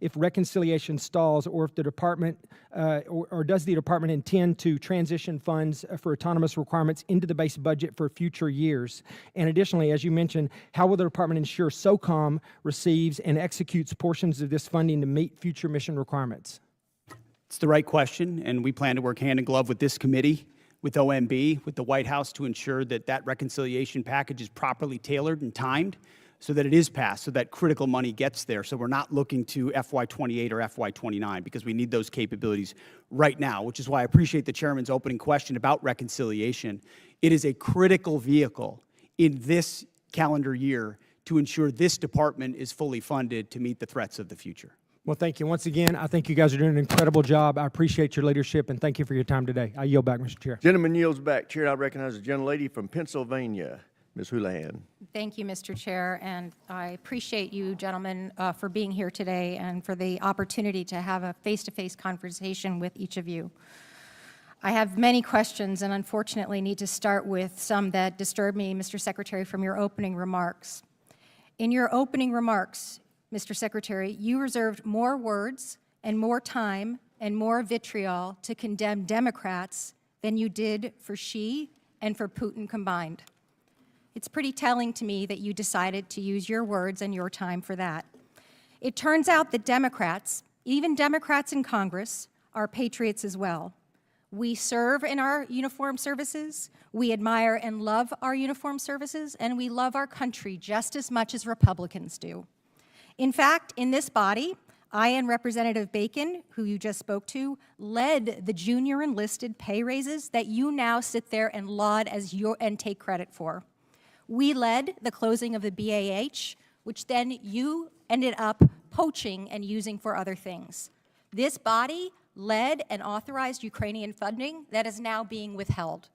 if reconciliation stalls, or if the department, or does the department intend to transition funds for autonomous requirements into the base budget for future years? And additionally, as you mentioned, how will the department ensure SOCOM receives and executes portions of this funding to meet future mission requirements? It's the right question, and we plan to work hand in glove with this committee, with OMB, with the White House to ensure that that reconciliation package is properly tailored and timed so that it is passed, so that critical money gets there. So we're not looking to FY28 or FY29 because we need those capabilities right now, which is why I appreciate the chairman's opening question about reconciliation. It is a critical vehicle in this calendar year to ensure this department is fully funded to meet the threats of the future. Well, thank you. Once again, I think you guys are doing an incredible job. I appreciate your leadership, and thank you for your time today. I yield back, Mr. Chair. Gentleman yields back. Chair, I recognize the gentlelady from Pennsylvania, Ms. Houlihan. Thank you, Mr. Chair, and I appreciate you gentlemen for being here today and for the opportunity to have a face-to-face conversation with each of you. I have many questions and unfortunately need to start with some that disturb me, Mr. Secretary, from your opening remarks. In your opening remarks, Mr. Secretary, you reserved more words and more time and more vitriol to condemn Democrats than you did for Xi and for Putin combined. It's pretty telling to me that you decided to use your words and your time for that. It turns out that Democrats, even Democrats in Congress, are patriots as well. We serve in our uniformed services, we admire and love our uniformed services, and we love our country just as much as Republicans do. In fact, in this body, I and Representative Bacon, who you just spoke to, led the junior enlisted pay raises that you now sit there and laud as and take credit for. We led the closing of the BAH, which then you ended up poaching and using for other things. This body led and authorized Ukrainian funding that is now being withheld.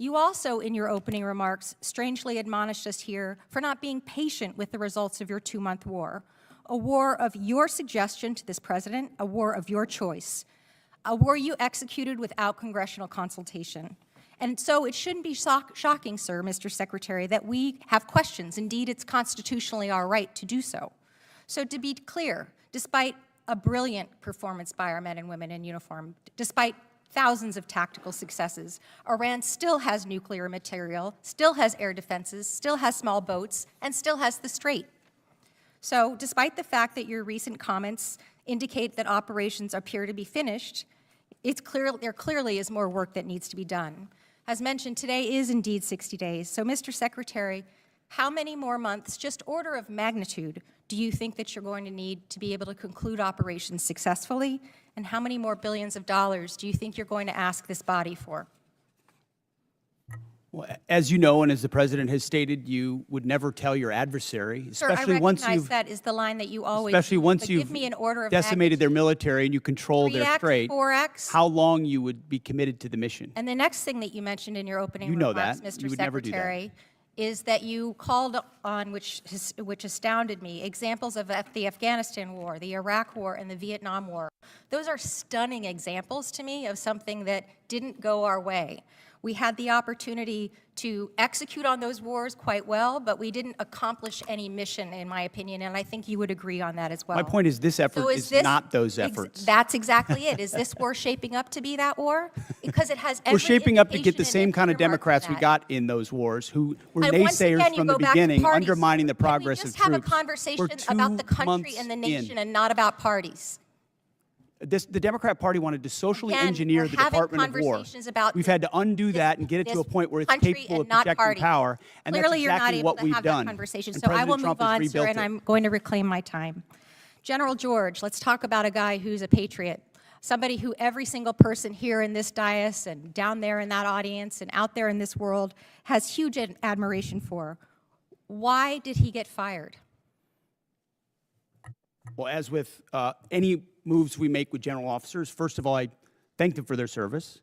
You also, in your opening remarks, strangely admonished us here for not being patient with the results of your 2-month war, a war of your suggestion to this president, a war of your choice, a war you executed without congressional consultation. And so it shouldn't be shocking, sir, Mr. Secretary, that we have questions. Indeed, it's constitutionally our right to do so. So to be clear, despite a brilliant performance by our men and women in uniform, despite thousands of tactical successes, Iran still has nuclear material, still has air defenses, still has small boats, and still has the Strait. So despite the fact that your recent comments indicate that operations appear to be finished, there clearly is more work that needs to be done. As mentioned, today is indeed 60 days. So Mr. Secretary, how many more months, just order of magnitude, do you think that you're going to need to be able to conclude operations successfully? And how many more billions of dollars do you think you're going to ask this body for? Well, as you know, and as the president has stated, you would never tell your adversary, especially once you've that is the line that you always especially use, once but you've give me an order of decimated their military and you control their 3X, strait, 4X. how long you would be committed to the mission. And the next thing that you mentioned in your opening You know remarks, that. Mr. You would never do that. Secretary, is that you called on, which astounded me, examples of the Afghanistan war, the Iraq war, and the Vietnam war. Those are stunning examples to me of something that didn't go our way. We had the opportunity to execute on those wars quite well, but we didn't accomplish any mission, in my opinion, and I think you would agree on that as well. My point is this effort is not those efforts. That's exactly it. Is this war shaping up to be that war? Because it has every We're shaping up to get the indication same and kind of earmark for Democrats we that. got in those wars who were And once naysayers again, you from the go back to beginning, parties. undermining the progress Can we of just have a troops. conversation We're 2 about the country months and the nation in. and not about parties? The Democrat Party wanted to socially Again, engineer we're the having Department of War. conversations about We've had to undo that and get it to a point where it's country capable of and not projecting party. power, and Clearly, that's you're not exactly able what to we've have done. that conversation. And So I will President Trump move has on, sir, rebuilt and it. I'm going to reclaim my time. General George, let's talk about a guy who's a patriot, somebody who every single person here in this dais and down there in that audience and out there in this world has huge admiration for. Why did he get fired? Well, as with any moves we make with general officers, first of all, I thank them for their service,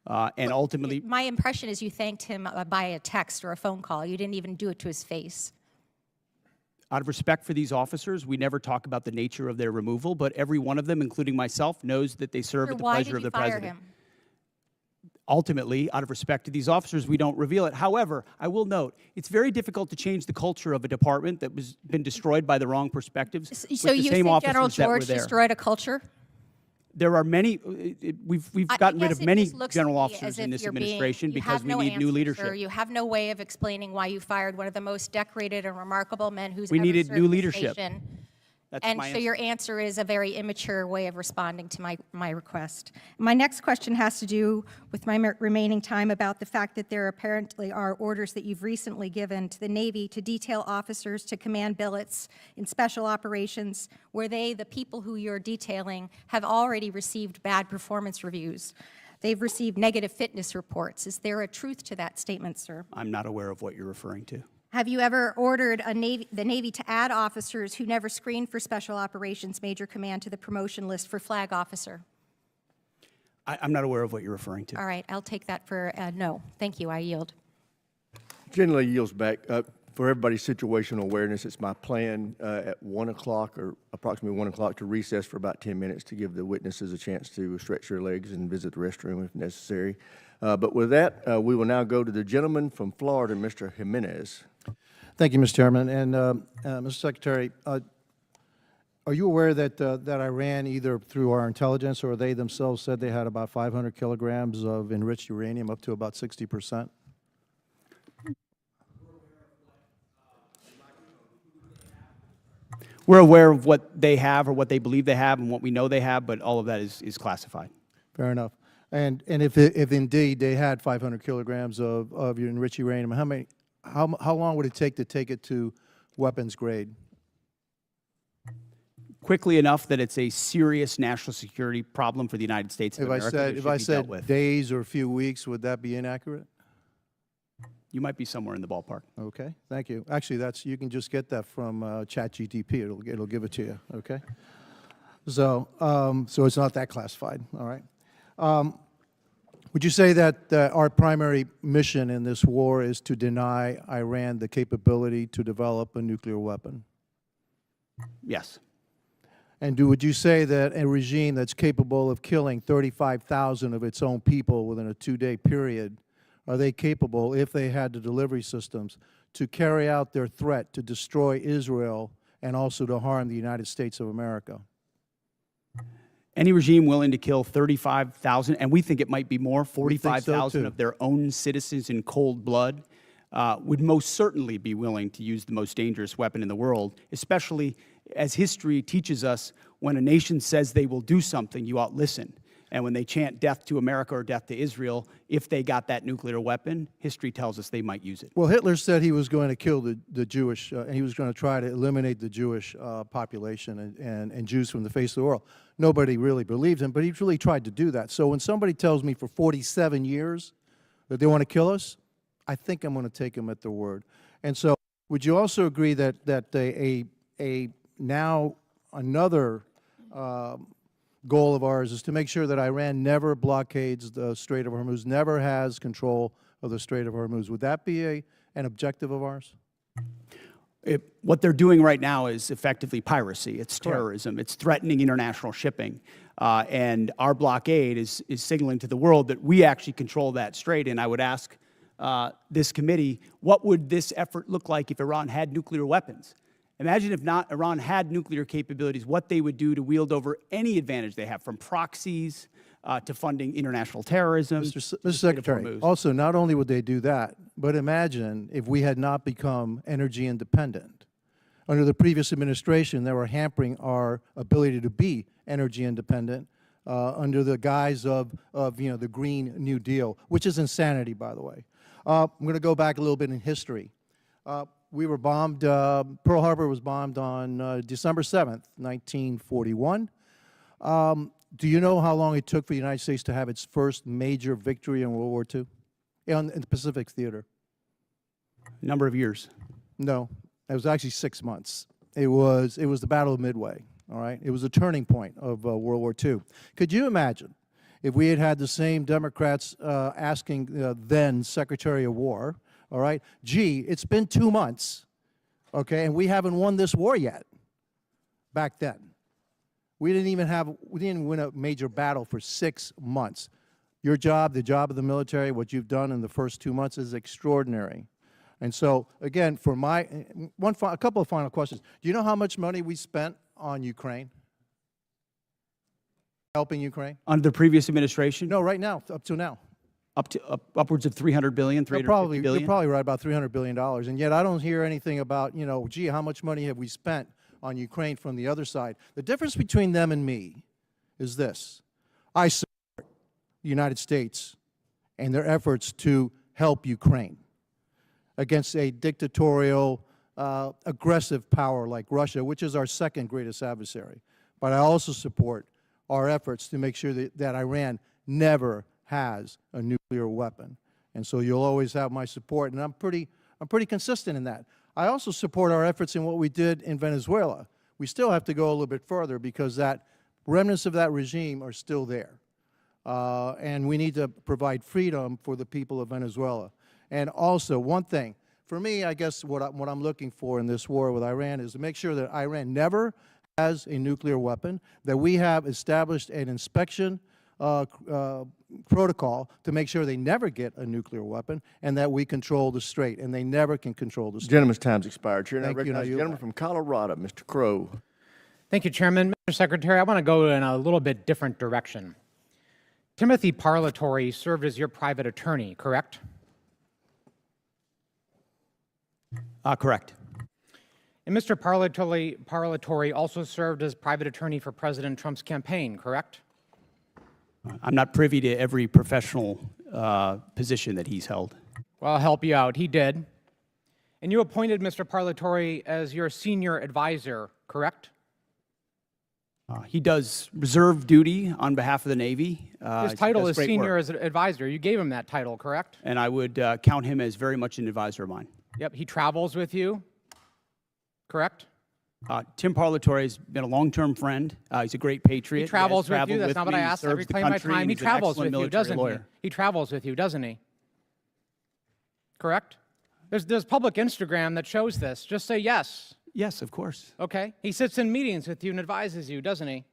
and ultimately, My impression is you thanked him by a text or a phone call. You didn't even do it to his face. out of respect for these officers, we never talk about the nature of their removal, but every one of them, including myself, knows that they serve at the pleasure of the president. Him? Ultimately, out of respect to these officers, we don't reveal it. However, I will note, it's very difficult to change the culture of a department that was been destroyed by the wrong perspectives. So with the you same think General officers that were George there. destroyed a culture? There are many, we've gotten rid guess of it many just looks general to me officers as in if this you're being- administration you because have we no need new answer, leadership. Sir. You have no way of explaining why you fired one of the most decorated and remarkable men who's We ever needed served new this leadership. nation. That's And my so answer. your answer is a very immature way of responding to my request. My next question has to do with my remaining time about the fact that there apparently are orders that you've recently given to the Navy to detail officers to command billets in special operations where they, the people who you're detailing, have already received bad performance reviews. They've received negative fitness reports. Is there a truth to that statement, sir? I'm not aware of what you're referring to. Have you ever ordered the Navy to add officers who never screened for Special Operations Major Command to the promotion list for flag officer? I'm not aware of what you're referring to. All right, I'll take that for no. Thank you, I yield. Generally yields back. For everybody's situational awareness, it's my plan at 1 o'clock or approximately 1 o'clock to recess for about 10 minutes to give the witnesses a chance to stretch their legs and visit the restroom if necessary. But with that, we will now go to the gentleman from Florida, Mr. Jimenez. Thank you, Mr. Chairman. And Mr. Secretary, are you aware that that Iran, either through our intelligence or they themselves, said they had about 500 kilograms of enriched uranium, up to about 60%? We're aware of what they have or what they believe they have and what we know they have, but all of that is classified. Fair enough. And if indeed they had 500 kilograms of enriched uranium, how long would it take it to weapons grade? Quickly enough that it's a serious national security problem for the United States of America. that If should I be dealt said with. days or a few weeks, would that be inaccurate? You might be somewhere in the ballpark. Okay, thank you. Actually, you can just get that from ChatGPT. It'll give it to you. Okay. So so it's not that classified. All right. Would you say that our primary mission in this war is to deny Iran the capability to develop a nuclear weapon? Yes. And would you say that a regime that's capable of killing 35,000 of its own people within a 2-day period, are they capable, if they had the delivery systems, to carry out their threat to destroy Israel and also to harm the United States of America? Any regime willing to kill 35,000, and we think it might be more, 45,000 too. of their own citizens in cold blood, would most certainly be willing to use the most dangerous weapon in the world, especially as history teaches us, when a nation says they will do something, you ought listen. And when they chant death to America or death to Israel, if they got that nuclear weapon, history tells us they might use it. Well, Hitler said he was going to kill the Jewish, and he was going to try to eliminate the Jewish population and Jews from the face of the world. Nobody really believed him, but he really tried to do that. So when somebody tells me for 47 years that they want to kill us, I think I'm going to take them at their word. And so would you also agree that now another goal of ours is to make sure that Iran never blockades the Strait of Hormuz, never has control of the Strait of Hormuz? Would that be an objective of ours? What they're doing right now is effectively piracy. It's terrorism. It's threatening international shipping. And our blockade is signaling to the world that we actually control that strait. And I would ask this committee, what would this effort look like if Iran had nuclear weapons? Imagine if not Iran had nuclear capabilities, what they would do to wield over any advantage they have, from proxies to funding international terrorism. Mr. Secretary, also, not only would they do that, but imagine if we had not become energy independent. Under the previous administration, they were hampering our ability to be energy independent under the guise of the Green New Deal, which is insanity, by the way. I'm going to go back a little bit in history. We were bombed, Pearl Harbor was bombed on December 7th, 1941. Do you know how long it took for the United States to have its first major victory in World War II? In the Pacific Theater? Number of years. No, it was actually 6 months. It was the Battle of Midway, all right? It was a turning point of World War II. Could you imagine if we had had the same Democrats asking then Secretary of War, all right, gee, it's been 2 months, okay, and we haven't won this war yet, back then. We didn't win a major battle for 6 months. Your job, the job of the military, what you've done in the first 2 months is extraordinary. And so, again, for a couple of final questions. Do you know how much money we spent on Ukraine? Helping Ukraine? Under the previous administration? No, right now, up to now. Upwards of $300 billion, $350 billion? You're probably right, about $300 billion. And yet I don't hear anything about, gee, how much money have we spent on Ukraine from the other side? The difference between them and me is this. I support the United States and their efforts to help Ukraine against a dictatorial, aggressive power like Russia, which is our second greatest adversary. But I also support our efforts to make sure that Iran never has a nuclear weapon. And so you'll always have my support, and I'm pretty consistent in that. I also support our efforts in what we did in Venezuela. We still have to go a little bit further because that remnants of that regime are still there. And we need to provide freedom for the people of Venezuela. And also, one thing, for me, I guess what I'm looking for in this war with Iran is to make sure that Iran never has a nuclear weapon, that we have established an inspection protocol to make sure they never get a nuclear weapon, and that we control the strait, and they never can control the strait. Gentleman's time's expired. Chair, now Thank you. recognize the gentleman from Colorado, Mr. Crow. Thank you, Chairman. Mr. Secretary, I want to go in a little bit different direction. Timothy Parlatore served as your private attorney, correct? Correct. And Mr. Parlatore also served as private attorney for President Trump's campaign, correct? I'm not privy to every professional position that he's held. Well, I'll help you out. He did. And you appointed Mr. Parlatore as your senior advisor, correct? He does reserve duty on behalf of the Navy. His title is senior advisor. You gave him that title, correct? And I would count him as very much an advisor of mine. Yep, he travels with you, correct? Tim Parlatore has been a long-term friend. He's a great patriot. He travels with you. That's not what I asked. I reclaim my time. He travels with you, doesn't he? He travels with you, doesn't he? Correct? There's public Instagram that shows this. Just say yes. Yes, of course. Okay. He sits in meetings with you and advises you, doesn't he?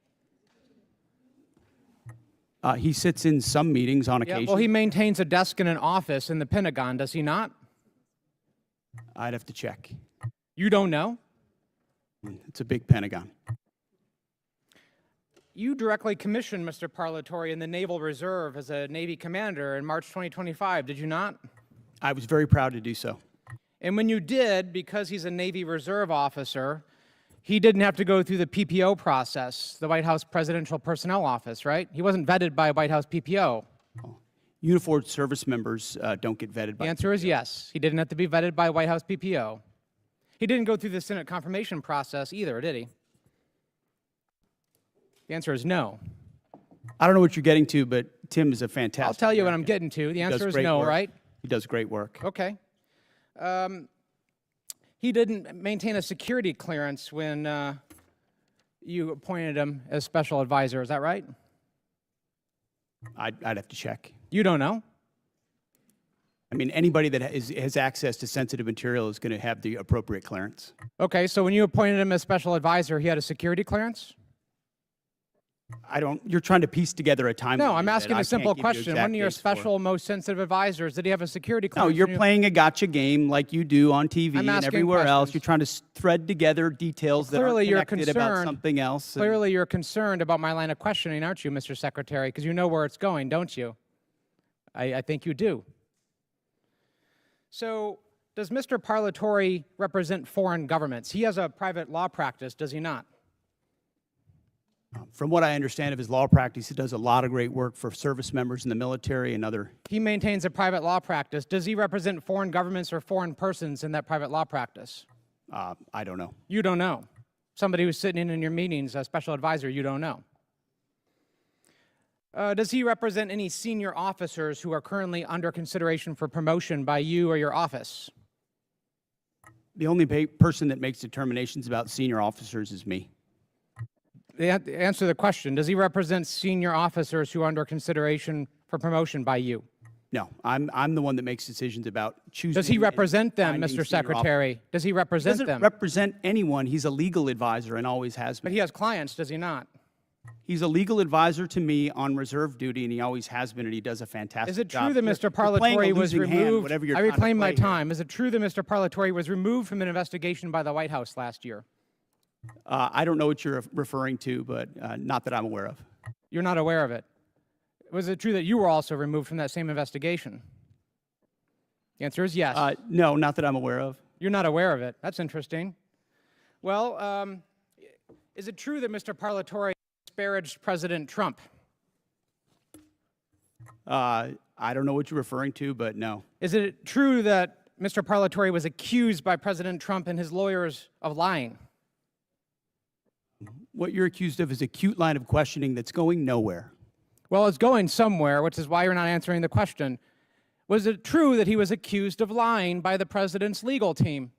He sits in some meetings on occasion. Well, he maintains a desk in an office in the Pentagon, does he not? I'd have to check. You don't know? It's a big Pentagon. You directly commissioned Mr. Parlatore in the Naval Reserve as a Navy commander in March 2025, did you not? I was very proud to do so. And when you did, because he's a Navy Reserve officer, he didn't have to go through the PPO process, the White House Presidential Personnel Office, right? He wasn't vetted by a White House PPO. Uniformed service members don't get vetted by The answer is yes. He didn't have to be vetted by a White House PPO. He didn't go through the Senate confirmation process either, did he? The answer is no. I don't know what you're getting to, but Tim is a fantastic I'll tell you what American. I'm getting to. The answer is great no, work. right? He does great work. Okay. He didn't maintain a security clearance when you appointed him as special advisor. Is that right? I'd have to check. You don't know? I mean, anybody that has access to sensitive material is going to have the appropriate clearance. Okay, so when you appointed him as special advisor, he had a security clearance? You're trying to piece together a timeline. No, I'm asking a simple question. One of your special, most sensitive advisors, did he have a security clearance? No, you're playing a gotcha game like you do on TV and everywhere else. You're trying to thread together details that are connected about something else. Clearly, you're concerned about my line of questioning, aren't you, Mr. Secretary? Because you know where it's going, don't you? I think you do. So, does Mr. Parlatore represent foreign governments? He has a private law practice, does he not? From what I understand of his law practice, he does a lot of great work for service members in the military and other. He maintains a private law practice. Does he represent foreign governments or foreign persons in that private law practice? I don't know. You don't know. Somebody who's sitting in your meetings, a special advisor, you don't know. Does he represent any senior officers who are currently under consideration for promotion by you or your office? The only person that makes determinations about senior officers is me. Answer the question. Does he represent senior officers who are under consideration for promotion by you? No, I'm the one that makes decisions about choosing. Does he represent them, finding Mr. senior Secretary? officers. Does he He represent doesn't them? represent anyone. He's a legal advisor and always has been. But he has clients, does he not? He's a legal advisor to me on reserve duty, and he always has been, and he does a fantastic job. Is it true that Mr. You're playing a Parlatore was losing hand, removed? whatever you're I trying to reclaim my play here. time. Is it true that Mr. Parlatore was removed from an investigation by the White House last year? I don't know what you're referring to, but not that I'm aware of. You're not aware of it. Was it true that you were also removed from that same investigation? The answer is yes. No, not that I'm aware of. You're not aware of it. That's interesting. Well, is it true that Mr. Parlatore disparaged President Trump? I don't know what you're referring to, but no. Is it true that Mr. Parlatore was accused by President Trump and his lawyers of lying? What you're accused of is a cute line of questioning that's going nowhere. Well, it's going somewhere, which is why you're not answering the question. Was it true that he was accused of lying by the president's legal team?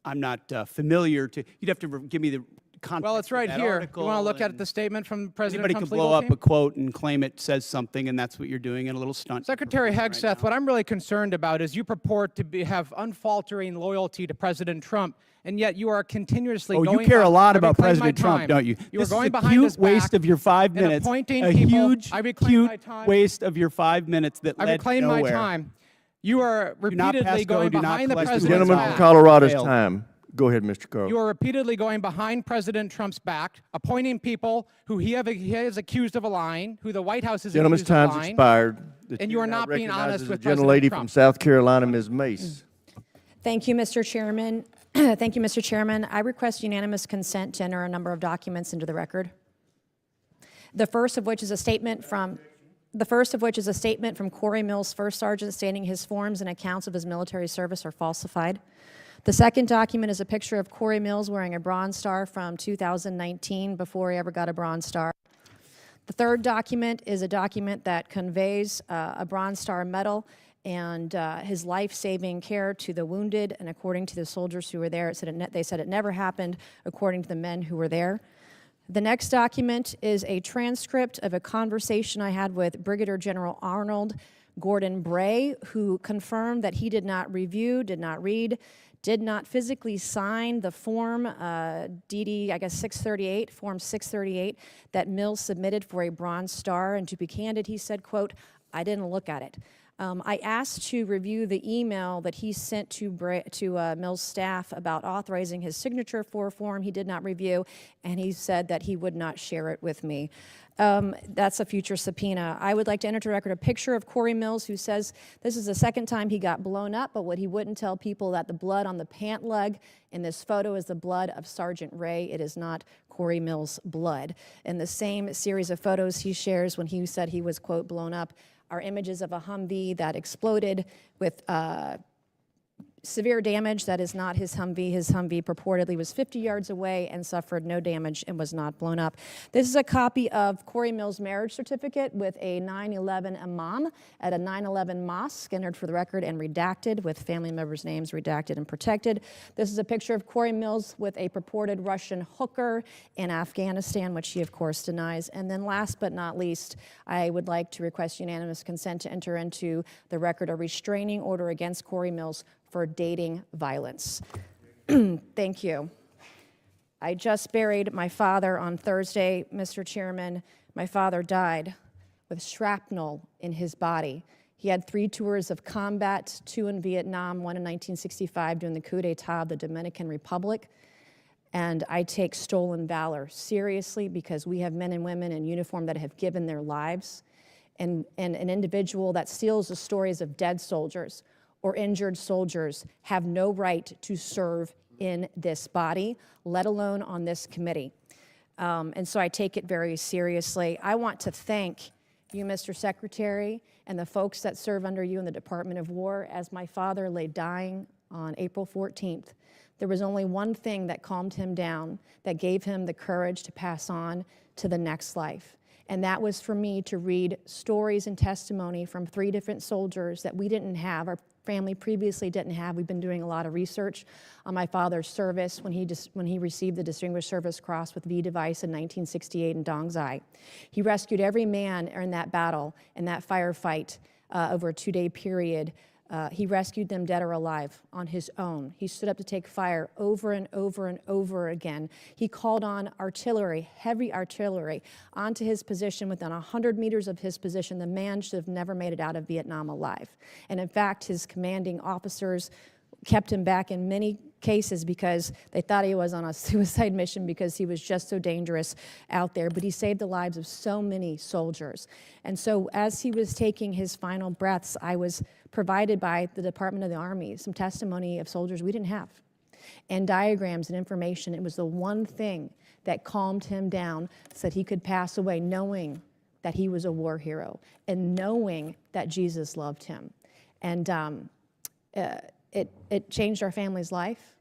I'm not familiar to. You'd have to give me the context. Well, it's right of that here. You article, want to look at and the statement from President Anybody Trump's could blow legal up team? a quote and claim it says something, and that's what you're doing in a little stunt. Secretary Hegseth, what I'm really concerned about is you purport to have unfaltering loyalty to President Trump, and yet you are continuously going. Oh, you care a lot I about reclaim my President Trump, time. don't you? You This are going is a behind his cute waste back of your 5 and minutes. appointing A people. huge, I reclaim cute my time. waste of your 5 minutes that I led reclaim nowhere. my time. You are Do not repeatedly pass go, going do not behind the collect president's Gentleman back. from Colorado's Failed. time. Go ahead, Mr. Carl. You are repeatedly going behind President Trump's back, appointing people who he has accused of lying, who the White House is Gentleman's accused of time's lying. expired. The And you are chair now not being honest recognizes with the gentlelady President from Trump. South Carolina, Ms. Mace. Thank you, Mr. Chairman. Thank you, Mr. Chairman. I request unanimous consent to enter a number of documents into the record. The first of which is a statement from Corey Mills, First Sergeant, stating his forms and accounts of his military service are falsified. The second document is a picture of Corey Mills wearing a Bronze Star from 2019 before he ever got a Bronze Star. The third document is a document that conveys a Bronze Star medal and his life-saving care to the wounded, and according to the soldiers who were there, they said it never happened, according to the men who were there. The next document is a transcript of a conversation I had with Brigadier General Arnold Gordon Bray, who confirmed that he did not review, did not read, did not physically sign the form DD, I guess 638, form 638, that Mills submitted for a Bronze Star. And to be candid, he said, quote, "I didn't look at it." I asked to review the email that he sent to Mills' staff about authorizing his signature for a form he did not review, and he said that he would not share it with me. That's a future subpoena. I would like to enter to record a picture of Corey Mills, who says this is the second time he got blown up, but what he wouldn't tell people that the blood on the pant leg in this photo is the blood of Sergeant Ray. It is not Corey Mills' blood. In the same series of photos he shares when he said he was, quote, blown up, are images of a Humvee that exploded with severe damage. That is not his Humvee. His Humvee purportedly was 50 yards away and suffered no damage and was not blown up. This is a copy of Corey Mills' marriage certificate with a 9/11 imam at a 9/11 mosque, entered for the record and redacted, with family members' names redacted and protected. This is a picture of Corey Mills with a purported Russian hooker in Afghanistan, which he, of course, denies. And then last but not least, I would like to request unanimous consent to enter into the record a restraining order against Corey Mills for dating violence. Thank you. I just buried my father on Thursday, Mr. Chairman. My father died with shrapnel in his body. He had 3 tours of combat, 2 in Vietnam, 1 in 1965 during the coup d'etat of the Dominican Republic. And I take stolen valor seriously because we have men and women in uniform that have given their lives. And an individual that steals the stories of dead soldiers or injured soldiers have no right to serve in this body, let alone on this committee. And so I take it very seriously. I want to thank you, Mr. Secretary, and the folks that serve under you in the Department of War. As my father lay dying on April 14th, there was only one thing that calmed him down, that gave him the courage to pass on to the next life. And that was for me to read stories and testimony from 3 different soldiers that we didn't have, our family previously didn't have. We've been doing a lot of research on my father's service when he received the Distinguished Service Cross with V device in 1968 in Dong Zai. He rescued every man in that battle, in that firefight over a 2-day period. He rescued them dead or alive on his own. He stood up to take fire over and over and over again. He called on artillery, heavy artillery, onto his position within 100 meters of his position. The man should have never made it out of Vietnam alive. And in fact, his commanding officers kept him back in many cases because they thought he was on a suicide mission because he was just so dangerous out there. But he saved the lives of so many soldiers. And so as he was taking his final breaths, I was provided by the Department of the Army some testimony of soldiers we didn't have, and diagrams and information. It was the one thing that calmed him down so that he could pass away knowing that he was a war hero and knowing that Jesus loved him. And it changed our family's life,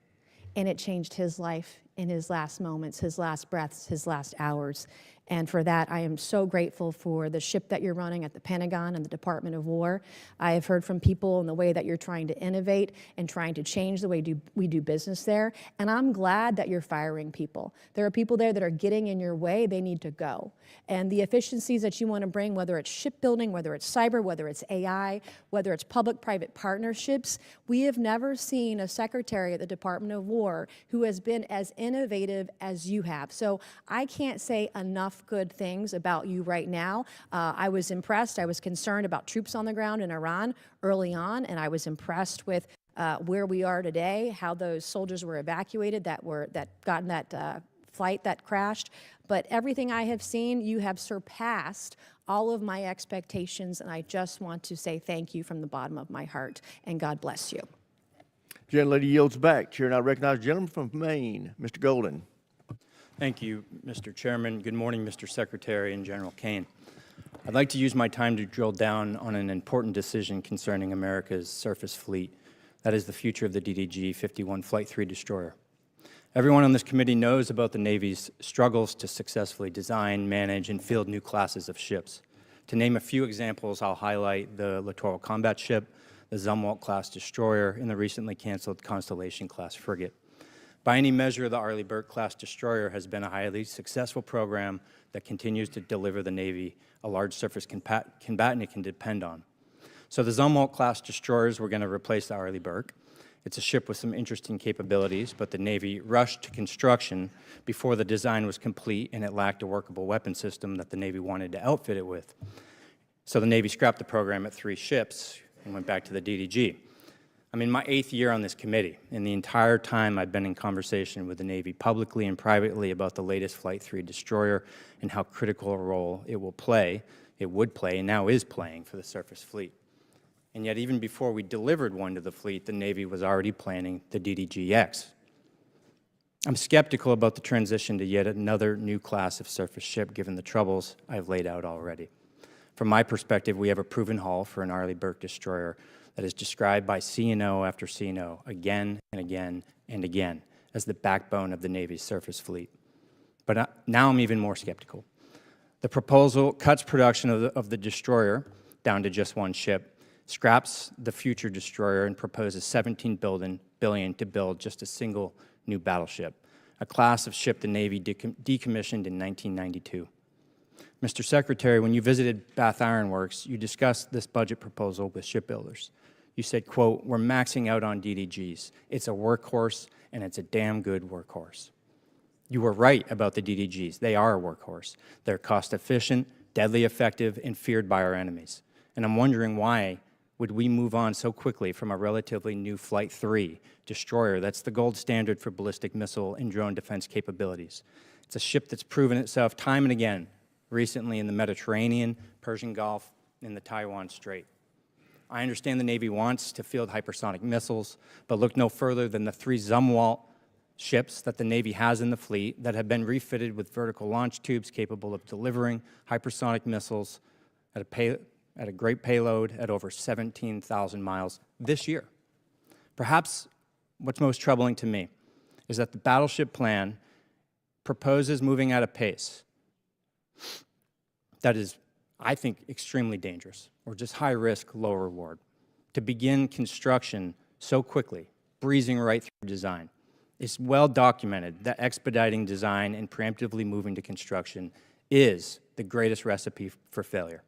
and it changed his life in his last moments, his last breaths, his last hours. And for that, I am so grateful for the ship that you're running at the Pentagon and the Department of War. I have heard from people in the way that you're trying to innovate and trying to change the way we do business there. And I'm glad that you're firing people. There are people there that are getting in your way. They need to go. And the efficiencies that you want to bring, whether it's shipbuilding, whether it's cyber, whether it's AI, whether it's public-private partnerships, we have never seen a secretary at the Department of War who has been as innovative as you have. So I can't say enough good things about you right now. I was impressed. I was concerned about troops on the ground in Iran early on, and I was impressed with where we are today, how those soldiers were evacuated that got in that flight that crashed. But everything I have seen, you have surpassed all of my expectations, and I just want to say thank you from the bottom of my heart, and God bless you. Gentlelady yields back. Chair now recognizes the gentleman from Maine, Mr. Golden. Thank you, Mr. Chairman. Good morning, Mr. Secretary and General Caine. I'd like to use my time to drill down on an important decision concerning America's surface fleet. That is the future of the DDG-51 Flight 3 destroyer. Everyone on this committee knows about the Navy's struggles to successfully design, manage, and field new classes of ships. To name a few examples, I'll highlight the Littoral Combat Ship, the Zumwalt-class destroyer, and the recently canceled Constellation-class frigate. By any measure, the Arleigh Burke-class destroyer has been a highly successful program that continues to deliver the Navy a large surface combatant it can depend on. So the Zumwalt-class destroyers were going to replace the Arleigh Burke. It's a ship with some interesting capabilities, but the Navy rushed to construction before the design was complete, and it lacked a workable weapon system that the Navy wanted to outfit it with. So the Navy scrapped the program at 3 ships and went back to the DDG. I'm in my 8th year on this committee, and the entire time I've been in conversation with the Navy publicly and privately about the latest Flight 3 destroyer and how critical a role it would play, and now is playing for the surface fleet. And yet, even before we delivered one to the fleet, the Navy was already planning the DDG-X. I'm skeptical about the transition to yet another new class of surface ship, given the troubles I've laid out already. From my perspective, we have a proven hull for an Arleigh Burke destroyer that is described by CNO after CNO again and again and again as the backbone of the Navy's surface fleet. But now I'm even more skeptical. The proposal cuts production of the destroyer down to just 1 ship, scraps the future destroyer, and proposes $17 billion to build just a single new battleship, a class of ship the Navy decommissioned in 1992. Mr. Secretary, when you visited Bath Iron Works, you discussed this budget proposal with shipbuilders. You said, quote, "We're maxing out on DDGs. It's a workhorse, and it's a damn good workhorse." You were right about the DDGs. They are a workhorse. They're cost-efficient, deadly effective, and feared by our enemies. And I'm wondering why would we move on so quickly from a relatively new Flight 3 destroyer that's the gold standard for ballistic missile and drone defense capabilities. It's a ship that's proven itself time and again, recently in the Mediterranean, Persian Gulf, and the Taiwan Strait. I understand the Navy wants to field hypersonic missiles, but look no further than the 3 Zumwalt ships that the Navy has in the fleet that have been refitted with vertical launch tubes capable of delivering hypersonic missiles at a great payload at over 17,000 miles this year. Perhaps what's most troubling to me is that the battleship plan proposes moving at a pace that is, I think, extremely dangerous, or just high risk, low reward. To begin construction so quickly, breezing right through design. It's well documented that expediting design and preemptively moving to construction is the greatest recipe for failure.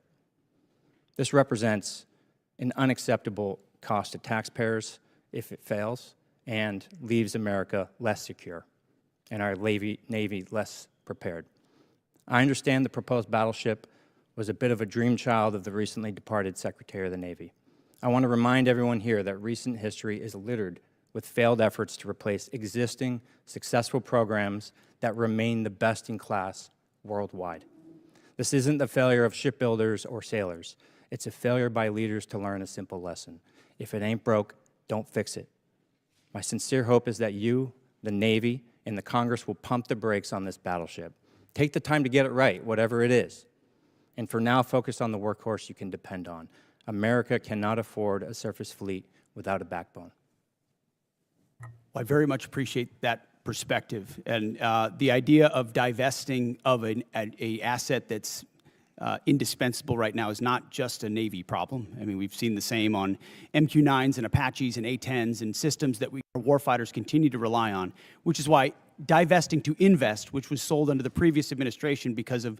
This represents an unacceptable cost to taxpayers if it fails, and leaves America less secure and our Navy less prepared. I understand the proposed battleship was a bit of a dream child of the recently departed Secretary of the Navy. I want to remind everyone here that recent history is littered with failed efforts to replace existing successful programs that remain the best in class worldwide. This isn't the failure of shipbuilders or sailors. It's a failure by leaders to learn a simple lesson. If it ain't broke, don't fix it. My sincere hope is that you, the Navy, and the Congress will pump the brakes on this battleship. Take the time to get it right, whatever it is. And for now, focus on the workhorse you can depend on. America cannot afford a surface fleet without a backbone. Well, I very much appreciate that perspective. And the idea of divesting of an asset that's indispensable right now is not just a Navy problem. I mean, we've seen the same on MQ-9s and Apaches and A-10s and systems that our warfighters continue to rely on, which is why divesting to invest, which was sold under the previous administration because of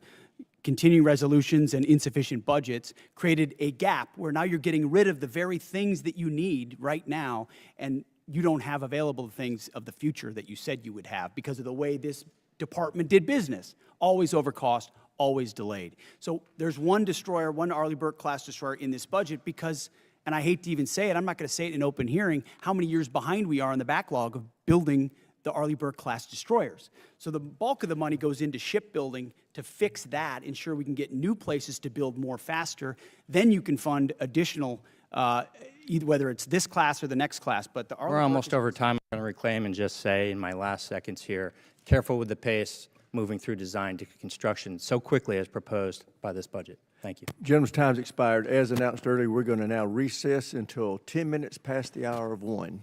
continuing resolutions and insufficient budgets, created a gap where now you're getting rid of the very things that you need right now, and you don't have available the things of the future that you said you would have because of the way this department did business. Always over cost, always delayed. So there's one destroyer, one Arleigh Burke-class destroyer in this budget because, and I hate to even say it, I'm not going to say it in open hearing, how many years behind we are in the backlog of building the Arleigh Burke-class destroyers. So the bulk of the money goes into shipbuilding to fix that, ensure we can get new places to build more faster. Then you can fund additional, either whether it's this class or the next class. But the Arleigh We're Burke almost over time. I'm going to reclaim and just say in my last seconds here, careful with the pace moving through design to construction so quickly as proposed by this budget. Thank you. Gentleman's time's expired. As announced earlier, we're going to now recess until 10 minutes past the hour of 1.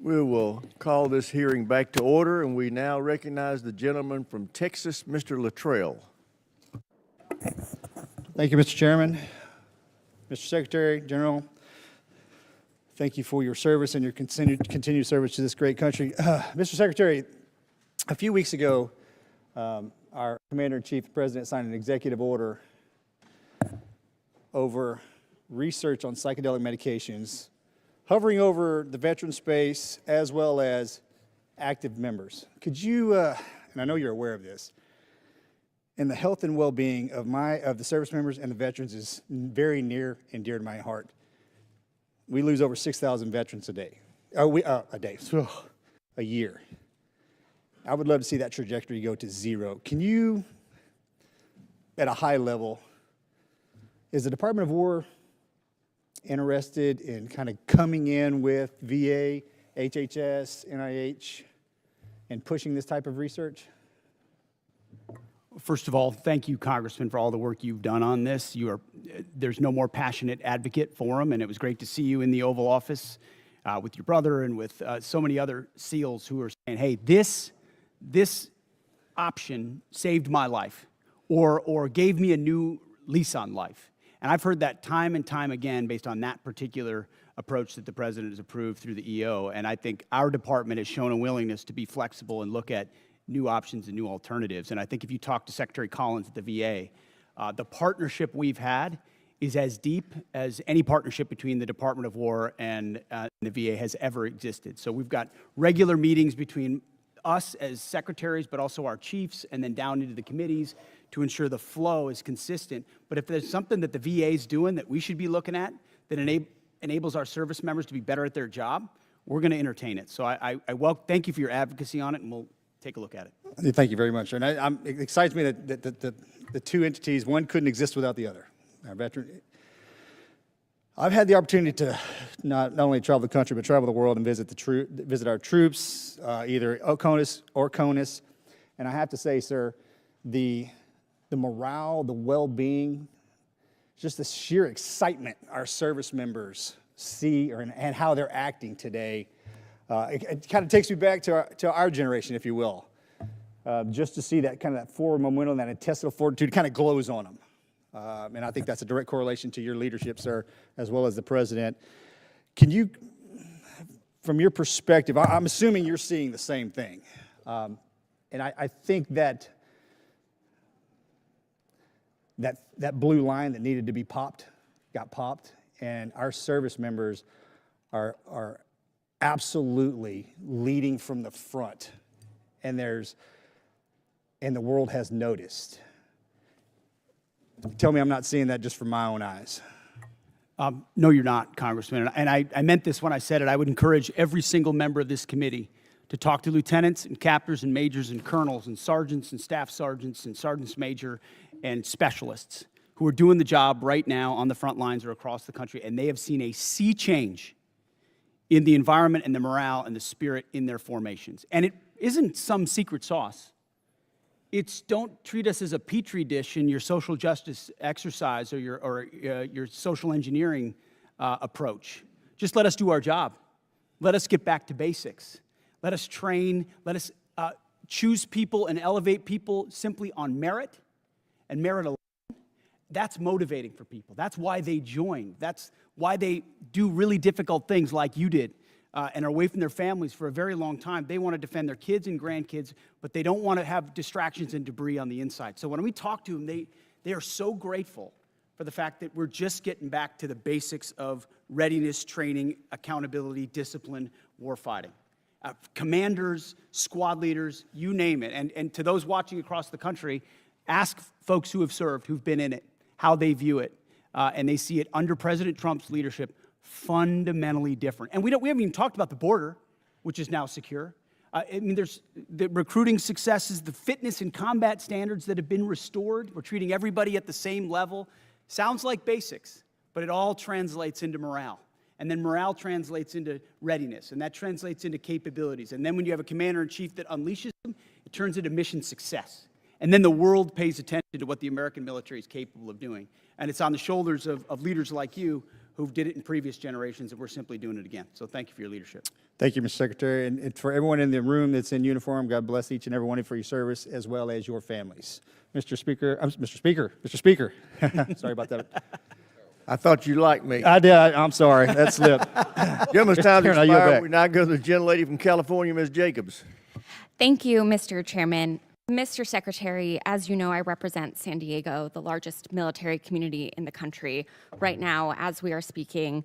We will call this hearing back to order, and we now recognize the gentleman from Texas, Mr. Luttrell. Thank you, Mr. Chairman. Mr. Secretary General, thank you for your service and your continued service to this great country. Mr. Secretary, a few weeks ago, our Commander-in-Chief, the President, signed an executive order over research on psychedelic medications, hovering over the veteran space as well as active members. Could you, and I know you're aware of this, and the health and well-being of the service members and the veterans is very near and dear to my heart. We lose over 6,000 veterans a day. A year. I would love to see that trajectory go to zero. Can you, at a high level, is the Department of War interested in kind of coming in with VA, HHS, NIH, and pushing this type of research? First of all, thank you, Congressman, for all the work you've done on this. There's no more passionate advocate for them, and it was great to see you in the Oval Office with your brother and with so many other SEALs who are saying, hey, this option saved my life or gave me a new lease on life. And I've heard that time and time again based on that particular approach that the President has approved through the EO. And I think our department has shown a willingness to be flexible and look at new options and new alternatives. And I think if you talk to Secretary Collins at the VA, the partnership we've had is as deep as any partnership between the Department of War and the VA has ever existed. So we've got regular meetings between us as secretaries, but also our chiefs, and then down into the committees to ensure the flow is consistent. But if there's something that the VA is doing that we should be looking at that enables our service members to be better at their job, we're going to entertain it. So thank you for your advocacy on it, and we'll take a look at it. Thank you very much. And it excites me that the two entities, one couldn't exist without the other. Our veteran. I've had the opportunity to not only travel the country, but travel the world and visit our troops, either OCONUS or CONUS. And I have to say, sir, the morale, the well-being, just the sheer excitement our service members see and how they're acting today, it kind of takes me back to our generation, if you will, just to see that kind of that forward momentum, that intestinal fortitude kind of glows on them. And I think that's a direct correlation to your leadership, sir, as well as the President. Can you, from your perspective, I'm assuming you're seeing the same thing. And I think that blue line that needed to be popped got popped, and our service members are absolutely leading from the front, and the world has noticed. Tell me I'm not seeing that just from my own eyes. No, you're not, Congressman. And I meant this when I said it. I would encourage every single member of this committee to talk to lieutenants and captains and majors and colonels and sergeants and staff sergeants and sergeants major and specialists who are doing the job right now on the front lines or across the country, and they have seen a sea change in the environment and the morale and the spirit in their formations. And it isn't some secret sauce. It's don't treat us as a petri dish in your social justice exercise or your social engineering approach. Just let us do our job. Let us get back to basics. Let us train. Let us choose people and elevate people simply on merit and merit alone. That's motivating for people. That's why they join. That's why they do really difficult things like you did. And are away from their families for a very long time. They want to defend their kids and grandkids, but they don't want to have distractions and debris on the inside. So when we talk to them, they are so grateful for the fact that we're just getting back to the basics of readiness, training, accountability, discipline, warfighting. Commanders, squad leaders, you name it. And to those watching across the country, ask folks who have served, who've been in it, how they view it. And they see it under President Trump's leadership fundamentally different. And we haven't even talked about the border, which is now secure. I mean, there's the recruiting successes, the fitness and combat standards that have been restored. We're treating everybody at the same level. Sounds like basics, but it all translates into morale. And then morale translates into readiness, and that translates into capabilities. And then when you have a commander-in-chief that unleashes them, it turns into mission success. And then the world pays attention to what the American military is capable of doing. And it's on the shoulders of leaders like you who did it in previous generations, and we're simply doing it again. So thank you for your leadership. Thank you, Mr. Secretary. And for everyone in the room that's in uniform, God bless each and every one of you for your service, as well as your families. Mr. Speaker, sorry about that. I thought you liked me. I did. I'm sorry. That slipped. Gentleman's time to Chairman, I yield expire. back. We now go to the gentlelady from California, Ms. Jacobs. Thank you, Mr. Chairman. Mr. Secretary, as you know, I represent San Diego, the largest military community in the country. Right now, as we are speaking,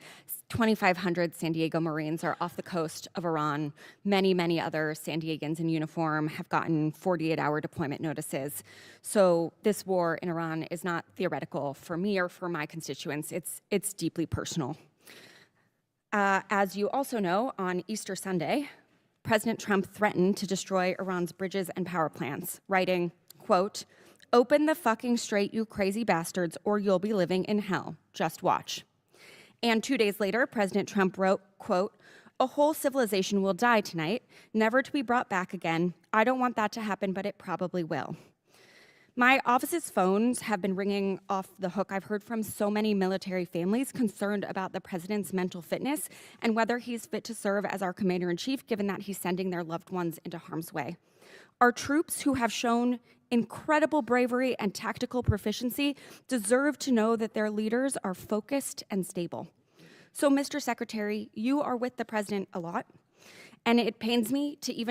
2,500 San Diego Marines are off the coast of Iran. Many, many other San Diegans in uniform have gotten 48-hour deployment notices. So this war in Iran is not theoretical for me or for my constituents. It's deeply personal. As you also know, on Easter Sunday, President Trump threatened to destroy Iran's bridges and power plants, writing, quote, "Open the fucking strait, you crazy bastards, or you'll be living in hell. Just watch." And 2 days later, President Trump wrote, quote, "A whole civilization will die tonight, never to be brought back again. I don't want that to happen, but it probably will." My office's phones have been ringing off the hook. I've heard from so many military families concerned about the president's mental fitness and whether he's fit to serve as our commander-in-chief, given that he's sending their loved ones into harm's way. Our troops, who have shown incredible bravery and tactical proficiency, deserve to know that their leaders are focused and stable. So, Mr. Secretary, you are with the president a lot, and it pains me to even